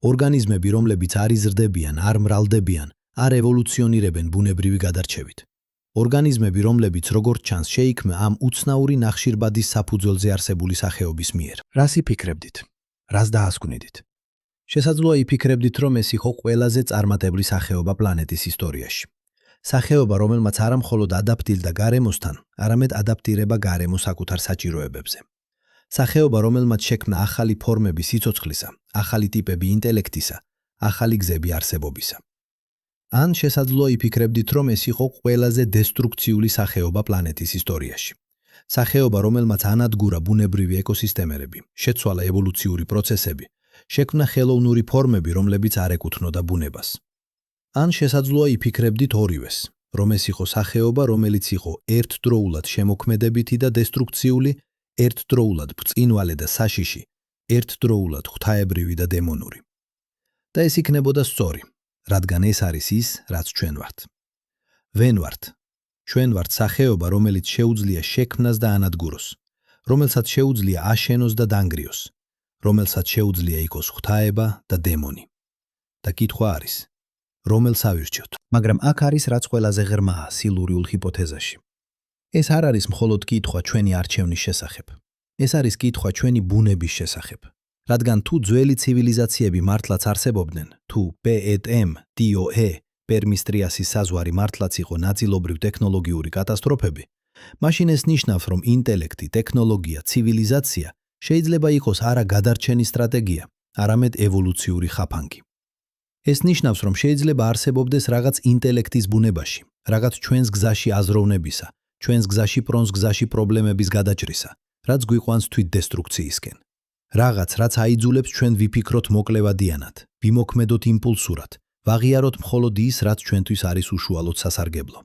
ორგანიზმები, რომლებიც არ იზრდებიან, არ მრავლდებიან, არ ევოლუციონირებენ ბუნებრივი გადარჩევით. ორგანიზმები, რომლებიც როგორც ჩანს შეიქმნა ამ უცნაური ნახშირბადის საფუძველზე არსებული სახეობის მიერ. რას იფიქრებდით? რას დაასკვნიდით? შესაძლოა იფიქრებდით, რომ ეს იყო ყველაზე წარმატებული სახეობა პლანეტის ისტორიაში. სახეობა, რომელმაც არა მხოლოდ ადაპტირდა გარემოსთან, არამედ ადაპტირება გარემოს საკუთარ საჭიროებებზე. სახეობა, რომელმაც შექმნა ახალი ფორმები სიცოცხლისა, ახალი ტიპები ინტელექტისა, ახალი გზები არსებობისა. ან შესაძლოა იფიქრებდით, რომ ეს იყო ყველაზე დესტრუქციული სახეობა პლანეტის ისტორიაში. სახეობა, რომელმაც ანადგურა ბუნებრივი ეკოსისტემები, შეცვალა ევოლუციური პროცესები, შექმნა ხელოვნური ფორმები, რომლებიც არ ეკუთვნოდა ბუნებას. ან შესაძლოა იფიქრებდით ორივეს, რომ ეს იყო სახეობა, რომელიც იყო ერთდროულად შემოქმედებითი და დესტრუქციული, ერთდროულად ბრწყინვალე და საშიში, ერთდროულად ღვთაებრივი და დემონური. და ეს იქნებოდა სწორი, რადგან ეს არის ის, რაც ჩვენ ვართ. ვენ ვართ. ჩვენ ვართ სახეობა, რომელიც შეუძლია შექმნას და ანადგუროს, რომელსაც შეუძლია აშენოს და დაანგრიოს, რომელსაც შეუძლია იყოს ღვთაება და დემონი. და კითხვა არის, რომელს ავირჩიოთ? მაგრამ აქ არის რაც ყველაზე ღრმაა სილურიულ ჰიპოთეზაში. ეს არ არის მხოლოდ კითხვა ჩვენი არჩევნის შესახებ. ეს არის კითხვა ჩვენი ბუნების შესახებ. რადგან თუ ძველი ცივილიზაციები მართლაც არსებობდნენ, თუ პეტმ, დიოე, პერმისტრიასის საზღვარი მართლაც იყო ნაწილობრივ ტექნოლოგიური კატასტროფები, მაშინ ეს ნიშნავს, რომ ინტელექტი, ტექნოლოგია, ცივილიზაცია შეიძლება იყოს არა გადარჩენის სტრატეგია, არამედ ევოლუციური ხაფანგი. ეს ნიშნავს, რომ შეიძლება არსებობდეს რაღაც ინტელექტის ბუნებაში, რაღაც ჩვენს გზაში აზროვნებისა, ჩვენს გზაში პრონს გზაში პრობლემების გადაჭრისა, რაც გვიყვანს თვითდესტრუქციისკენ. რაღაც, რაც აიძულებს ჩვენ ვიფიქროთ მოკლევადიანად, ვიმოქმედოთ იმპულსურად, ვაღიაროთ მხოლოდ ის, რაც ჩვენთვის არის უშუალოდ სასარგებლო.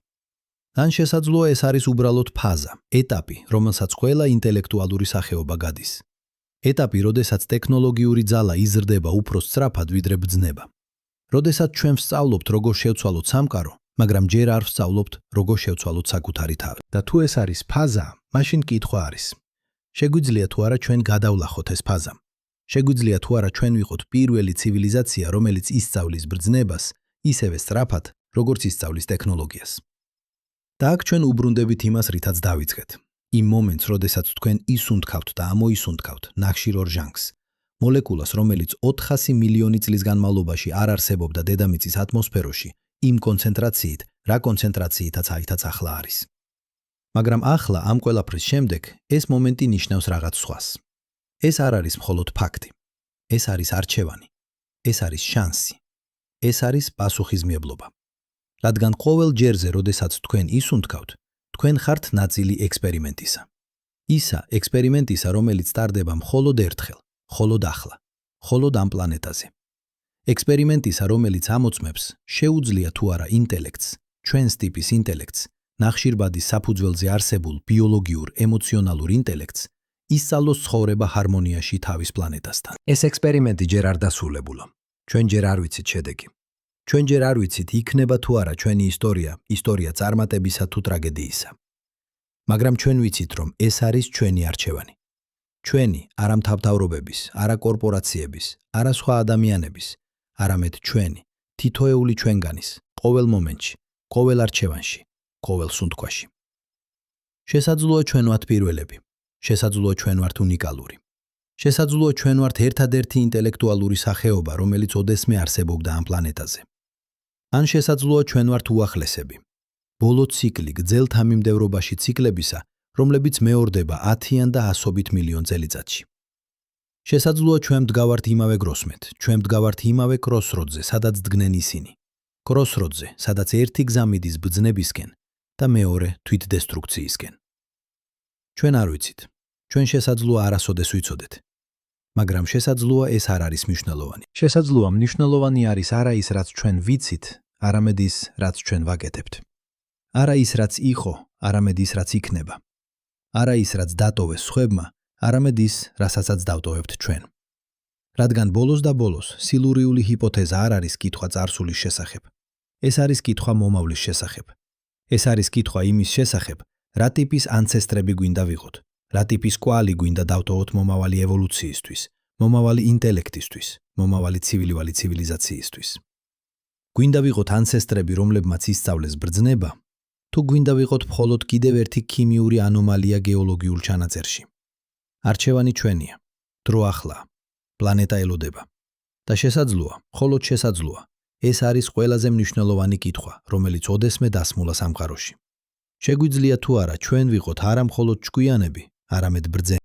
ან შესაძლოა ეს არის უბრალოდ ფაზა, ეტაპი, რომელსაც ყველა ინტელექტუალური სახეობა გადის. ეტაპი, როდესაც ტექნოლოგიური ძალა იზრდება უფრო სწრაფად, ვიდრე ბძნება. როდესაც ჩვენ ვსწავლობთ, როგორ შევცვალოთ სამყარო, მაგრამ ჯერ არ ვსწავლობთ, როგორ შევცვალოთ საკუთარი თავი. და თუ ეს არის ფაზა, მაშინ კითხვა არის. შეგვიძლია თუ არა ჩვენ გადავლახოთ ეს ფაზა. შეგვიძლია თუ არა ჩვენ ვიყოთ პირველი ცივილიზაცია, რომელიც ისწავლის ბრძნებას, ისევე სწრაფად, როგორც ისწავლის ტექნოლოგიას. და აქ ჩვენ უბრუნდებით იმას, რითაც დავიწყეთ. იმ მომენტს, როდესაც თქვენ ისუნთქავთ და ამოისუნთქავთ ნახშირ ორჟანგს, მოლეკულას, რომელიც 400 მილიონი წლის განმავლობაში არ არსებობდა დედამიწის ატმოსფეროში, იმ კონცენტრაციით, რა კონცენტრაციითაც აითაც ახლა არის. მაგრამ ახლა ამ ყველაფრის შემდეგ ეს მომენტი ნიშნავს რაღაც სხვას. ეს არ არის მხოლოდ ფაქტი. ეს არის არჩევანი. ეს არის შანსი. ეს არის პასუხისმგებლობა. რადგან ყოველ ჯერზე, როდესაც თქვენ ისუნთქავთ, თქვენ ხართ ნაწილი ექსპერიმენტისა. ისა ექსპერიმენტისა, რომელიც ტარდება მხოლოდ ერთხელ, მხოლოდ ახლა, მხოლოდ ამ პლანეტაზე. ექსპერიმენტისა, რომელიც ამოწმებს, შეუძლია თუ არა ინტელექტს, ჩვენს ტიპის ინტელექტს, ნახშირბადის საფუძველზე არსებულ ბიოლოგიურ, ემოციონალურ ინტელექტს, ისწავლოს ცხოვრება ჰარმონიაში თავის პლანეტასთან. ეს ექსპერიმენტი ჯერ არ დასრულებულა. ჩვენ ჯერ არ ვიცით შედეგი. ჩვენ ჯერ არ ვიცით იქნება თუ არა ჩვენი ისტორია წარმატებისა თუ ტრაგედიისა. მაგრამ ჩვენ ვიცით, რომ ეს არის ჩვენი არჩევანი. ჩვენი, არა მთავრობების, არა კორპორაციების, არა სხვა ადამიანების, არამედ ჩვენი, თითოეული ჩვენგანის, ყოველ მომენტში, ყოველ არჩევანში, ყოველ სუნთქვაში. შესაძლოა ჩვენ ვართ პირველები, შესაძლოა ჩვენ ვართ უნიკალური. შესაძლოა ჩვენ ვართ ერთადერთი ინტელექტუალური სახეობა, რომელიც ოდესმე არსებობდა ამ პლანეტაზე. ან შესაძლოა ჩვენ ვართ უახლესები. ბოლო ციკლი გრძელ თანმიმდევრობაში ციკლებისა, რომლებიც მეორდება 10-იან და 100-ობით მილიონ წელიწადში. შესაძლოა ჩვენ ვდგავართ იმავე გროსმეთ, ჩვენ ვდგავართ იმავე კროსროდზე, სადაც დგნენ ისინი. კროსროდზე, სადაც ერთი გზა მიდის ბრძნებისკენ და მეორე თვითდესტრუქციისკენ. ჩვენ არ ვიცით. ჩვენ შესაძლოა არასოდეს ვიცოდეთ. მაგრამ შესაძლოა ეს არ არის მნიშვნელოვანი. შესაძლოა მნიშვნელოვანი არის არა ის, რაც ჩვენ ვიცით, არამედ ის, რაც ჩვენ ვაკეთებთ. არა ის, რაც იყო, არამედ ის, რაც იქნება. არა ის, რაც დატოვეს სხვებმა, არამედ ის, რასაც დავტოვებთ ჩვენ. რადგან ბოლოს და ბოლოს სილურიული ჰიპოთეზა არ არის კითხვა წარსულის შესახებ. ეს არის კითხვა მომავლის შესახებ. ეს არის კითხვა იმის შესახებ, რა ტიპის ანცესტრები გვინდა ვიყოთ, რა ტიპის კვალი გვინდა დავტოვოთ მომავალი ევოლუციისთვის, მომავალი ინტელექტისთვის, მომავალი ცივილიზაციისთვის. გვინდა ვიყოთ ანცესტრები, რომლებმაც ისწავლეს ბრძნება, თუ გვინდა ვიყოთ მხოლოდ კიდევ ერთი ქიმიური ანომალია გეოლოგიურ ჩანაწერში. არჩევანი ჩვენია. დრო ახლა. პლანეტა ელოდება. და შესაძლოა, მხოლოდ შესაძლოა, ეს არის ყველაზე მნიშვნელოვანი კითხვა, რომელიც ოდესმე დასმულა სამყაროში. შეგვიძლია თუ არა ჩვენ ვიყოთ არა მხოლოდ ჭკვიანები, არამედ ბრძენი.